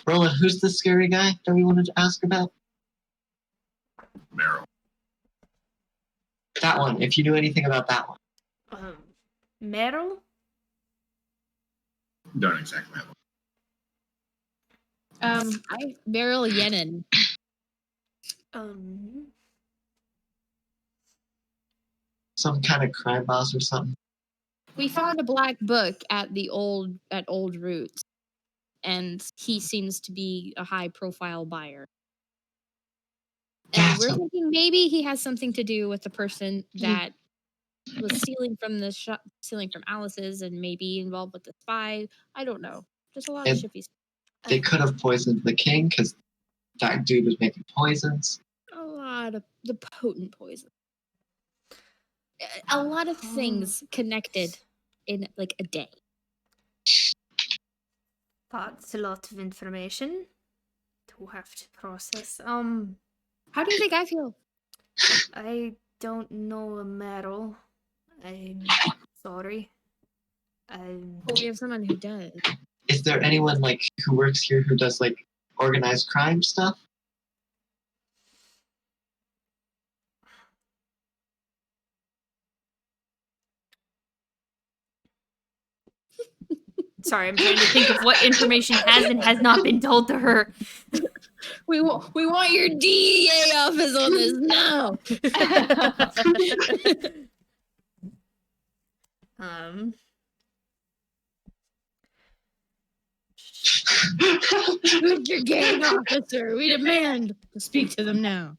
Roland. Who's the scary guy that we wanted to ask about? Meryl. That one. If you knew anything about that one. Meryl? Don't exactly have one. I Beryl Yenin. Some kind of crime boss or something. We found a black book at Old Roots, and he seems to be a high profile buyer. And we're thinking maybe he has something to do with the person that was stealing from the shop, stealing from Alice's, and maybe involved with the spy. I don't know. Just a lot of shifty stuff. They could have poisoned the king because that dude was making poisons. A lot of the potent poison. A lot of things connected in like a day. That's a lot of information to have to process. How do you think I feel? I don't know, Meryl. I'm sorry. We have someone who does. Is there anyone like who works here who does like organized crime stuff? Sorry, I'm trying to think of what information has and has not been told to her. We want your DEA office on this now. Who's your gang officer? We demand to speak to them now.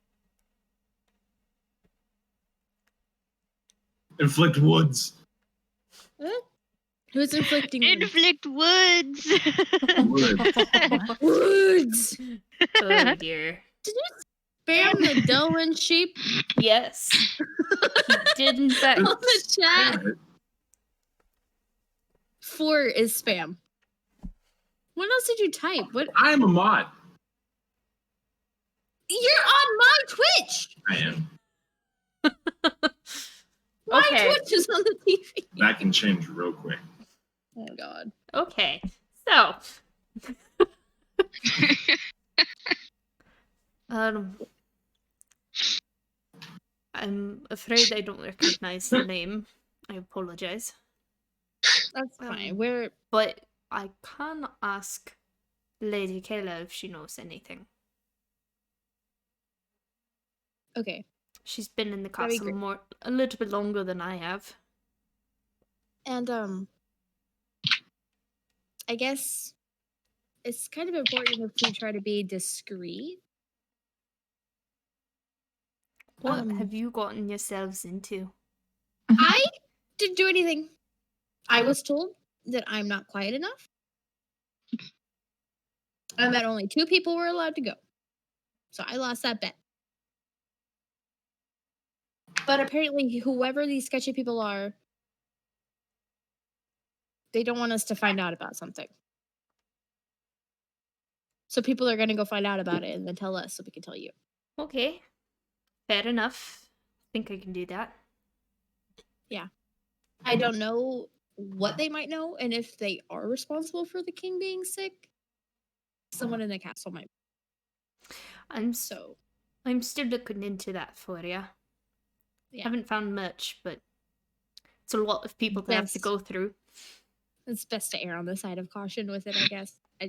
Inflict wounds. Huh? Who's inflicting wounds? Inflict woods. Woods. Oh dear. Did you spam the Delwyn sheep? Yes. He did in fact. On the chat. 4 is spam. What else did you type? What? I'm a mod. You're on my Twitch. I am. My Okay. Twitch is on the TV. That can change real quick. Oh God. Okay. So. I'm afraid I don't recognize the name. I apologize. That's fine. But I can ask Lady Kayla if she knows anything. Okay. She's been in the That'd be castle great. a little bit longer than I have. And I guess it's kind of important if we try to be discreet. What have you gotten yourselves into? I didn't do anything. I was told that I'm not quiet enough. And that only 2 people were allowed to go. So I lost that bet. But apparently, whoever these sketchy people are, they don't want us to find out about something. So people are going to go find out about it and then tell us so we can tell you. Okay. Fair enough. I think I can do that. Yeah. I don't know what they might know and if they are responsible for the king being sick. Someone in the castle might. I'm still looking into that for you. Yeah. Haven't found much, but it's a lot of people to have to go through. It's best to err on the side of caution with it, I guess. I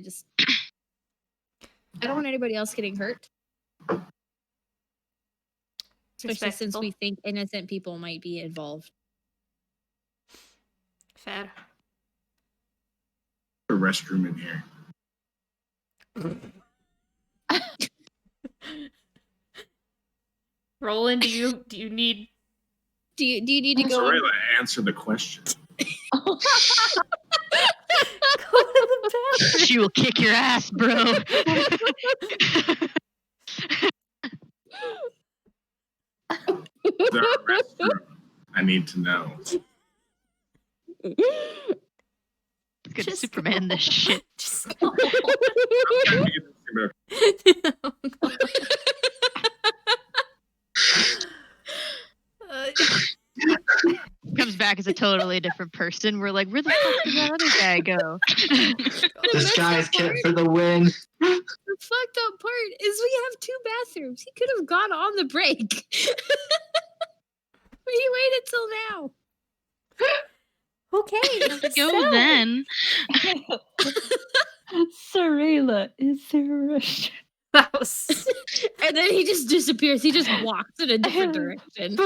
don't want anybody else getting hurt. Especially since we think innocent people might be involved. Fair. A restroom in here. Roland, do you need? Do you need to go? Soraya, answer the question. Go to the bathroom. She will kick your ass, bro. Is there a restroom? I need to know. It's gonna Superman this shit. Just Comes back as a totally different person. We're like, where the fuck did that other guy go? This guy's kid for the win. The fucked up part is we have 2 bathrooms. He could have gone on the break. But he waited till now. Okay. Have to go so- then. Sarayla, is there a restaurant? That was And then he just disappears. He just walks in a different direction.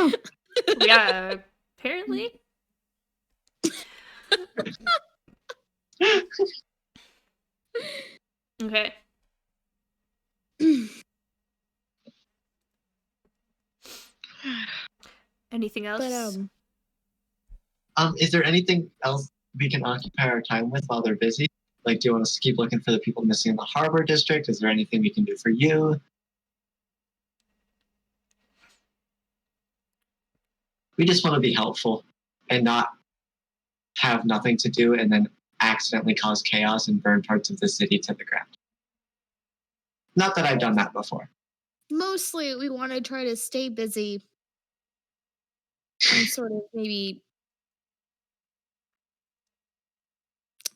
yeah. Apparently. Okay. Anything else? But Is there anything else we can occupy our time with while they're busy? Like, do you want us to keep looking for the people missing in the harbor district? Is there anything we can do for you? We just want to be helpful and not have nothing to do and then accidentally cause chaos and burn parts of the city to the ground. Not that I've done that before. mostly we want to try to stay busy and sort of maybe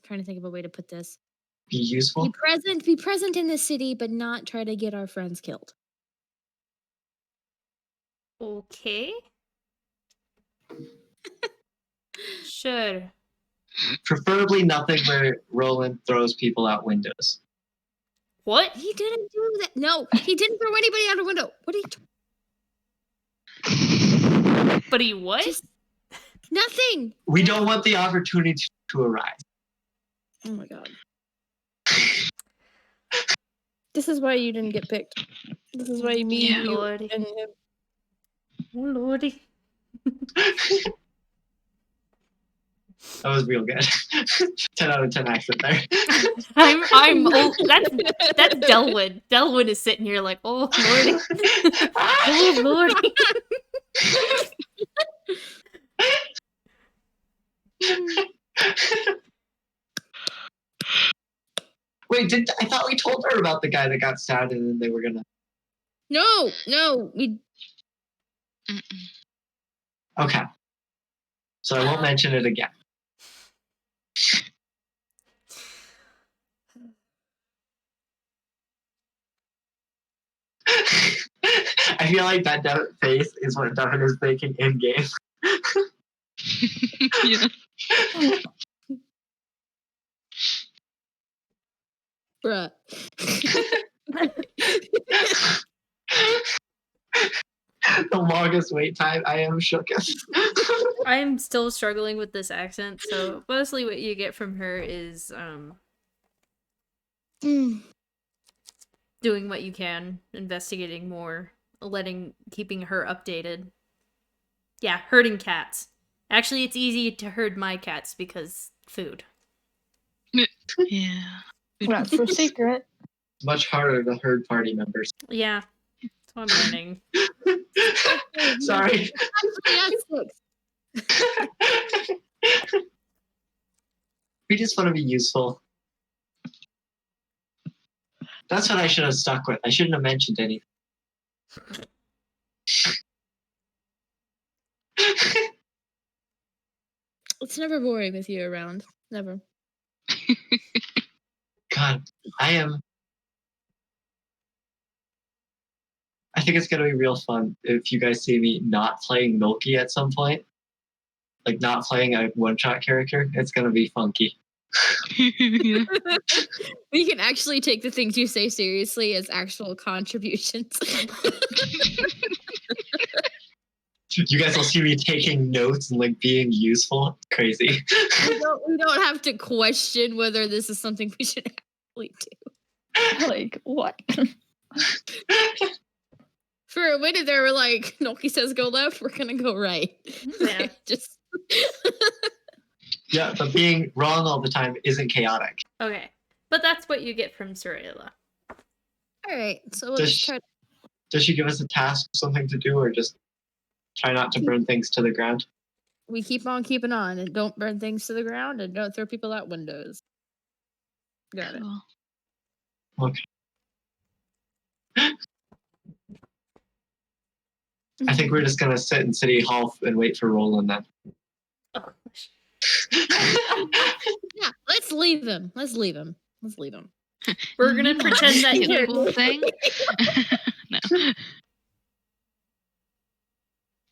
trying to think of a way to put this. Be useful. Be present in the city, but not try to get our friends killed. Okay. Sure. Preferably nothing where Roland throws people out windows. What? He didn't do that. No, he didn't throw anybody out a window. What are you? But he what? Just nothing. We don't want the opportunity to arise. Oh my god. This is why you didn't get picked. This is why me, Yeah. you, Lordy. and him. Oh, Lordy. That was real good. 10 out of 10 accent there. That's Delwyn. Delwyn is sitting here like, oh Lordy. Oh Lordy. Wait, I thought we told her about the guy that got stabbed and then they were gonna. No, we. Mm-mm. Okay. So I won't mention it again. I feel like that face is what Devin is thinking in game. Yeah. Bruh. The longest wait time. I am shook. I'm still struggling with this accent, so mostly what you get from her is doing what you can, investigating more, keeping her updated. Yeah, herding cats. Actually, it's easy to herd my cats because food. Yeah. That's the secret. Much harder to herd party members. Yeah, that's what I'm learning. Sorry. We just want to be useful. That's what I should have stuck with. I shouldn't have mentioned anything. It's never boring with you around. Never. God, I think it's gonna be real fun if you guys see me not playing Milky at some point. Like not playing a one-shot character. It's gonna be funky. Yeah. We can actually take the things you say seriously as actual contributions. You guys will see me taking notes and like being useful. Crazy. we don't have to question whether this is something we should actually do. Like, what? For a minute there, we're like, Noki says go left, we're gonna go right. Yeah. Just Yeah, but being wrong all the time isn't chaotic. Okay, but that's what you get from Sorayla. Alright, so we'll Does just try to Does she give us a task, something to do, or just try not to burn things to the ground? we keep on keeping on and don't burn things to the ground and don't throw people out windows. Got it. Cool. Okay. I think we're just gonna sit in City Hall and wait for Roland then. Oh, Yeah, let's leave him. we're gonna pretend that You you're. the whole thing. No.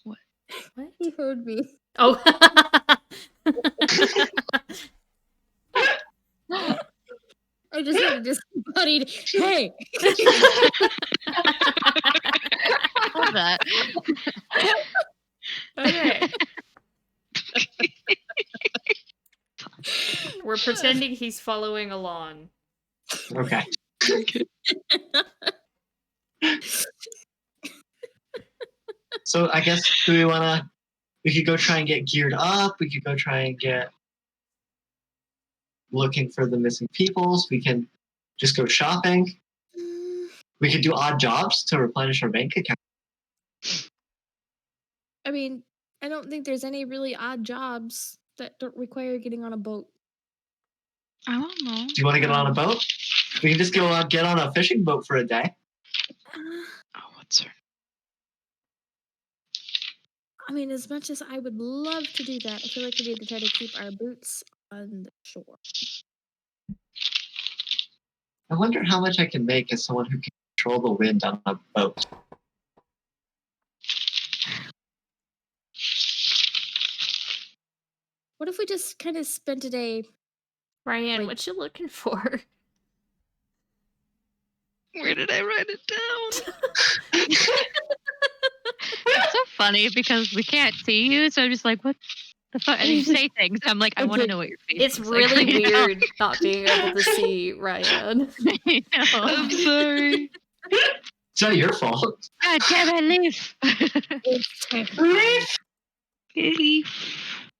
What? He heard me. Oh, I just heard a disembodied, hey! Love that. Okay. We're pretending he's following along. Okay. So I guess we could go try and get geared up. We could go try and get looking for the missing peoples. We can just go shopping. We could do odd jobs to replenish our bank account. I mean, I don't think there's any really odd jobs that don't require getting on a boat. I don't know. Do you want to get on a boat? We can just go get on a fishing boat for a day. Oh, what's her? I mean, as much as I would love to do that, I feel like we need to try to keep our boots on the shore. I wonder how much I can make as someone who can control the wind on a boat. What if we just kind of spent a day? Ryan, Like- what you looking for? Where did I write it down? It's so funny because we can't see you, so I'm just like, what the fuck? And you say things. I'm like, I want to know what your face It's looks really like right now. weird not being able to see Ryan. I know. I'm sorry. It's not your fault. God damn it, Leaf. Leaf! Leaf.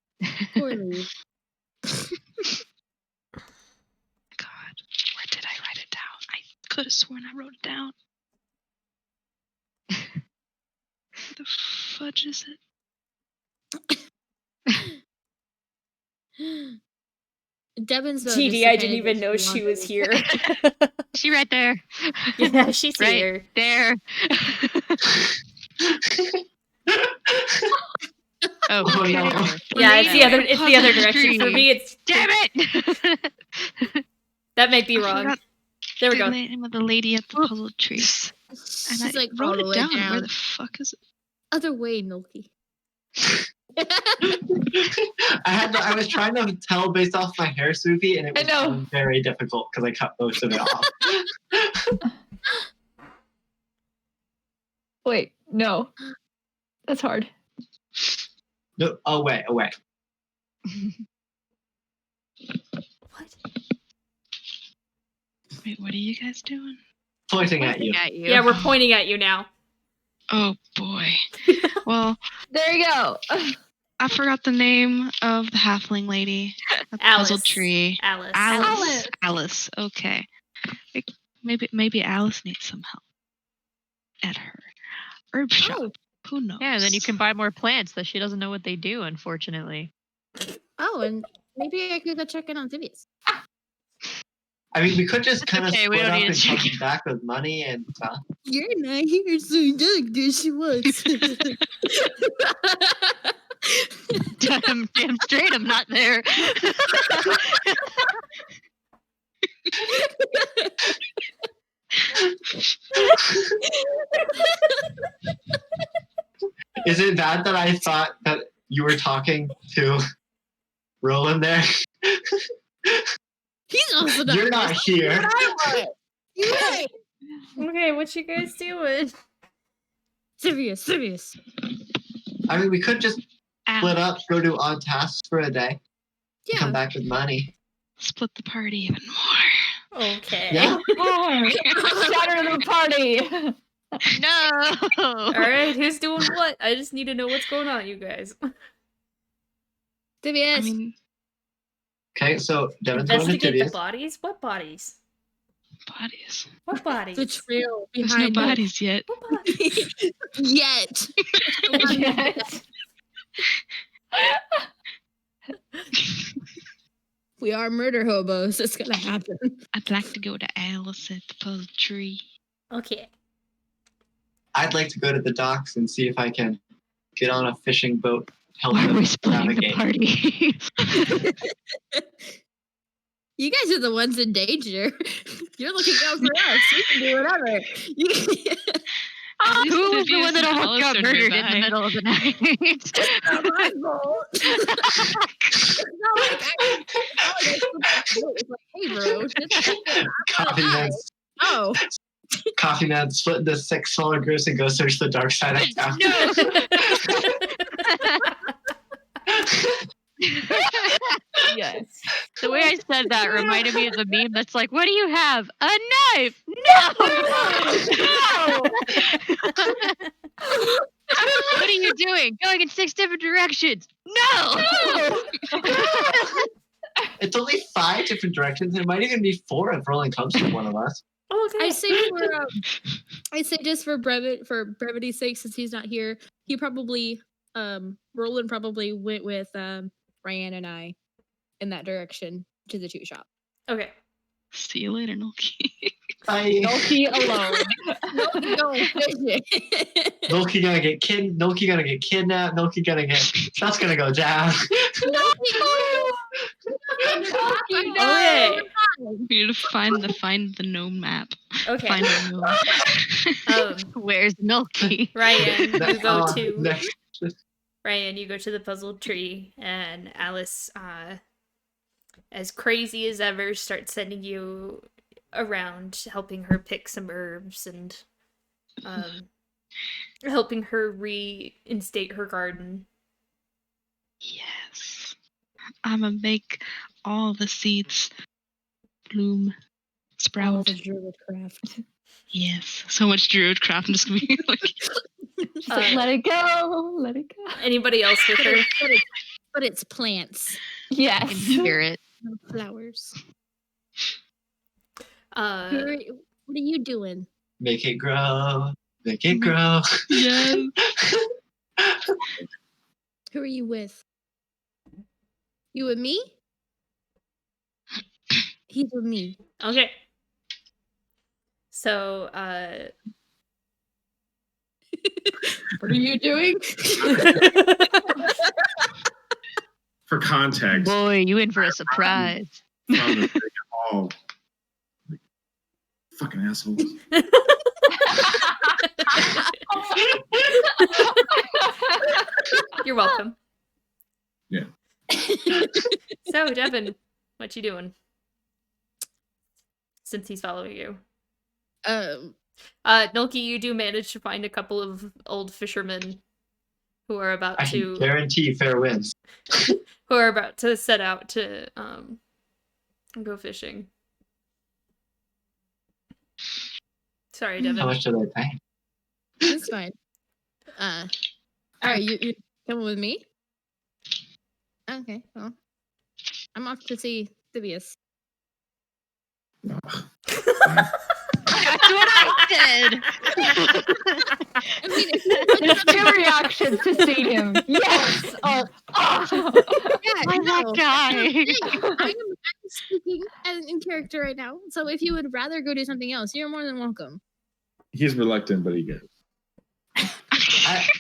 Poor Leaf. God, where did I write it down? I could have sworn I wrote it down. Where the fudge is it? Devin's though, GD, just I to didn't kinda even get know some she was laundry. here. She right there. Yeah, she's right here. there. Oh, Oh, okay. no. Yeah, it's the other. Lady It's the other on the direction. For street. me, it's Damn it! that might be I wrong. forgot There we the go. name of the lady at the puzzle tree. And She's I like all wrote the it way down. down. Where the fuck is it? Other way, Milky. I was trying to tell based off my hair, Sufi, and it I was know. very difficult because I cut most of it off. Wait, no. That's hard. No, oh wait. What? Wait, what are you guys doing? Pointing at you. At you. Yeah, we're pointing at you now. Oh boy. Well, There you go. I forgot the name of the halfling lady at the Alice. puzzle tree. Alice. Alice. Alice. Okay. Maybe Alice needs some help. At her herb shop. Oh. Who knows? Yeah, then you can buy more plants that she doesn't know what they do, unfortunately. Oh, and maybe I could go check in on Phineas. I mean, we could just kind of okay, we split don't up need and to come check. back with money and stuff. You're not here, so do she wants. damn straight, I'm not there. Is it bad that I thought that you were talking to Roland there? He's also not You're not here. You're right. Okay, what you guys doing? Serious. I mean, we could just split up, go do odd tasks for a day, come Yeah. back with money. Split the party even more. Okay. Yeah. Shatter the party. No. All right, who's doing what? I just need to know what's going on, you guys. Phineas. I mean, Okay, so Devin's going to Investigate the Tibius. bodies? What bodies? bodies. What bodies? the trail There's no behind bodies yet. What bodies? Yet. Yes. We are murder hobos. It's gonna happen. I'd like to go to Alice at the puzzle tree. Okay. I'd like to go to the docks and see if I can get on a fishing boat. Help Why are them we splitting the navigate. party? You guys are the ones in danger. You're looking out for us. We can do whatever. At least Who was the Vivius one that and almost got Alice are murdered in the nearby. middle of the night? Not my fault. It's not like I was like, hey, bro, Coffee Man, oh, Coffee Man split into 6 smaller groups and go search the dark side of town. Yes. The way I said that reminded me of the meme that's like, what do you have? A knife! No! What are you doing? Going in 6 different directions. No! It's only 5 different directions. It might even be 4 if Roland comes to one of us. Okay. I say just for brevity's sake, since he's not here, he probably Roland probably went with Ryan and I in that direction to the 2 shop. Okay. See you later, Noki. Bye. Noki alone. Noki gonna get kidnapped. Noki gonna get. That's gonna go down. Okay. We need to find the gnome map. Okay. Find a gnome. Where's Milky? Ryan, you go Oh, to next. Ryan, you go to the puzzle tree, and Alice, as crazy as ever, starts sending you around, helping her pick some herbs and helping her reinstate her garden. Yes. I'm gonna make all the seeds bloom, sprout. the druidcraft. Yes. So much druidcraft. I'm just gonna be like, She's like, let it go. Let it go. Anybody else with her? But it's plants, Yes. In spirit. not flowers. Uh, What are you doing? Make it grow. Make it grow. yes. Who are you with? You with me? He's with me. okay. So, What are you doing? For context, Boy, you in for a surprise. from the all like, fucking assholes. You're welcome. Yeah. So, Devin, what you doing? Since he's following you. Nilki, you do manage to find a couple of old fishermen who are about I can to guarantee fair winds. set out to go fishing. Sorry, Devin. How much do they pay? That's fine. All right, you coming with me? Okay, well, I'm off to see Phibius. Ugh. That's what I said. I mean, There's 2 reactions to see him. Yes. Or, oh. yeah, Why that no. guy? I'm speaking in character right now. So if you would rather go do something else, you're more than welcome. He's reluctant, but he goes.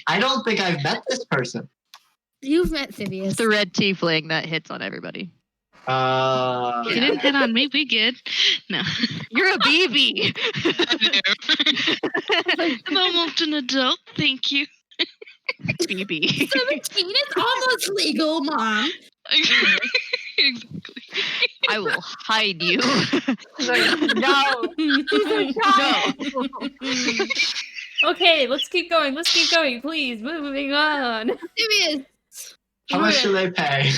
I don't think I've met this person. You've met Phibius. It's the red tiefling that hits on everybody. You didn't hit on me. We good. No. You're a BB. I'm almost an adult. Thank you. BB. 17 is almost legal, Mom. Exactly. I will hide you. No. No. Okay, let's keep going. Please, moving on. Phibius. How much do they pay?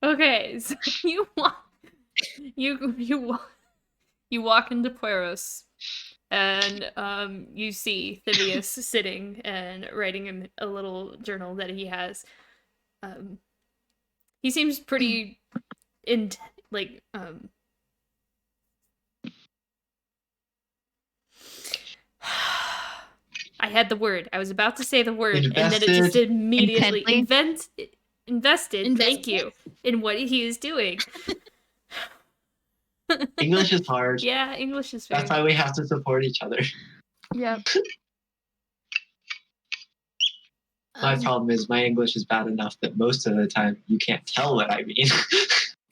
Okay, so you walk into Pueros, and you see Phibius sitting and writing in a little journal that he has. He seems pretty I had the word. I was about to say the word, and then it just immediately invested. Thank you in what he is doing. English is hard. Yeah, English is very. That's why we have to support each other. Yep. My problem is my English is bad enough that most of the time you can't tell what I mean.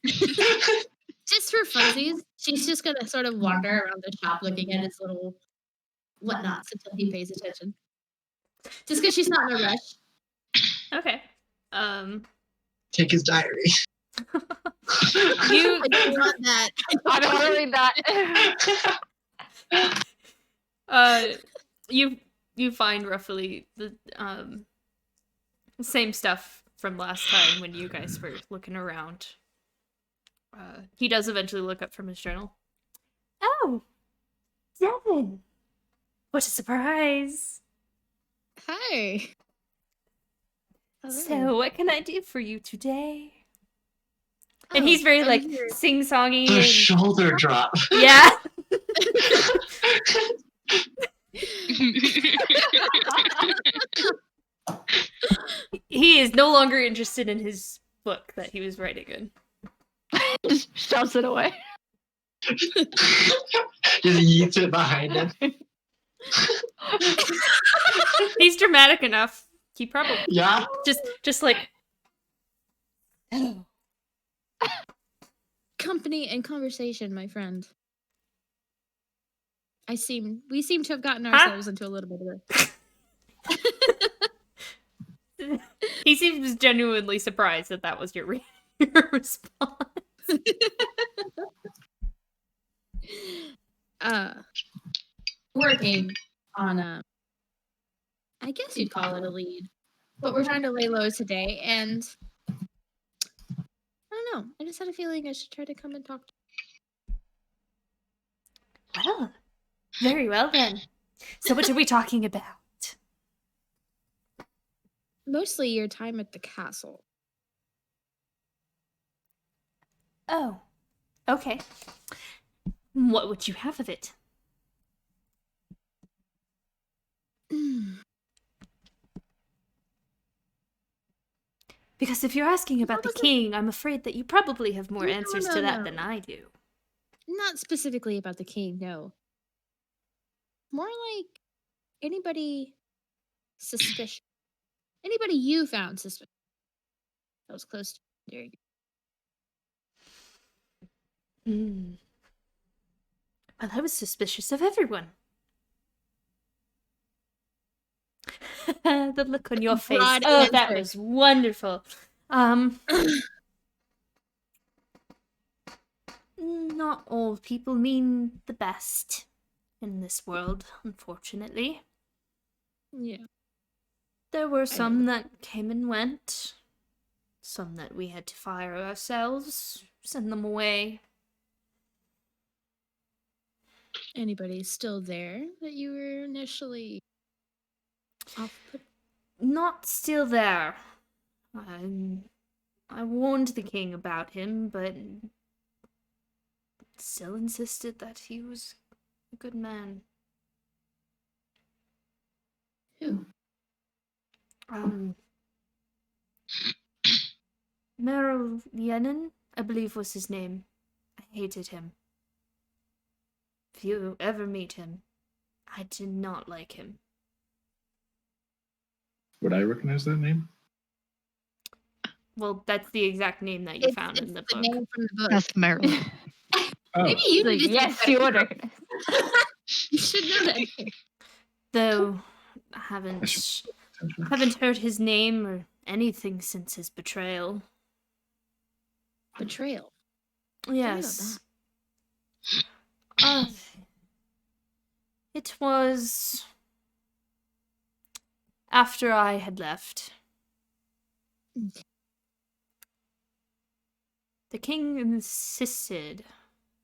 Just for funsies, she's just gonna sort of wander around the shop looking at his little whatnots until he pays attention. Just because she's not in a rush. Okay. Take his diary. You I don't want that. I don't want to read that. you find roughly the same stuff from last time when you guys were looking around. He does eventually look up from his journal. Oh, Devin! What a surprise! Hi. So, what can I do for you today? And he's very like sing-songy The and shoulder drop. yeah. He is no longer interested in his book that he was writing in. Just shoves it away. Just yeets it behind him. He's dramatic enough. He probably Yeah. just like Company and conversation, my friend. We seem to have gotten ourselves into a little bit of he seems genuinely surprised that was your response. Working on I guess you'd call it a lead. But we're trying to lay low today, and I don't know. I just had a feeling I should try to come and talk to Well, very well then. So what are we talking about? mostly your time at the castle. Oh, okay. What would you have of it? Because if you're asking about the king, I'm afraid that you probably have more answers to that than I do. Not specifically about the king, no. More like anybody suspicious. Anybody you found suspicious. That was close to daring. Well, I was suspicious of everyone. The look on your face. Broad Oh, that answer. was wonderful. Not all people mean the best in this world, unfortunately. Yeah. There were some that came and went. Some that we had to fire ourselves, send them away. Anybody still there that you were initially off put? Not still there. I warned the king about him, but still insisted that he was a good man. Who? Elayon, I believe was his name. I hated him. If you ever meet him, I did not like him. Would I recognize that name? Well, that's the exact name that you found in the book. Name from the book. That's Marilyn. Oh, Maybe you Like, could just yes, you would recognize. You should know that. Though I I haven't should- heard his name or anything since his betrayal. Betrayal. Yes. It was after I had left. The king insisted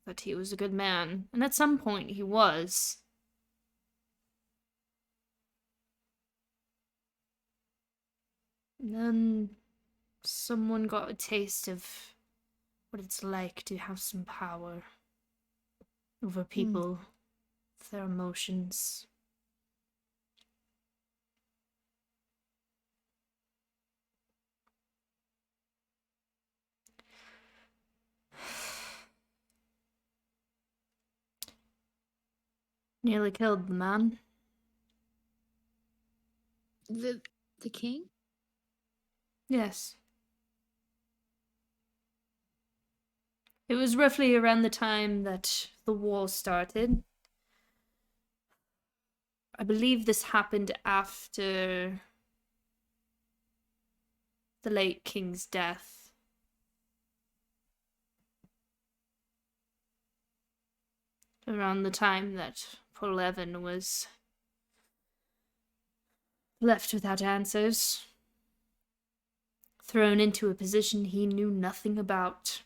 that he was a good man, and at some point he was. And then someone got a taste of what it's like to have some power over people, their emotions. Nearly killed the man. The king? Yes. It was roughly around the time that the war started. I believe this happened after the late king's death. Around the time that poor Evan was left without answers, thrown into a position he knew nothing about.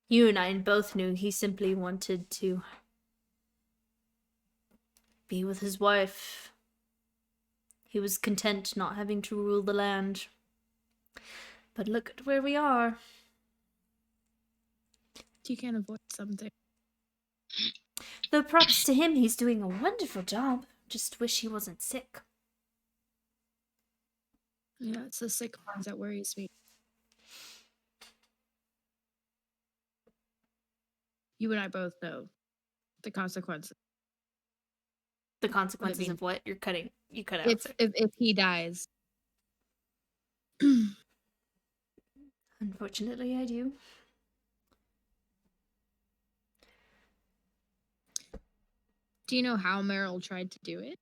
You and I both knew he simply wanted to be with his wife. He was content not having to rule the land. But look at where we are. You can't avoid something. Though props to him, he's doing a wonderful job. Just wish he wasn't sick. Yeah, it's the sick ones that worries me. You and I both know the consequences. The consequences mean, of what? You cut out. If he dies. Unfortunately, I do. Do you know how Meryl tried to do it?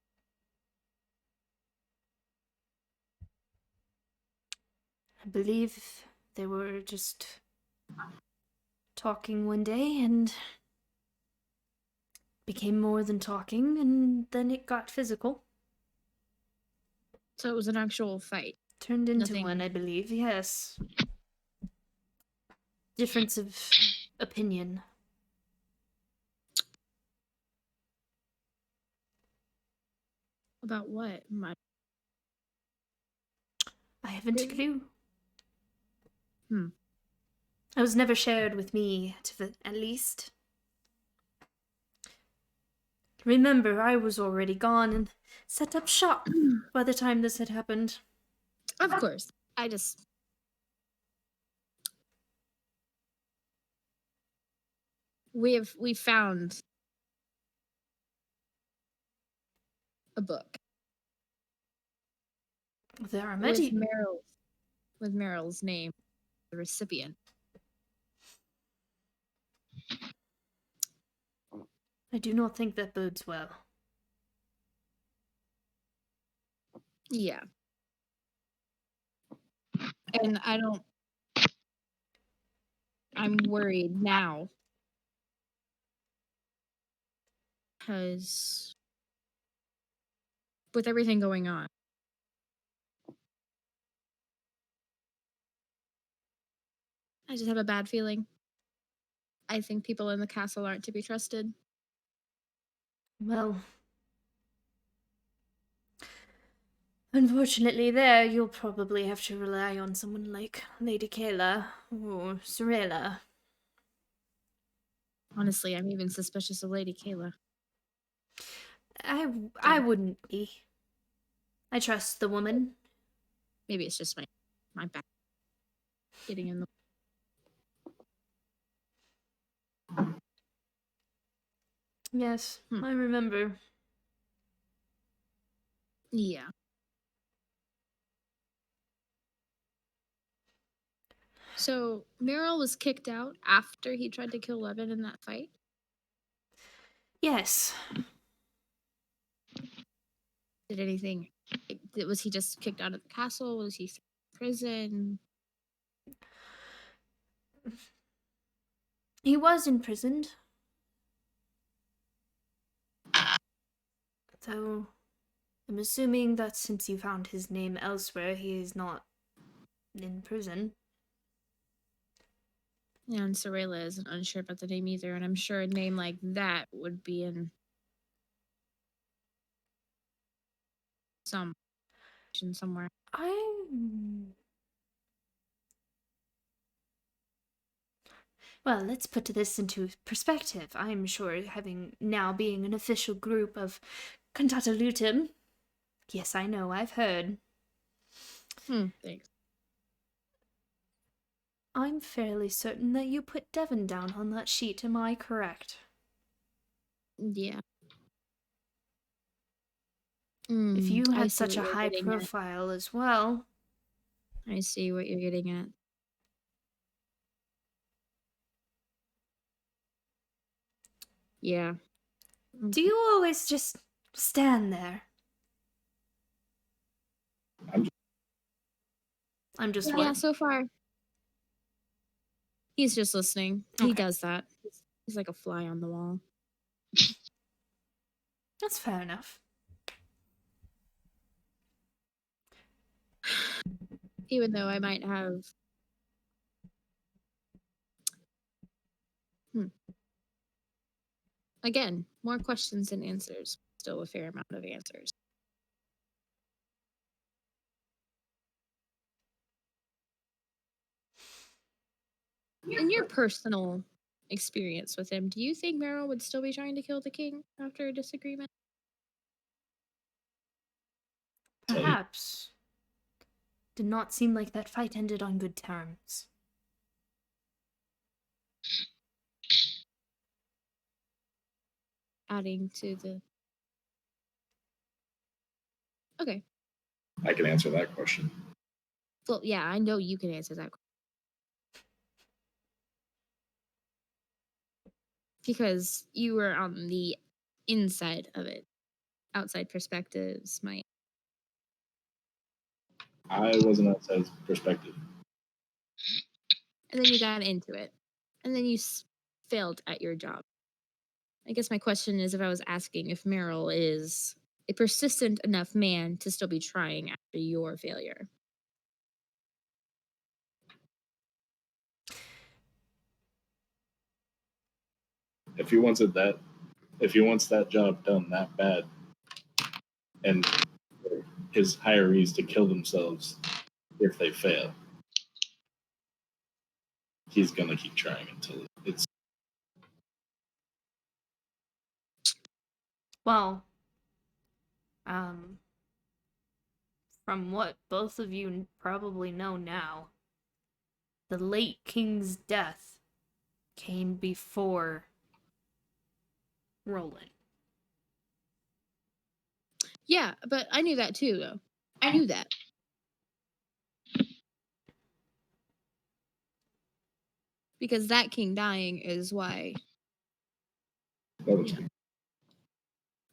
I believe they were just talking one day and became more than talking, and then it got physical. So it was an actual fight. Turned into Nothing. one, I believe, yes. Difference of opinion. About what? I haven't a clue. Hmm. It was never shared with me, at least. Remember, I was already gone and set up shop by the time this had happened. Of course. We found a book There are with many. Meryl's name, the recipient. I do not think that bodes well. Yeah. And I'm worried now. Because with everything going on, I just have a bad feeling. I think people in the castle aren't to be trusted. Well, unfortunately there, you'll probably have to rely on someone like Lady Kayla or Sorella. Honestly, I'm even suspicious of Lady Kayla. I wouldn't be. I trust the woman. Maybe it's just my back getting in the. Yes, I remember. Yeah. So Meryl was kicked out after he tried to kill Levin in that fight? Yes. Did anything? Was he just kicked out of the castle? Was he in prison? He was imprisoned. So, I'm assuming that since you found his name elsewhere, he is not in prison. Yeah, and Sorella isn't unsure about the name either, and I'm sure a name like that would be in somewhere. Well, let's put this into perspective. I'm sure having now being an official group of Cantata Lutum. Yes, I know, I've heard. Thanks. I'm fairly certain that you put Devon down on that sheet, am I correct? Yeah. If you I had see such a what you're high getting at. profile as well. I see what you're getting at. Yeah. Do you always just stand there? I'm just Yeah, what? so far. He's just listening. He Okay. does that. He's like a fly on the wall. That's fair enough. Even though I might have again, more questions than answers. Still a fair amount of answers. In your personal experience with him, do you think Meryl would still be trying to kill the king after a disagreement? Perhaps. Did not seem like that fight ended on good terms. Adding to the. Okay. I can answer that question. Well, yeah, I know you can answer that question. Because you were on the inside of it. Outside perspectives might. I wasn't outside perspective. And then you got into it. And then you failed at your job. I guess my question is if I was asking if Meryl is a persistent enough man to still be trying after your failure. If he wants that job done that bad, and his hirees to kill themselves if they fail, he's gonna keep trying until it's. Well, from what both of you probably know now, the late king's death came before Roland. Yeah, but I knew that too, though. I knew that. Because that king dying is why. Yeah.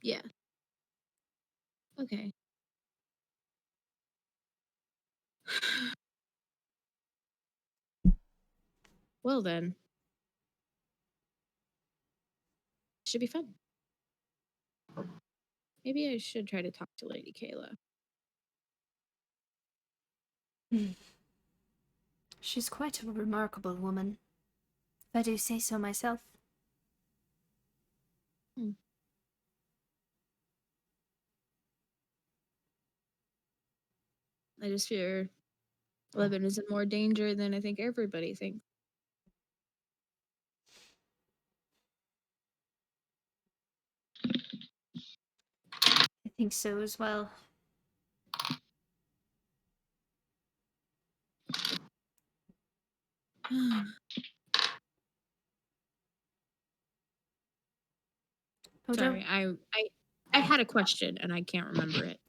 Yeah. Okay. Well then. Should be fun. Maybe I should try to talk to Lady Kayla. She's quite a remarkable woman, if I do say so myself. I just fear Levin is in more danger than I think everybody thinks. I think so as well. Sorry, I had a question and I can't remember it.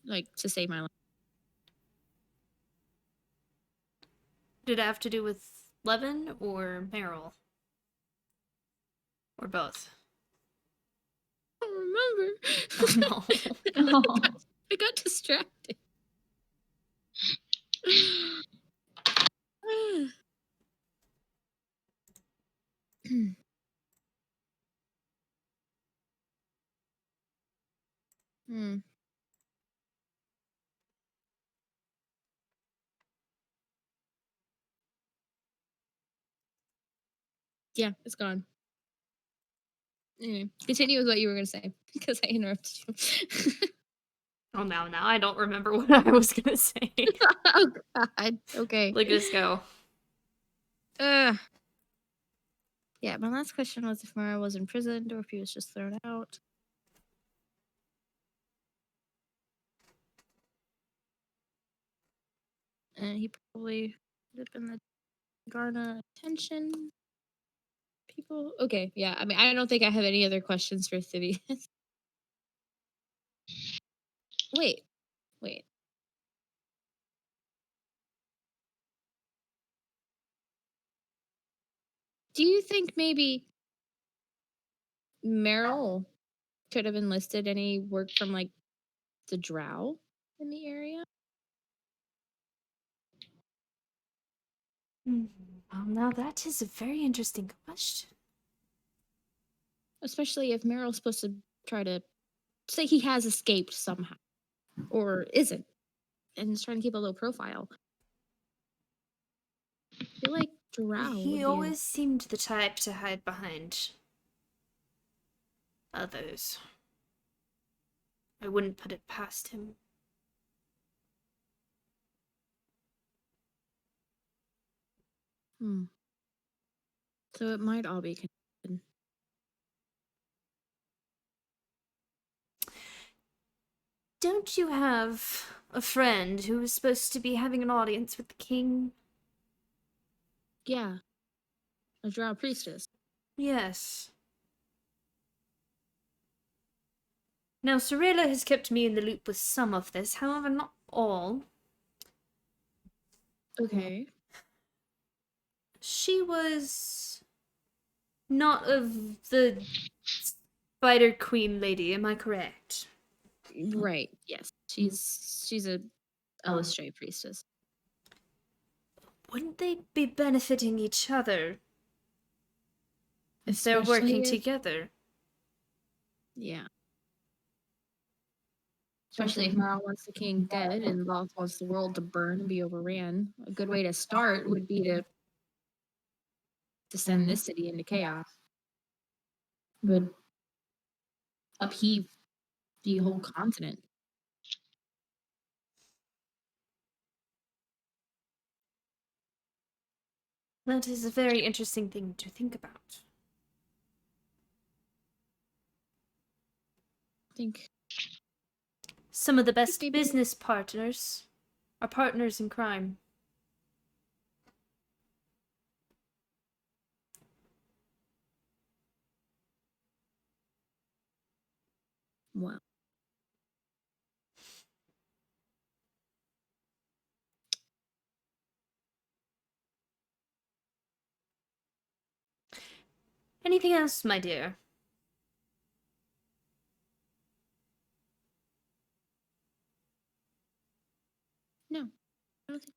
Like to save my life. Did it have to do with Levin or Meryl? Or both? I don't remember. Oh, no. I got distracted. Hmm. Yeah, it's gone. Anyway, continue with what you were going to say because I interrupted you. Oh, now I don't remember what I was gonna say. Oh, God. Okay. Look at us go. Yeah, my last question was if Mara was imprisoned or if he was just thrown out. And he probably would have been the Garna attention people. Okay, yeah. I mean, I don't think I have any other questions for Thibby. Wait. Do you think maybe Meryl could have enlisted any work from like the drow in the area? Well, now that is a very interesting question. Especially if Meryl's supposed to try to say he has escaped somehow or isn't and is trying to keep a low profile. I feel like drow He would be always seemed the type to hide behind others. I wouldn't put it past him. So it might all be connected. Don't you have a friend who was supposed to be having an audience with the king? Yeah. A drow priestess. Yes. Now, Sorella has kept me in the loop with some of this, however, not all. Okay. She was not of the Spider Queen lady, am I correct? Right. Yes. She's a Elistray priestess. Wouldn't they be benefiting each other if they're Especially working if- together? Yeah. Especially if Meryl wants the king dead and Loth wants the world to burn and be overran. A good way to start would be to send this city into chaos. Would upheave the whole continent. That is a very interesting thing to think about. I think Some of the best maybe- business partners are partners in crime. well. Anything else, my dear? No. I don't think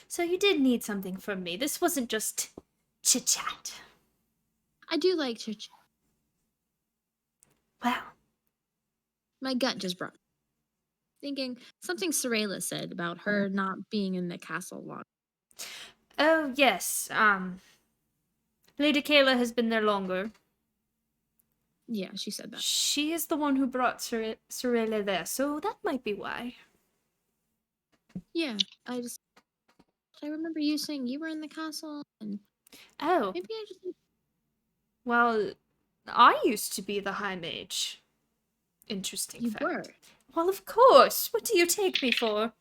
So you did need something from me. This wasn't just chit-chat. I do like church. Well, My gut just brought thinking something Sorella said about her not being in the castle long. oh yes, Lady Kayla has been there longer. Yeah, she said that. She is the one who brought Sorella there, so that might be why. Yeah, I remember you saying you were in the castle, and Oh, maybe I just well, I used to be the High Mage. Interesting you fact. were. Well, of course. What do you take me for?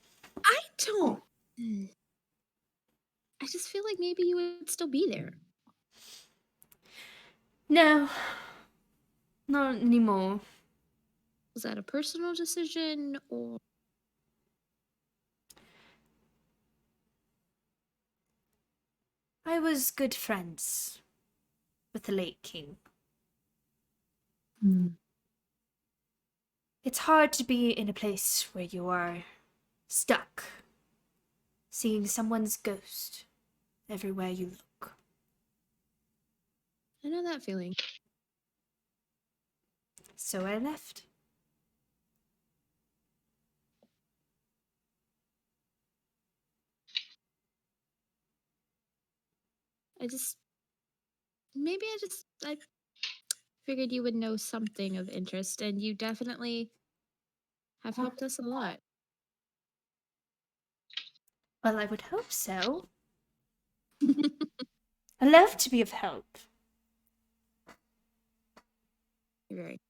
I don't. I just feel like maybe you would still be there. No, not anymore. Was that a personal decision or? I was good friends with the late king. It's hard to be in a place where you are stuck, seeing someone's ghost everywhere you look. I know that feeling. So I left. I figured you would know something of interest, and you definitely have helped us a lot. Well, I would hope so. I love to be of help. Very.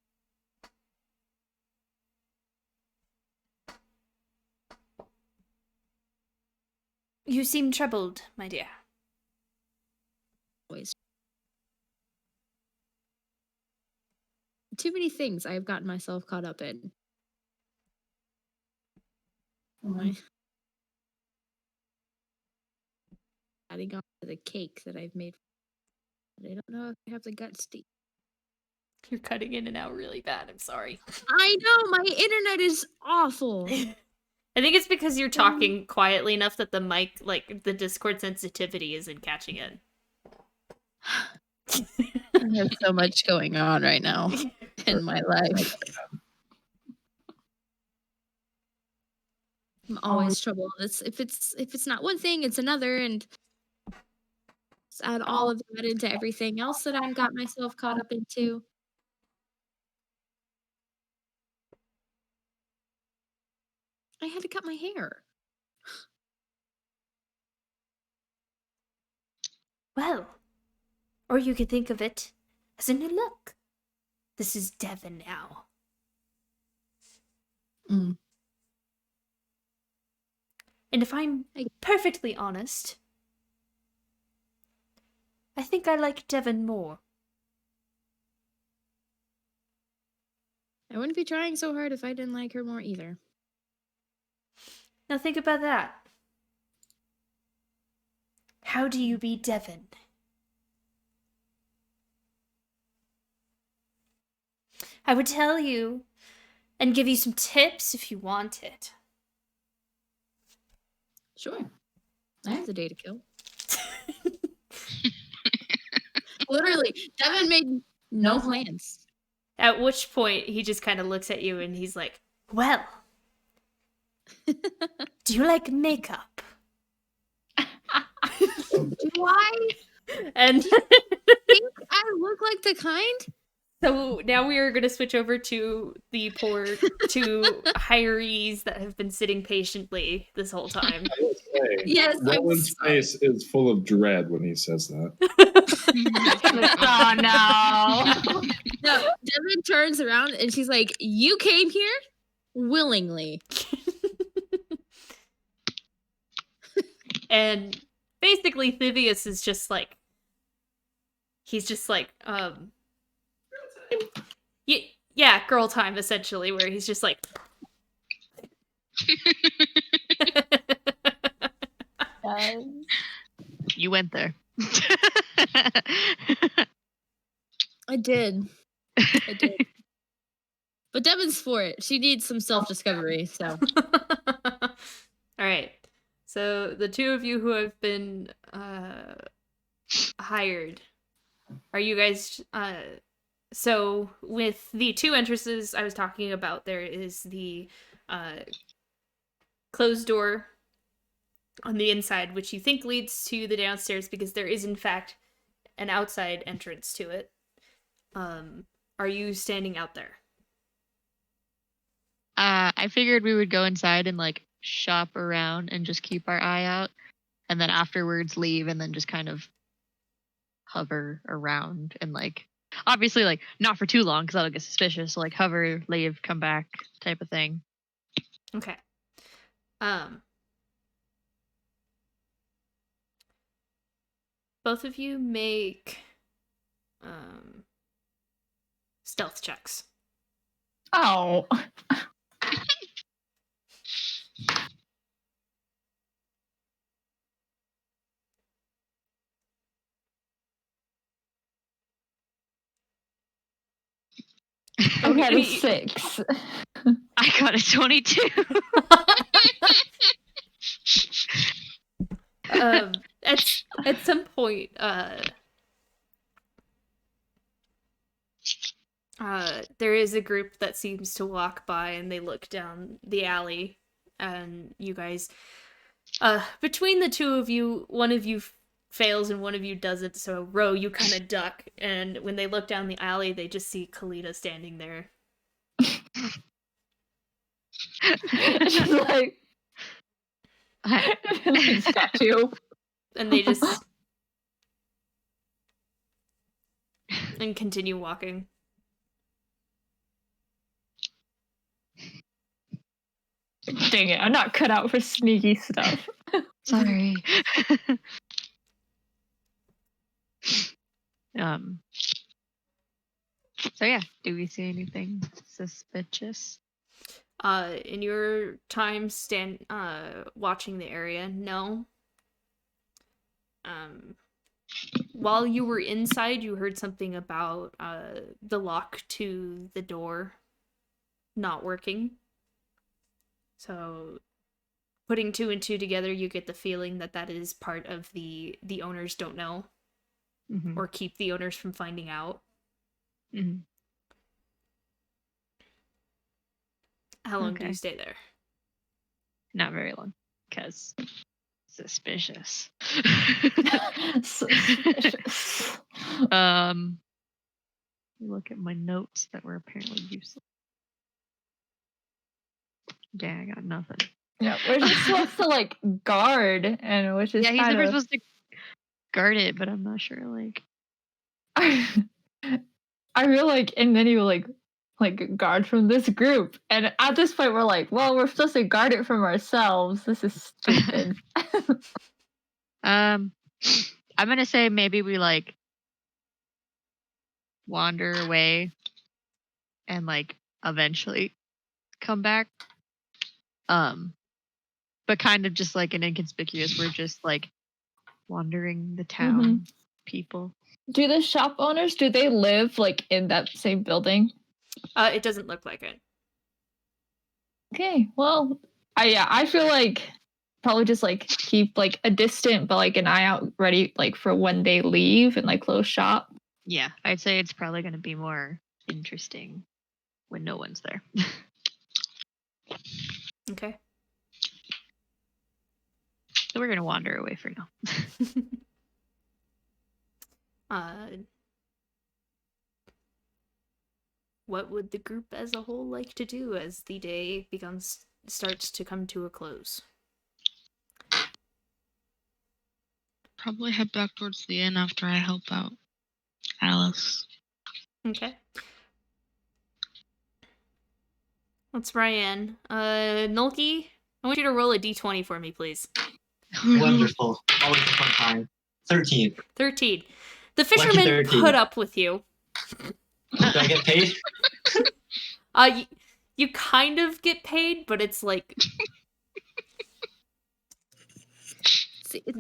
You seem troubled, my dear. Always. Too many things I have gotten myself caught up in. Oh my. adding on to the cake that I've made. But I don't know if I have the guts to. You're cutting in and out really bad. I'm sorry. I know my internet is awful. I think it's because you're talking quietly enough that the mic, like the Discord sensitivity, isn't catching it. I have so much going on right now in my life. I'm always trouble. If it's not one thing, it's another, and just add all of that into everything else that I've got myself caught up into. I had to cut my hair. Well, or you could think of it as a new look. This is Devon now. Mm. And if I'm perfectly honest, I think I like Devon more. I wouldn't be trying so hard if I didn't like her more either. Now think about that. How do you be Devon? I would tell you and give you some tips if you wanted. Sure. I have the day to kill. Literally, Devin made no plans. At which point he just kind of looks at you and he's like, well, do you like makeup? Do I And think I look like the kind? so now we are going to switch over to the poor two hirees that have been sitting patiently this whole time. I will say, Yes, Roland's face is full of dread when he says that. Oh no. No, Devin turns around and she's like, "You came here willingly." And basically Thivius is just like, he's just like, yeah, girl time, essentially, where he's just like, You went there. I did. But Devin's for it. She needs some self-discovery, so. all right. So the two of you who have been hired, are you guys? So with the two entrances I was talking about, there is the closed door on the inside, which you think leads to the downstairs because there is in fact an outside entrance to it. Are you standing out there? I figured we would go inside and like shop around and just keep our eye out, and then afterwards leave and then just kind of hover around and like obviously like not for too long because that'll get suspicious. So like hover, leave, come back type of thing. Okay. Both of you make stealth checks. Oh. I got a 6. I got a 22. At some point, there is a group that seems to walk by and they look down the alley, and you guys, between the two of you, one of you fails and one of you doesn't, so Ro, you kind of duck, and when they look down the alley, they just see Kalita standing there. She's like, he's got you. And they just and continue walking. Dang it, I'm not cut out for sneaky stuff. Sorry. So yeah, do we see anything suspicious? In your time watching the area, no. while you were inside, you heard something about the lock to the door not working. So, putting 2 and 2 together, you get the feeling that that is part of the owners don't know, or keep the owners from finding out. How long do you stay there? Not very long, because suspicious. Suspicious. Look at my notes that were apparently useless. Yeah, I got nothing. Yeah, we're just supposed to like guard, and which is Yeah, he's kind never of. supposed to guard it, but I'm not sure. Like, I feel like, and then you like guard from this group, and at this point we're like, well, we're supposed to guard it from ourselves. This is stupid. I'm gonna say maybe we like wander away and like eventually come back. But kind of just like an inconspicuous. We're just like wandering the town people. Do the shop owners, do they live like in that same building? It doesn't look like it. Okay, well, I feel like probably just like keep like a distant but like an eye out ready like for when they leave and like close shop. Yeah, I'd say it's probably going to be more interesting when no one's there. Okay. So we're going to wander away for now. What would the group as a whole like to do as the day starts to come to a close? Probably head back towards the inn after I help out Alice. Okay. That's Ryan. Nulky, I want you to roll a d20 for me, please. Wonderful. Always a fun time. 13. 13. The fishermen 13. put up with you. Do I get paid? You kind of get paid, but it's like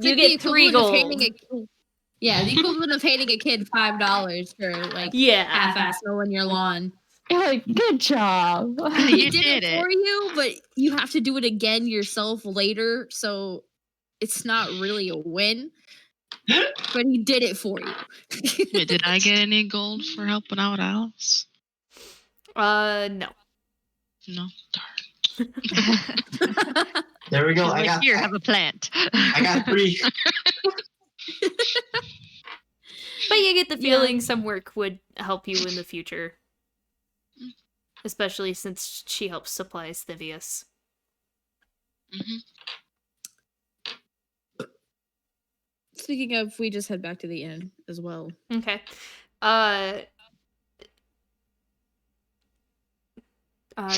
you get 3 gold. Yeah, the equivalent of paying a kid $5 for like half-ass mowing your lawn. You're like, good job. He did it for you, but you have to do it again yourself later, so it's not really a win. But he did it for you. Wait, did I get any gold for helping out Alice? No. No, darn. There we go. I have a plant. I got 3. But you get the feeling some work would help you in the future. Especially since she helps supply Sthyvius. Speaking of, we just head back to the inn as well. Okay.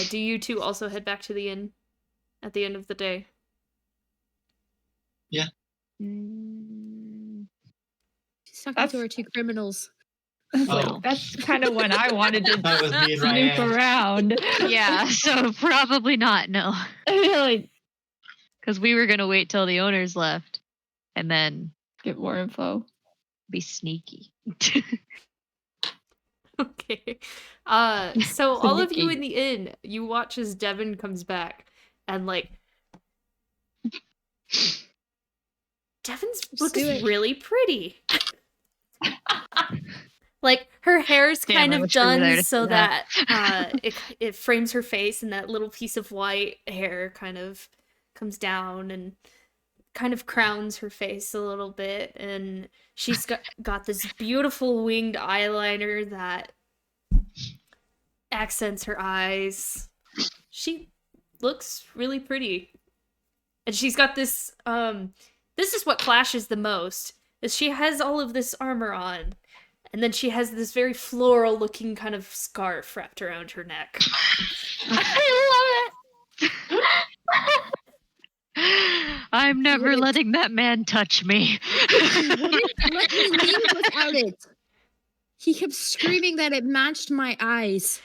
Do you two also head back to the inn at the end of the day? Yeah. She's talking to our 2 criminals. Oh. That's kind of when I wanted to That was me and snoop Ryan. around. Yeah, so probably not, no. Like, because we were going to wait till the owners left and then get more info. Be sneaky. Okay. So all of you in the inn, you watch as Devin comes back and like Devin's looks really pretty. Like her hair's kind of done so that it frames her face, and that little piece of white hair kind of comes down and kind of crowns her face a little bit, and she's got this beautiful winged eyeliner that accents her eyes. She looks really pretty. And she's got this this is what clashes the most, is she has all of this armor on, and then she has this very floral looking kind of scarf wrapped around her neck. I love it. I'm never letting that man touch me. Let me leave without it. He kept screaming that it matched my eyes.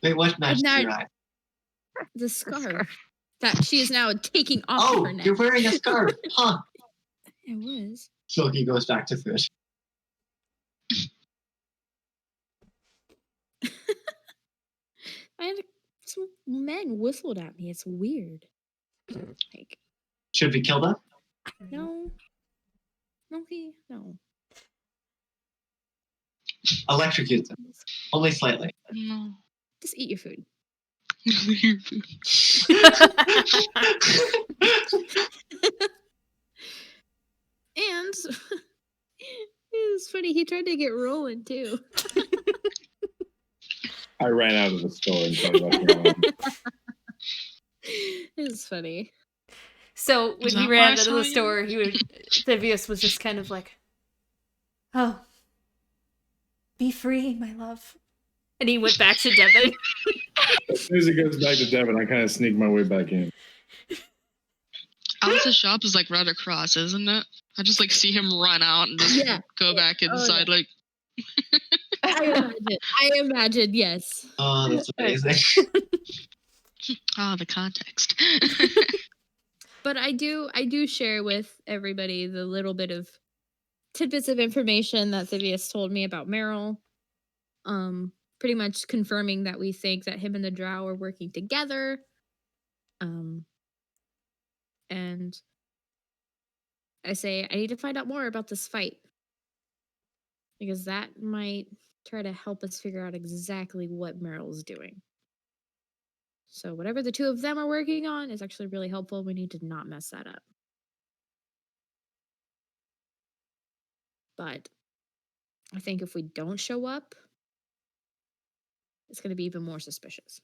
Wait, what matched your eye? The scarf that she is now taking off her neck. You're wearing a scarf, huh? It was. Silky goes back to fish. I had some men whistled at me. It's weird. Like, Should we kill them? no. No. Electrocute them. Only slightly. No. Just eat your food. And it was funny. He tried to get rolling too. I ran out of the store and started walking around. It was funny. So when Is he that where ran I out of saw the you? store, Vivius was just kind of like, "Oh, be free, my love," and he went back to Devin. As soon as he goes back to Devin, I kind of sneak my way back in. Alice's shop is like right across, isn't it? I just like see him run out and just go back inside. yeah. Like, I imagine, yes. Oh, that's amazing. the context. But I do share with everybody the little bit of tidbits of information that Vivius told me about Meryl. Pretty much confirming that we think that him and the Drow are working together. And I say I need to find out more about this fight. Because that might try to help us figure out exactly what Meryl's doing. So whatever the two of them are working on is actually really helpful. We need to not mess that up. But I think if we don't show up, it's going to be even more suspicious.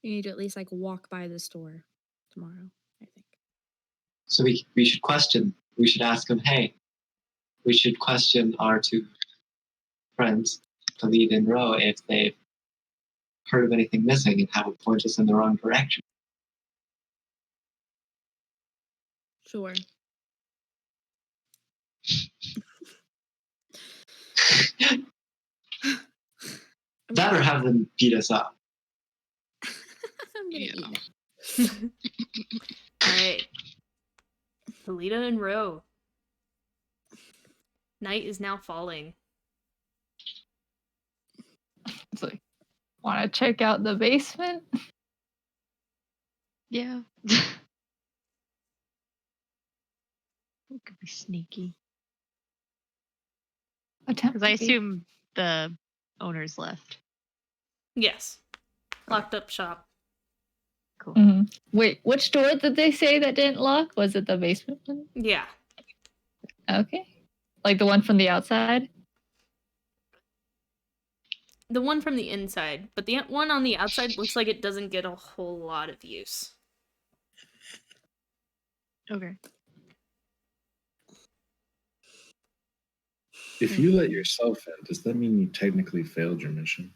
You need to at least like walk by the store tomorrow, I think. So we should question. We should ask them, hey, we should question our two friends, Khalid and Ro, if they've heard of anything missing and have it point us in the wrong direction. Sure. That or have them beat us up. I'm gonna eat it. All right, Felita and Ro. Night is now falling. It's like, want to check out the basement? Yeah. We could be sneaky. Attempt Because I to be. assume the owners left. Yes, locked up shop. Cool. Mhm. Wait, which door did they say that didn't lock? Was it the basement one? Yeah, Okay. Like the one from the outside? the one from the inside, but the one on the outside looks like it doesn't get a whole lot of use. Okay. If you let yourself in, does that mean you technically failed your mission?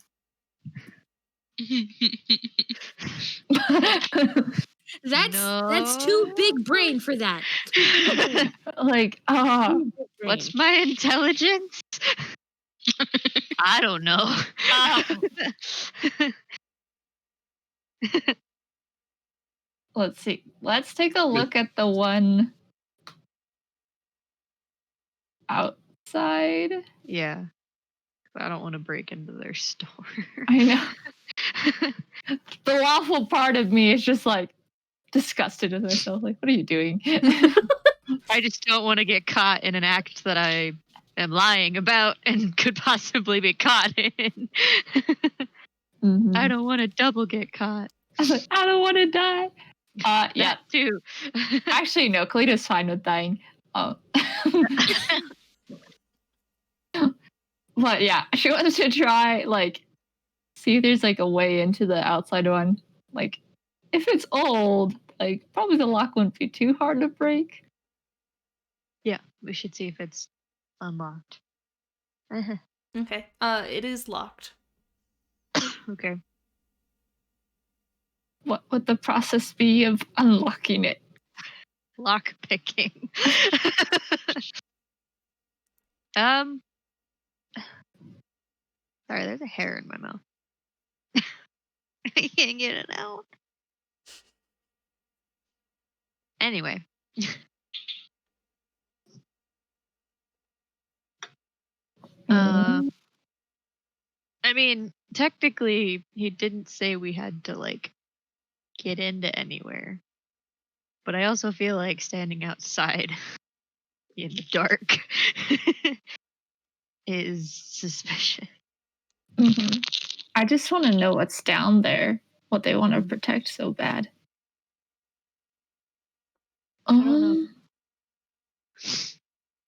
That's too big brain for that. Like, Too big brain. What's my intelligence? I don't know. let's see. Let's take a look at the one outside. Yeah. I don't want to break into their store. I know. The lawful part of me is just like disgusted with myself. Like, what are you doing? I just don't want to get caught in an act that I am lying about and could possibly be caught in. Mhm. I don't want to double get caught. I was like, I don't want to die. Yeah. That too. Actually, no. Kalita's fine with dying. But yeah, she wants to try, like, see if there's, like, a way into the outside one. Like, if it's old, like, probably the lock wouldn't be too hard to break. Yeah, we should see if it's unlocked. Okay. It is locked. Okay. What would the process be of unlocking it? Lock picking. Sorry, there's a hair in my mouth. I can't get it out. Anyway. I mean, technically, he didn't say we had to, like, get into anywhere. But I also feel like standing outside in the dark is suspicious. I just want to know what's down there, what they want to protect so bad. I don't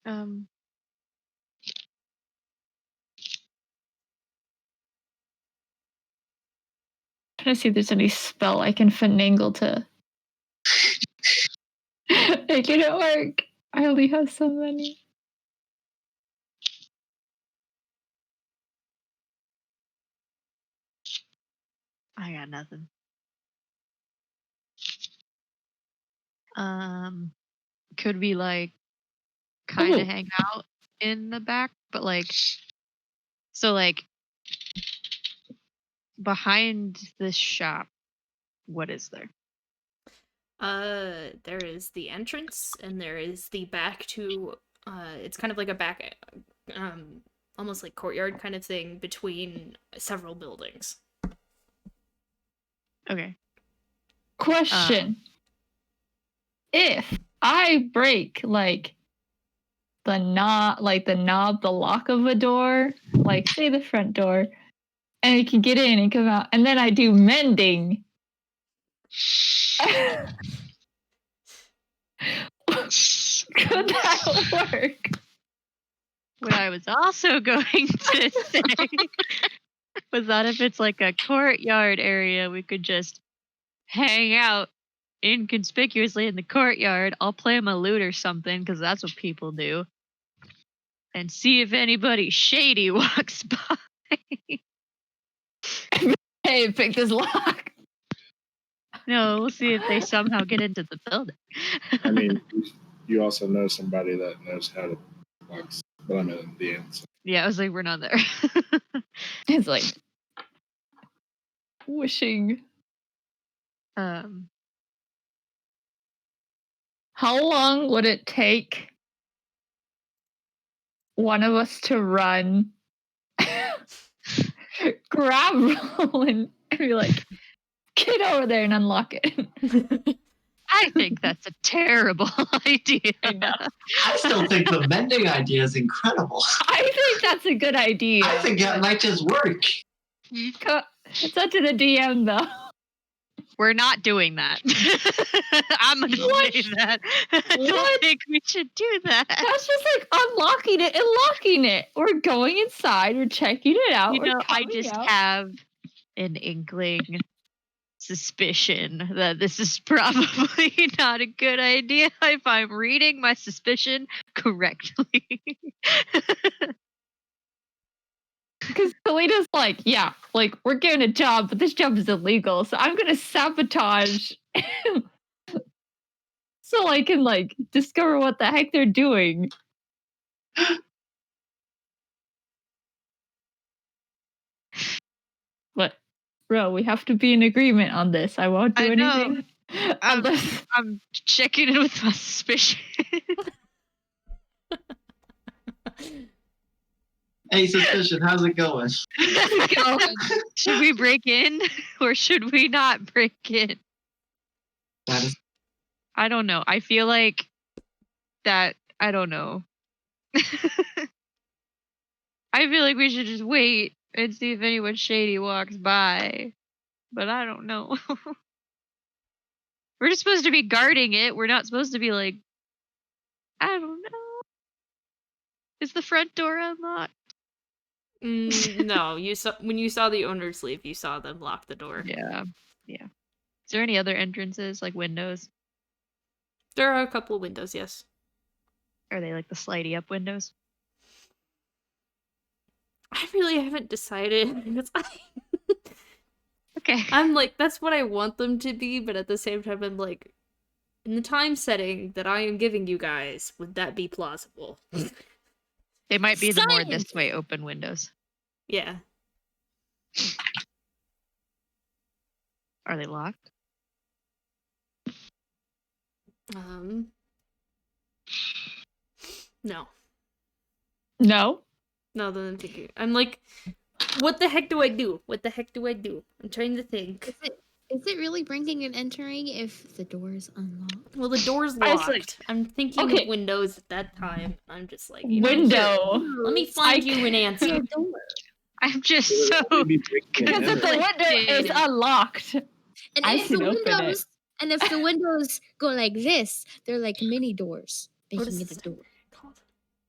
know. Trying to see if there's any spell I can finagle to make it work. I only have so many. I got nothing. Could we like kind of hang out in the back, but like, so like behind this shop, what is there? There is the entrance, and there is the back to, it's kind of like a back, almost like courtyard kind of thing between several buildings. Okay. Question. If I break like the knob, the lock of a door, like say the front door, and it can get in and come out, and then I do mending. Could that work? What I was also going to say was that if it's like a courtyard area, we could just hang out inconspicuously in the courtyard. I'll play my lute or something, because that's what people do. And see if anybody shady walks by. Hey, pick this lock. No, we'll see if they somehow get into the building. I mean, you also know somebody that knows how to box, but I'm in the answer. Yeah, I was like, we're not there. It's like wishing. How long would it take one of us to run, grab Roland, and be like, get over there and unlock it? I think that's a terrible idea. I know. I still think the mending idea is incredible. I think that's a good idea. I think that might just work. It's up to the DM, though. We're not doing that. I'm going to say that. I don't think we should do that. That's just like unlocking it and locking it. We're going inside. We're checking it out. You know, I just have an inkling suspicion that this is probably not a good idea if I'm reading my suspicion correctly. Because Kalina's like, yeah, like we're given a job, but this job is illegal, so I'm gonna sabotage so I can like discover what the heck they're doing. But bro, we have to be in agreement on this. I won't do anything. I'm checking in with my suspicion. Hey, suspicion, how's it going? Should we break in or should we not break in? I don't know. I feel like that. I don't know. I feel like we should just wait and see if anyone shady walks by. But I don't know. We're just supposed to be guarding it. We're not supposed to be like, I don't know. Is the front door unlocked? No, when you saw the owners leave, you saw them lock the door. Yeah. Is there any other entrances, like windows? There are a couple of windows, yes. Are they like the slidey up windows? I really haven't decided. Okay. I'm like, that's what I want them to be, but at the same time, I'm like, in the time setting that I am giving you guys, would that be plausible? They might be the more this way open windows. Yeah. Are they locked? No. No. No, then I'm thinking. I'm like, what the heck do I do? What the heck do I do? I'm trying to think. Is it really breaking and entering if the door is unlocked? Well, the door's I was locked. like, I'm thinking okay. of windows at that time. I'm just like, you know, Window. let me find you an Your answer. door. I'm just It would so only be breaking and Because if the entering. window is unlocked, And I if can the open it. windows and if the windows go like this, they're like mini doors What making is it a door. called?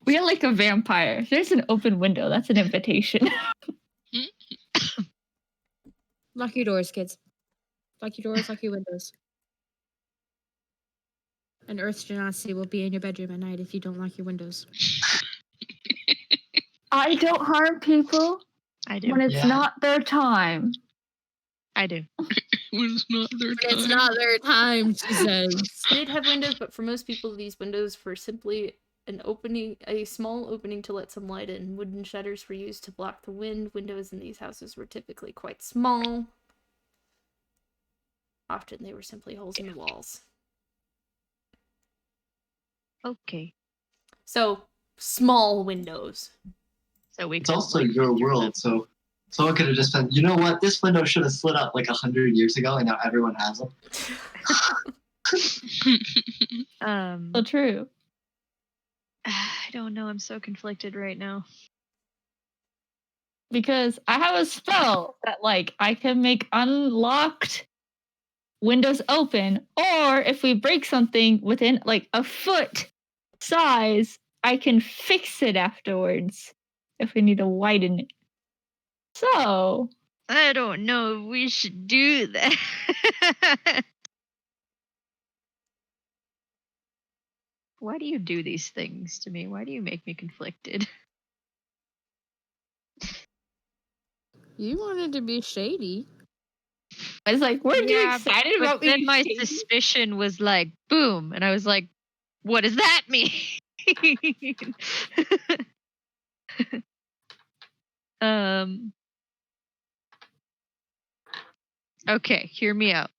We are like a vampire. There's an open window. That's an invitation. Lock your doors, kids. Lock your doors, lock your windows. An Earth's generosity will be in your bedroom at night if you don't lock your windows. I don't harm people I do. when it's Yeah. not their time. I do. When it's not their But it's time. not their time, she says. I did have windows, but for most people, these windows were simply an opening, a small opening to let some light in. Wooden shutters were used to block the wind. Windows in these houses were typically quite small. Often they were simply holes in the walls. Okay. So, small windows. So we It's could, also like, your enter world, them. so someone could have just been, you know what, this window should have slid up like 100 years ago, and now everyone has them. So true. I don't know. I'm so conflicted right now. Because I have a spell that like I can make unlocked windows open, or if we break something within like a foot size, I can fix it afterwards if we need to widen it. So I don't know if we should do that. Why do you do these things to me? Why do you make me conflicted? You wanted to be shady. I was like, weren't you Yeah, excited but about then being my shady? suspicion was like, boom. And I was like, what does that mean? um. Okay, hear me out.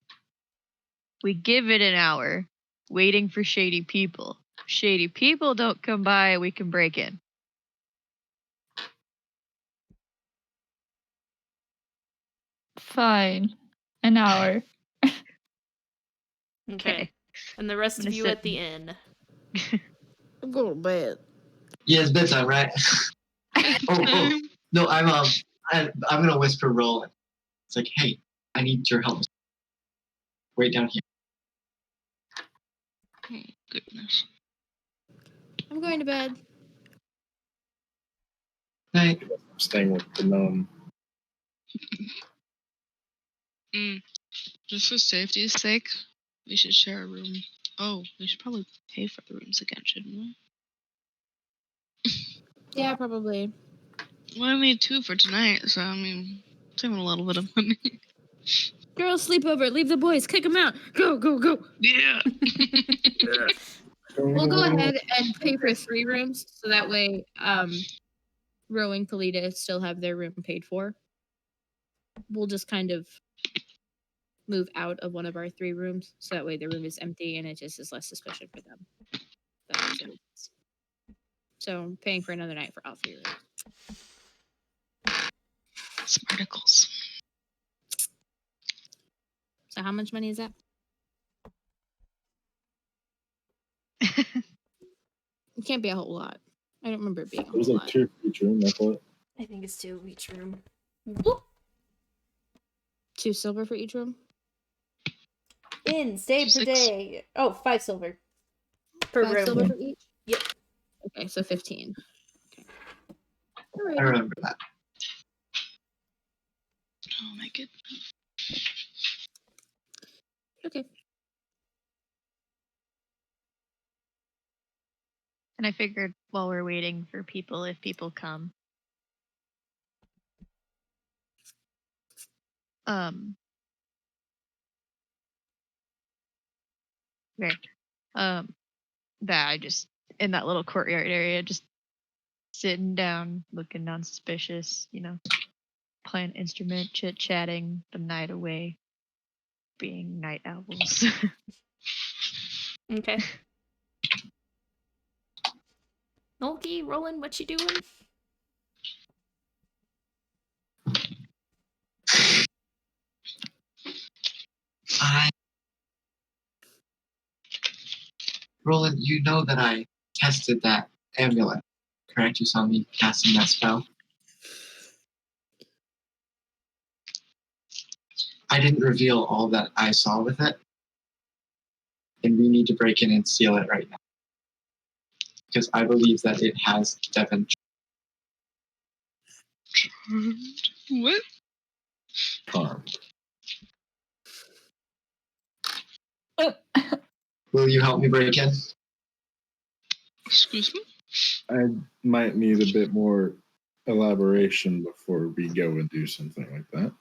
We give it an hour, waiting for shady people. If shady people don't come by, we can break in. Fine. An hour. Okay. And the rest I'm of gonna you sit- at the inn. I'm going to bed. Yeah, it's bedtime, right? oh, no, I'm gonna whisper Roland. It's like, hey, I need your help. Wait down here. Oh, goodness. I'm going to bed. Hey, I'm staying with the gnome. Just for safety's sake, we should share a room. Oh, we should probably pay for the rooms again, shouldn't we? Yeah, probably. Well, I made 2 for tonight, so I mean, saving a little bit of money. Girls, sleep over. Leave the boys. Kick them out. Go, go, go. Yeah. We'll go ahead and pay for 3 rooms, so that way, Ro and Kalita still have their room paid for. We'll just kind of move out of one of our 3 rooms, so that way the room is empty and it just is less suspicion for them. That makes any sense. So I'm paying for another night for all 3 rooms. Smarticles. So how much money is that? It can't be a whole lot. I don't remember it being a It whole was like lot. 2 for each room, I thought. I think it's 2 each room. 2 silver for each room? Inn, stay per 6. day. Oh, 5 silver. Per 5 room. silver for each? Yep. Okay, so 15. Okay. I Alrighty. remember that. Oh my goodness. Okay. And I figured while we're waiting for people, if people come, right, that I just in that little courtyard area, just sitting down, looking non-suspicious, playing an instrument, chit-chatting the night away. being night owls. Okay. Nolky, Roland, what you doing? Roland, you know that I tested that amulet, correct? You saw me casting that spell. I didn't reveal all that I saw with it, and we need to break in and seal it right now. Because I believe that it has Devon. Charmed. What? Charmed. Will you help me break in? Excuse me? I might need a bit more elaboration before we go and do something like that.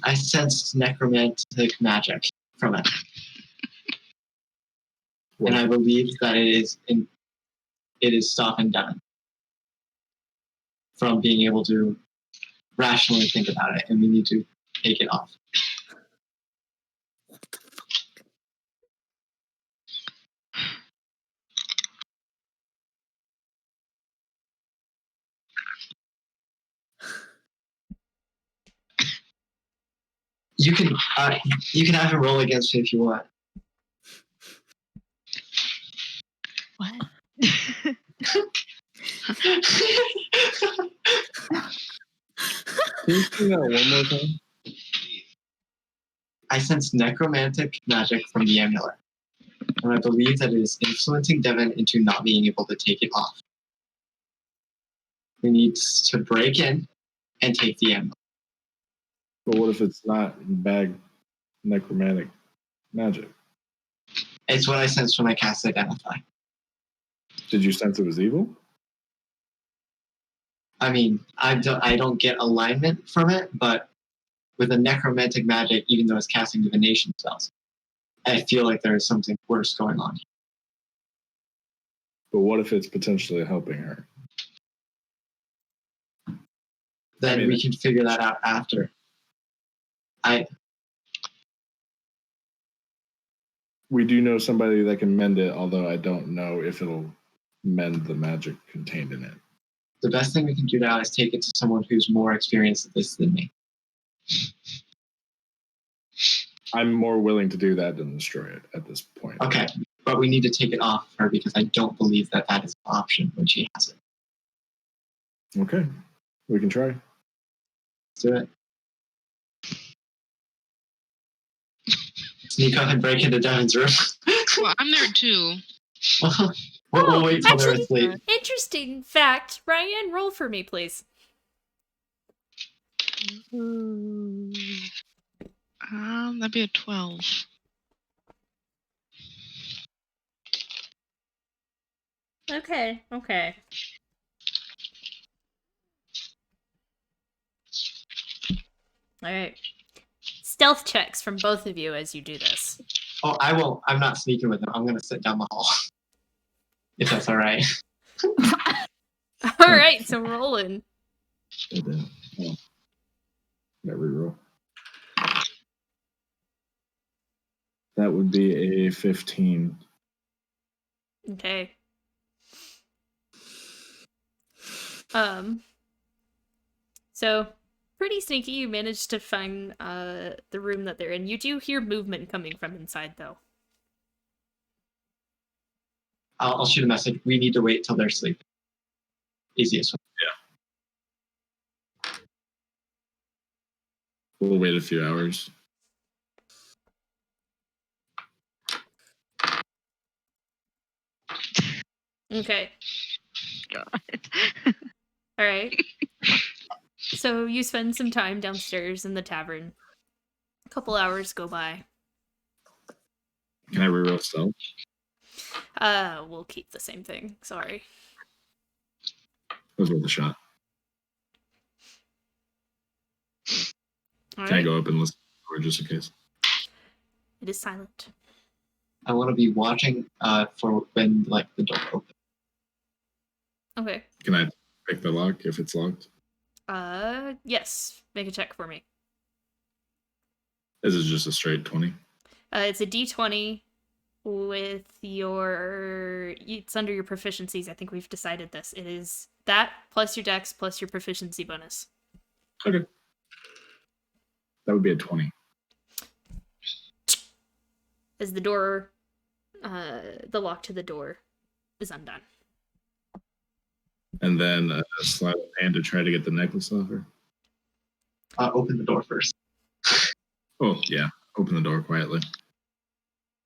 I sensed necromantic magic from it. And I believe that it is stopping Devon from being able to rationally think about it, and we need to take it off. You can have him roll against me if you want. What? Can you say that one more time? I sense necromantic magic from the amulet, and I believe that it is influencing Devon into not being able to take it off. We need to break in and take the amulet. But what if it's not bad necromantic magic? It's what I sense when I cast Identify. Did you sense it was evil? I mean, I don't get alignment from it, but with a necromantic magic, even though it's casting divination spells, I feel like there is something worse going on. But what if it's potentially helping her? Then we can figure that out after. We do know somebody that can mend it, although I don't know if it'll mend the magic contained in it. The best thing we can do now is take it to someone who's more experienced at this than me. I'm more willing to do that than destroy it at this point. Okay, but we need to take it off her because I don't believe that is an option when she has it. Okay, we can try. Let's do it. Sneak up and break into Devon's room. Well, I'm there too. We'll wait till they're actually, asleep. Interesting fact. Ryan, roll for me, please. That'd be a 12. Okay. All right. Stealth checks from both of you as you do this. Oh, I won't. I'm not sneaking with them. I'm going to sit down the hall. If that's all right. All right, so rolling. Got reroll. That would be a 15. Okay. So pretty sneaky, you managed to find the room that they're in. You do hear movement coming from inside, though. I'll shoot a message. We need to wait till they're asleep. Easiest one. Yeah. We'll wait a few hours. Okay. God. All right. So you spend some time downstairs in the tavern. A couple hours go by. Can I reroll stealth? We'll keep the same thing. Sorry. That was worth a shot. All Can I right. go up and listen or just in case? It is silent. I want to be watching for when the door opens. Okay. Can I pick the lock if it's locked? Yes. Make a check for me. Is it just a straight 20? It's a D20 with your... It's under your proficiencies. I think we've decided this. It is that plus your dex plus your proficiency bonus. Okay. That would be a 20. As the door... the lock to the door is undone. And then slide a hand to try to get the necklace off her. Open the door first. Oh, yeah. Open the door quietly.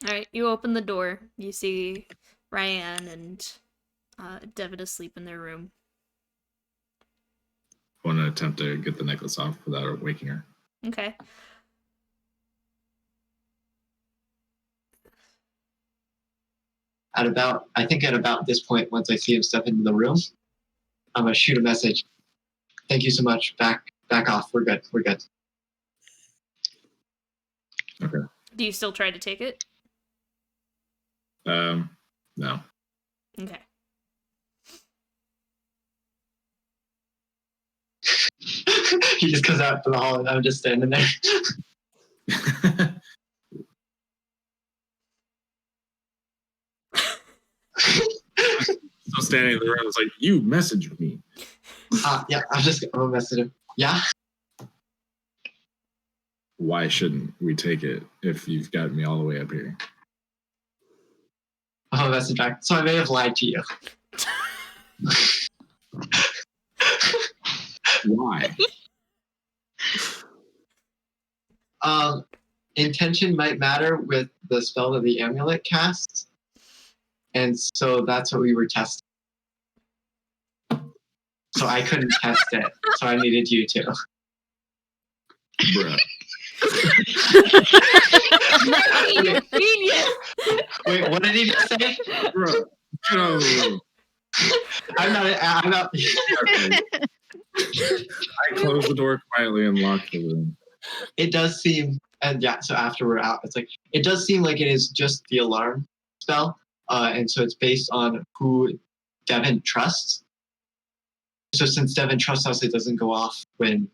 Alright, you open the door. You see Ryan and Devin asleep in their room. I want to attempt to get the necklace off without waking her. Okay. At about this point, once I see him step into the room, I'm gonna shoot a message. Thank you so much. Back off. We're good. Okay. Do you still try to take it? No. Okay. He just comes out to the hall and I'm just standing there. Still standing in the room. It's like, you messaged me. Yeah, I'm gonna message him. Yeah. Why shouldn't we take it if you've got me all the way up here? Oh, message back. So I may have lied to you. Why? Intention might matter with the spell that the amulet casts. And so that's what we were testing. So I couldn't test it. So I needed you to. Bruh. Wait, what did he just say? Bruh. Get out of the room. I'm not. Okay. I closed the door quietly and locked the room. It does seem, and yeah, so after we're out, it's like, it does seem like it is just the alarm spell. And so it's based on who Devin trusts. So since Devin trusts us, it doesn't go off when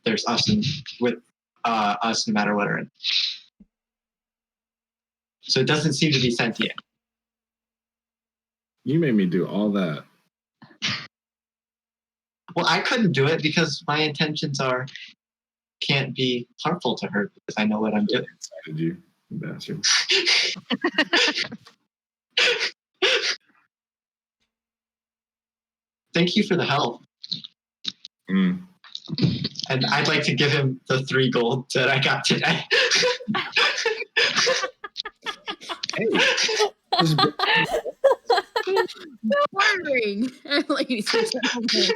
there's us and with us, no matter what we're in. So it doesn't seem to be sentient. You made me do all that. Well, I couldn't do it because my intentions can't be harmful to her because I know what I'm doing. Excited you bastard. Thank you for the help. Mm. And I'd like to give him the 3 gold that I got today. Hey. Wondering, ladies and gentlemen.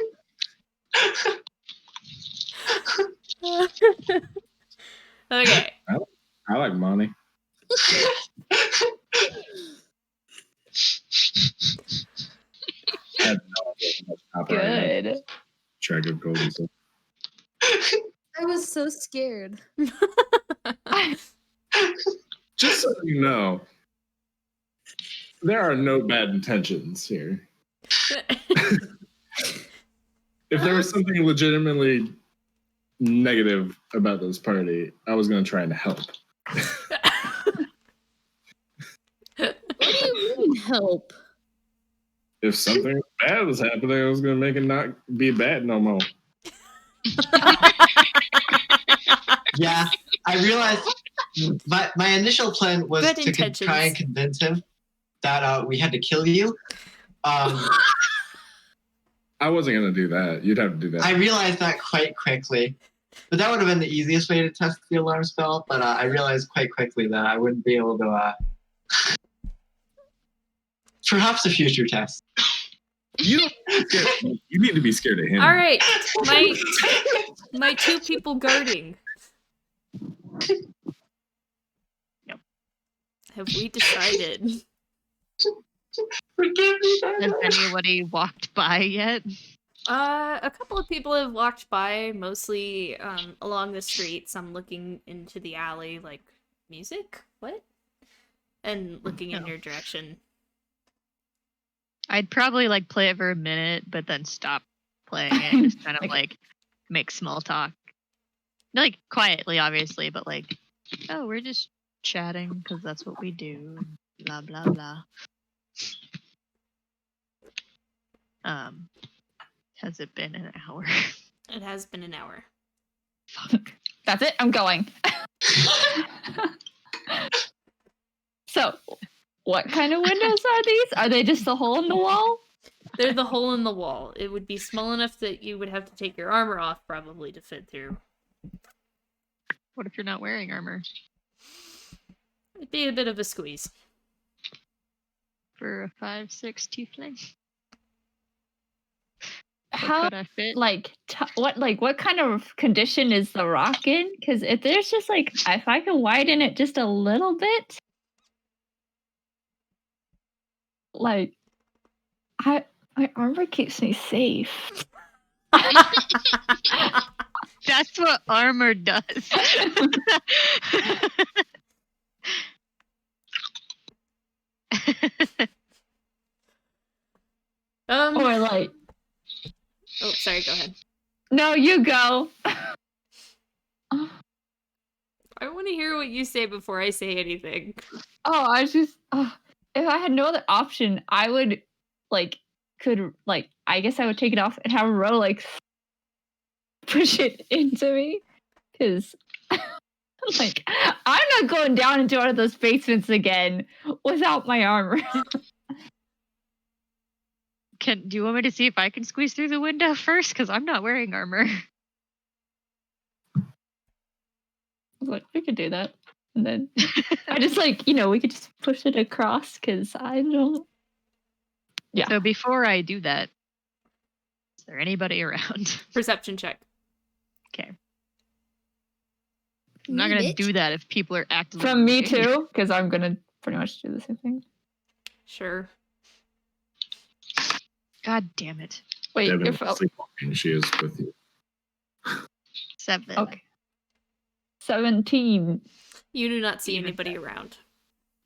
Okay. I like money. I have no idea how much copper I had. Good. Track of gold and stuff. I was so scared. Just so you know, there are no bad intentions here. If there was something legitimately negative about this party, I was going to try and help. What do you mean help? If something bad was happening, I was going to make it not be bad no more. Yeah, I realized my initial plan was Good to intentions. try and convince him that we had to kill you. I wasn't going to do that. You'd have to do that. I realized that quite quickly. But that would have been the easiest way to test the alarm spell. But I realized quite quickly that I wouldn't be able to... perhaps a future test. You need to be scared of him. All right. My 2 people guarding. Yep. Have we decided? Forgive me, Has anybody walked by yet? A couple of people have walked by, mostly along the street. Some looking into the alley, like, music? What? And looking in Oh. your direction. I'd probably like play it for a minute, but then stop playing it and just kind of like make small talk. Like quietly, obviously, but like, oh, we're just chatting because that's what we do. Blah blah blah. Has it been an hour? It has been an hour. Fuck. That's it. I'm going. So, what kind of windows are these? Are they just a hole in the wall? They're the hole in the wall. It would be small enough that you would have to take your armor off probably to fit through. What if you're not wearing armor? It'd be a bit of a squeeze. For a 5'6" tiefling? How Could I fit? what kind of condition is the rock in? Because if there's just like if I can widen it just a little bit, like my armor keeps me safe. That's what armor does. Or like, Oh, sorry, go ahead. no, you go. I want to hear what you say before I say anything. Oh, I was just if I had no other option, I would I guess I would take it off and have a row like push it into me, because like I'm not going down into one of those basements again without my armor. Do you want me to see if I can squeeze through the window first? Because I'm not wearing armor. I was like, we could do that. And then I just we could just push it across because I don't. Yeah. So before I do that, is there anybody around? Perception check. Okay. I'm not gonna do that if people are actively From me looking. too, because I'm gonna pretty much do the same thing. Sure. God damn it. Wait, Devin you're is sleepwalking. She is with you. 7. okay. 17. You do not see anybody around.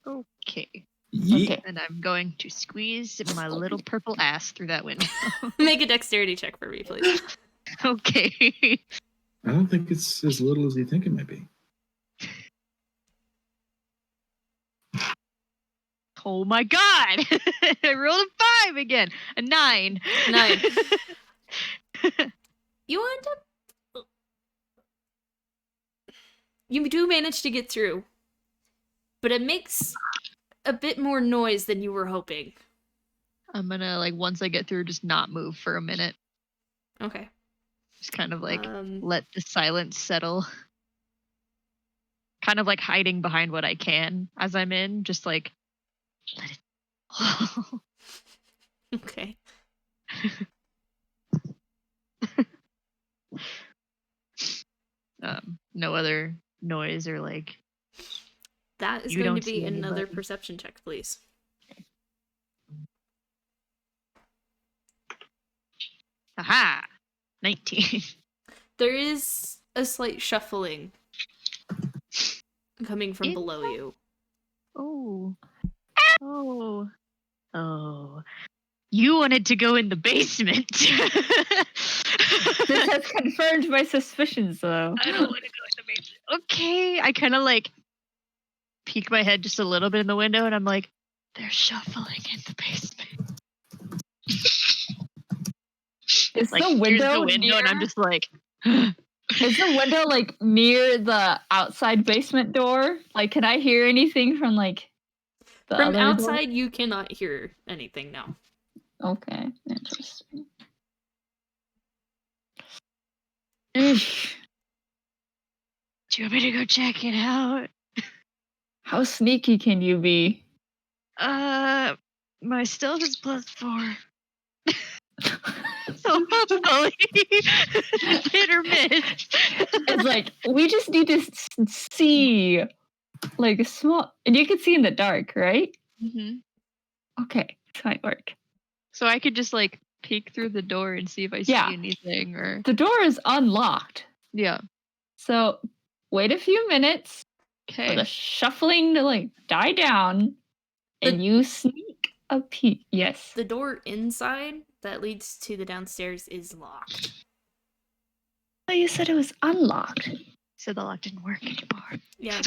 Okay. Yeet. Okay. And I'm going to squeeze my little purple ass through that window. Make a dexterity check for me, please. Okay. I don't think it's as little as you think it might be. Oh my god! I rolled a 5 again. A 9. 9. You end up... You do manage to get through, but it makes a bit more noise than you were hoping. I'm gonna, once I get through, just not move for a minute. Okay. Just kind of, let the silence settle. Kind of, hiding behind what I can as I'm in. Just, let it... Okay. No other noise or, That is You going to don't be see another anybody. perception check, please. Aha! 19. There is a slight shuffling coming from below you. Oh. Oh. Oh. You wanted to go in the basement. This has confirmed my suspicions, though. I don't want to go in the basement. Okay. I kind of peek my head just a little bit in the window and I'm like, they're shuffling in the basement. Is the Here's window, the window and I'm just like, is the window near the outside basement door? Can I hear anything from the From other outside, you cannot hear anything now. door? Okay, interesting. Eesh. do you want me to go check it out? How sneaky can you be? My stealth is +4. So hopefully, hit or miss. It's we just need to see a small, and you can see in the dark, right? Mm-hmm. Okay, this might work. So I could just peek through the door and see if I see anything, or The door is unlocked, yeah. so wait a few minutes for Okay. the shuffling to die down, and you sneak a peek. Yes. The door inside that leads to the downstairs is locked. Oh, you said it was unlocked. So the lock didn't work anymore. Yeah,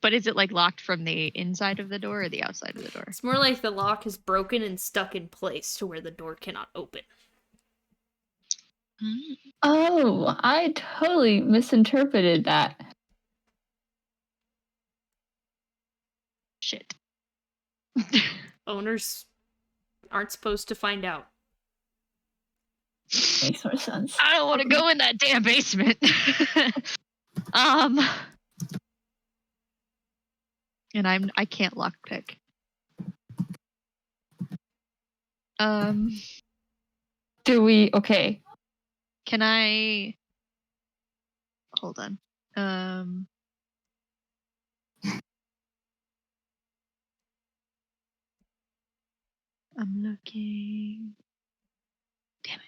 But is it like locked from the inside of the door or the outside of the door? It's more like the lock is broken and stuck in place to where the door cannot open. Oh, I totally misinterpreted that. Shit. Owners aren't supposed to find out. Makes more sense. I don't want to go in that damn basement. And I can't lockpick. Do we? Okay. Can I? Hold on. I'm looking. Damn it.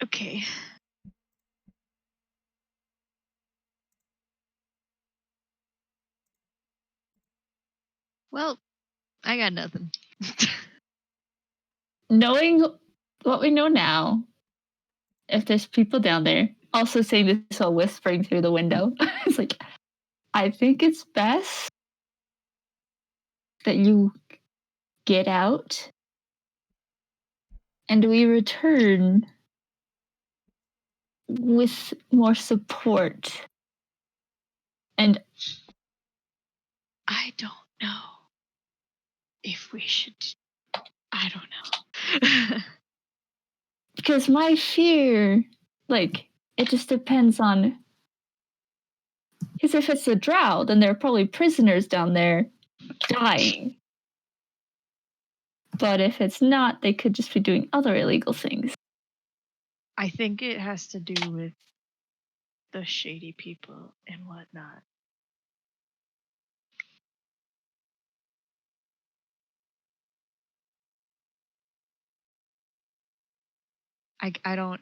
Okay. Well, I got nothing. Knowing what we know now, if there's people down there, also saying this while whispering through the window, it's like, I think it's best that you get out and we return with more support. And I don't know if we should. I don't know. because my fear, like, it just depends on. Because if it's a drow, then there are probably prisoners down there dying. But if it's not, they could just be doing other illegal things. I think it has to do with the shady people and whatnot. I don't.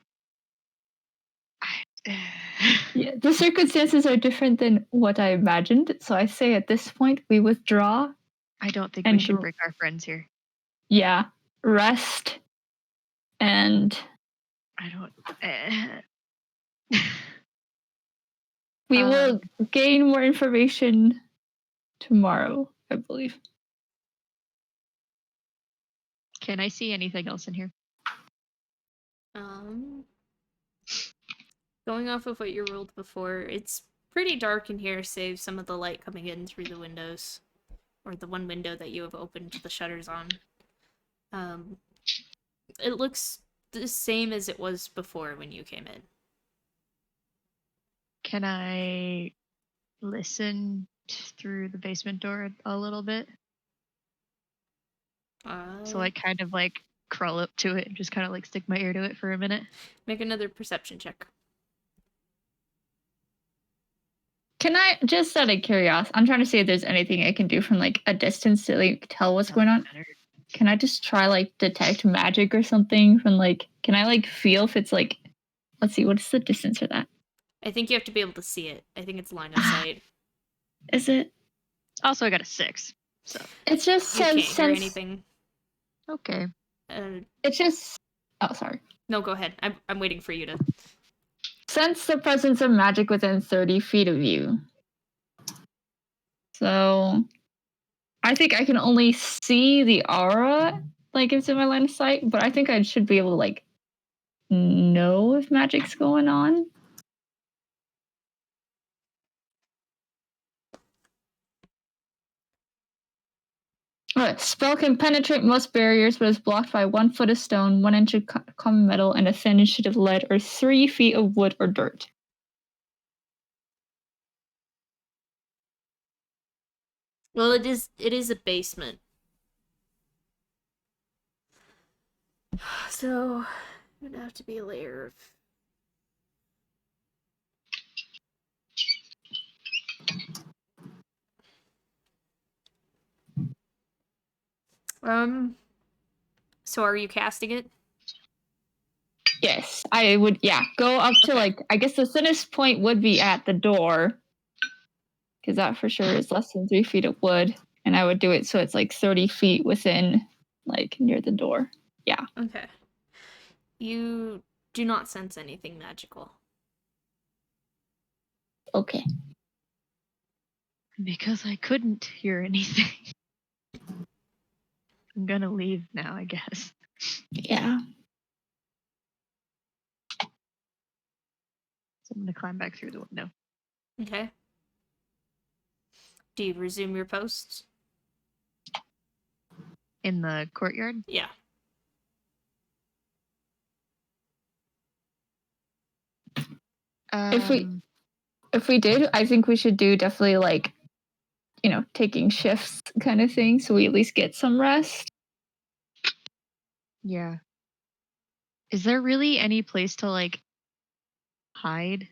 Yeah, the circumstances are different than what I imagined. So I say at this point, we withdraw. I don't think we And should break our friends here. Yeah, rest. And I don't. we will gain more information tomorrow, I believe. Can I see anything else in here? Going off of what you rolled before, it's pretty dark in here, save some of the light coming in through the windows. Or the one window that you have opened the shutters on. It looks the same as it was before when you came in. Can I listen through the basement door a little bit? So like kind of like crawl up to it and just kind of like stick my ear to it for a minute. Make another perception check. Can I, just out of curiosity, I'm trying to see if there's anything I can do from like a distance to like tell what's going on. Can I just try like detect magic or something from like, can I like feel if it's like, let's see, what is the distance for that? I think you have to be able to see it. I think it's line of sight. Is it? Also, I got a 6. So it just you says can't hear sense. anything. Okay. It just. Oh, sorry. No, go ahead. I'm waiting for you to. Sense the presence of magic within 30 feet of you. So, I think I can only see the aura, like if it's in my line of sight, but I think I should be able to like know if magic's going on. Spell can penetrate most barriers, but is blocked by 1 foot of stone, 1 inch of common metal, and a thin sheet of lead, or 3 feet of wood or dirt. Well, it is a basement. So it would have to be a layer of. So are you casting it? Yes, I would. Yeah, go up to like. I guess the thinnest point would be at the door, because that for sure is less than 3 feet of wood, and I would do it so it's like 30 feet within, like near the door. Yeah. Okay. You do not sense anything magical. Okay. Because I couldn't hear anything. I'm gonna leave now, I guess. Yeah. So I'm gonna climb back through the window. Okay. Do you resume your posts? In the courtyard? Yeah. If we did, I think we should do definitely like, taking shifts kind of thing, so we at least get some rest. Yeah. Is there really any place to like hide?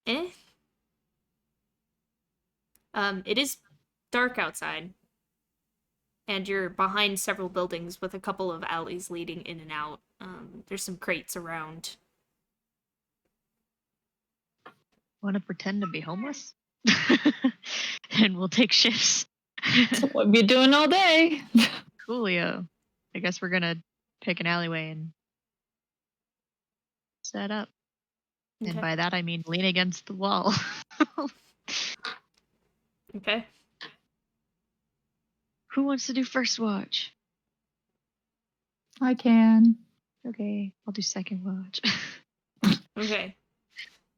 Eh? It is dark outside. And you're behind several buildings with a couple of alleys leading in and out. There's some crates around. Want to pretend to be homeless? And we'll take shifts. That's what we're doing all day. Coolio. I guess we're gonna pick an alleyway and set up. Okay. And by that I mean lean against the wall. Okay. Who wants to do first watch? I can. Okay, I'll do second watch. Okay.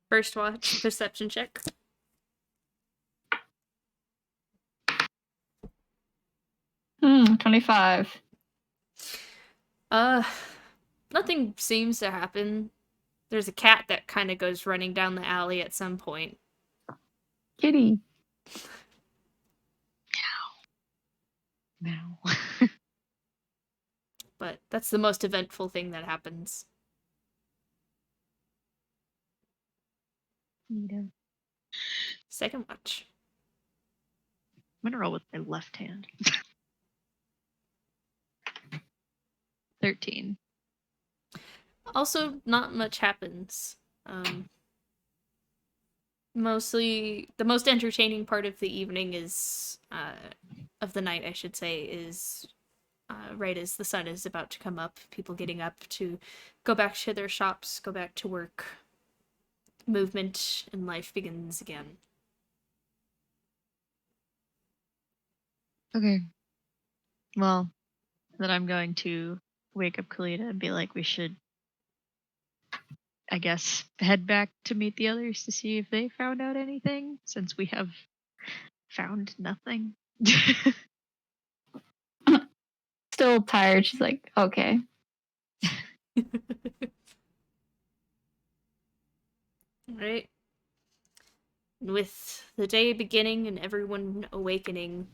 First watch, perception check. 25. Nothing seems to happen. There's a cat that kind of goes running down the alley at some point. Kitty. Now. But that's the most eventful thing that happens. Neato. Second watch. I'm gonna roll with my left hand. 13. Also, not much happens. Mostly, the most entertaining part of the evening is, of the night, I should say, is right as the sun is about to come up. People getting up to go back to their shops, go back to work. Movement and life begins again. Okay. Well, then I'm going to wake up Kalita and be like, we should, I guess, head back to meet the others to see if they found out anything, since we have found nothing. Still tired. She's like, okay. Right. With the day beginning and everyone awakening,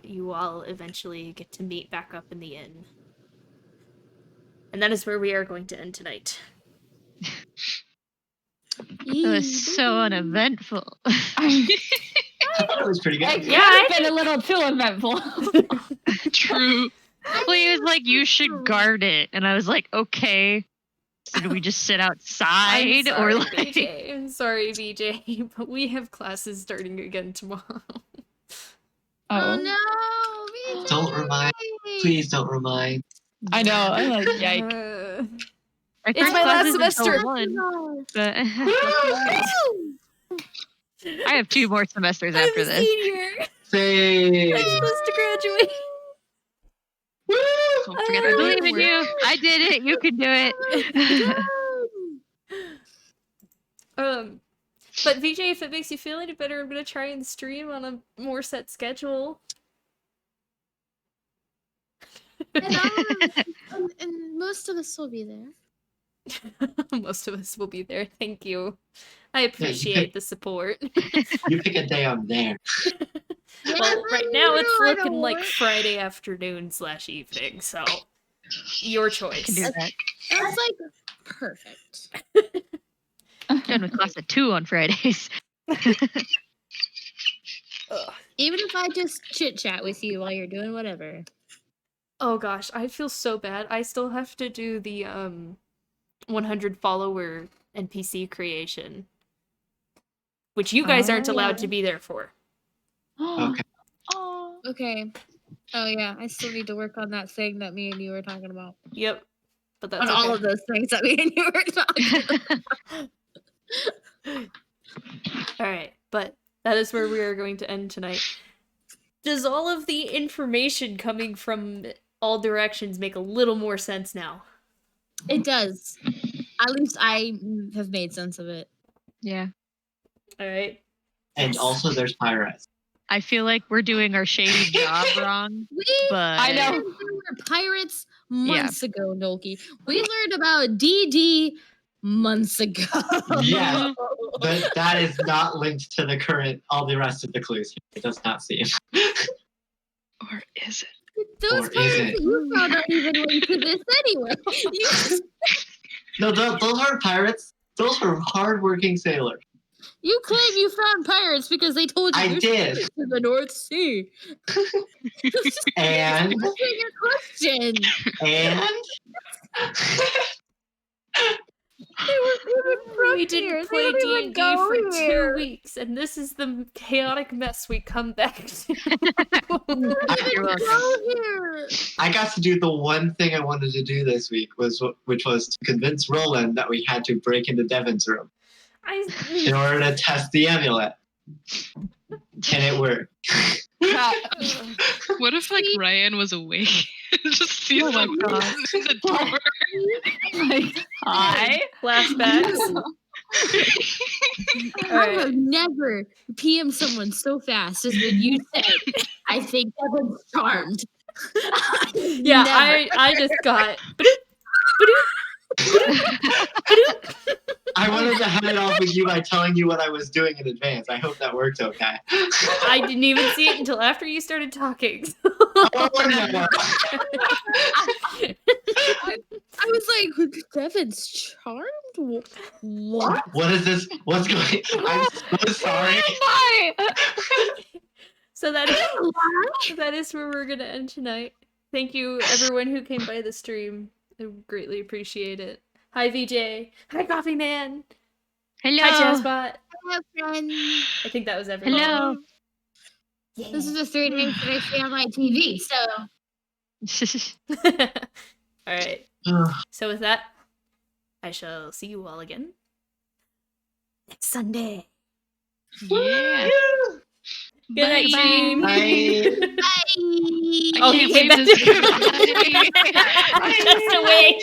you all eventually get to meet back up in the inn. And that is where we are going to end tonight. It was so uneventful. I thought it was pretty good. It could have been a little too eventful. True. Well, he was like, you should guard it. And I was like, okay. So do we just sit outside? I'm sorry, or like... BJ. I'm sorry, BJ, but we have classes starting again tomorrow. Oh no! BJ! Don't remind. Please don't remind. I know. I'm like, yike. It's my last semester. But I have 2 more semesters after I'm a this. senior. Say. I'm supposed to graduate. Don't forget, I believe in you. I did it. You can do it. But VJ, if it makes you feel any better, I'm gonna try and stream on a more set schedule. And most of us will be there. Most of us will be there. Thank you. I appreciate the support. You pick a day, I'm there. Well, right now it's looking like Friday afternoon / evening, so your choice. Can do that. That's like perfect. Done with class at 2 on Fridays. Even if I just chit chat with you while you're doing whatever. Oh gosh, I feel so bad. I still have to do the 100 follower NPC creation, which you guys aren't allowed to be there for. Okay. Okay. Oh yeah, I still need to work on that thing that me and you were talking about. Yep. But that's On okay. all of those things that me and you were talking about. All right, but that is where we are going to end tonight. Does all of the information coming from all directions make a little more sense now? It does. At least I have made sense of it. Yeah. All right. And Yes. also, there's pirates. I feel like we're doing our shady job wrong. But I know. There were pirates months ago, Nolki. We learned about DD months ago. Yes, but that is not linked to the current, all the rest of the clues. It does not seem. Or is it? Those Or is pirates it? that you found aren't even linked to this anyway. You just, No, those aren't pirates. Those are hardworking sailors. you claim you found pirates because they told you I there's did. pirates in the North Sea. And Answering your question. and We didn't play D&D for 2 weeks, and this is the chaotic mess we come back to. You're welcome. Here. I got to do the one thing I wanted to do this week, which was to convince Roland that we had to break into Devin's room in order to test the amulet. And it worked. What if like Ryan was awake and just sees Oh my someone God. in the door? Like, hi. Flashbacks. All I have right. never PM'd someone so fast as when you said, I think Devin's charmed. Yeah, Never. I just got. Ba-doop, ba-doop, ba-doop. I wanted to head it off with you by telling you what I was doing in advance. I hope that worked okay. I didn't even see it until after you started talking. Oh, no. I was like, Devin's charmed? What? What is this? What's going I'm so sorry. So that is where we're gonna end tonight. Thank you everyone who came by the stream. I greatly appreciate it. Hi VJ. Hi Coffee Man. Hello. Hi Jazzbot. Hello, friend. I think that was everyone. Hello. Yeah. This is the 3 names that I see on my TV, so. All right. So with that, I shall see you all again next Sunday. Yeah. Good night, Dream. Bye. Bye. Oh, he can't came wait back. to see you. Just away.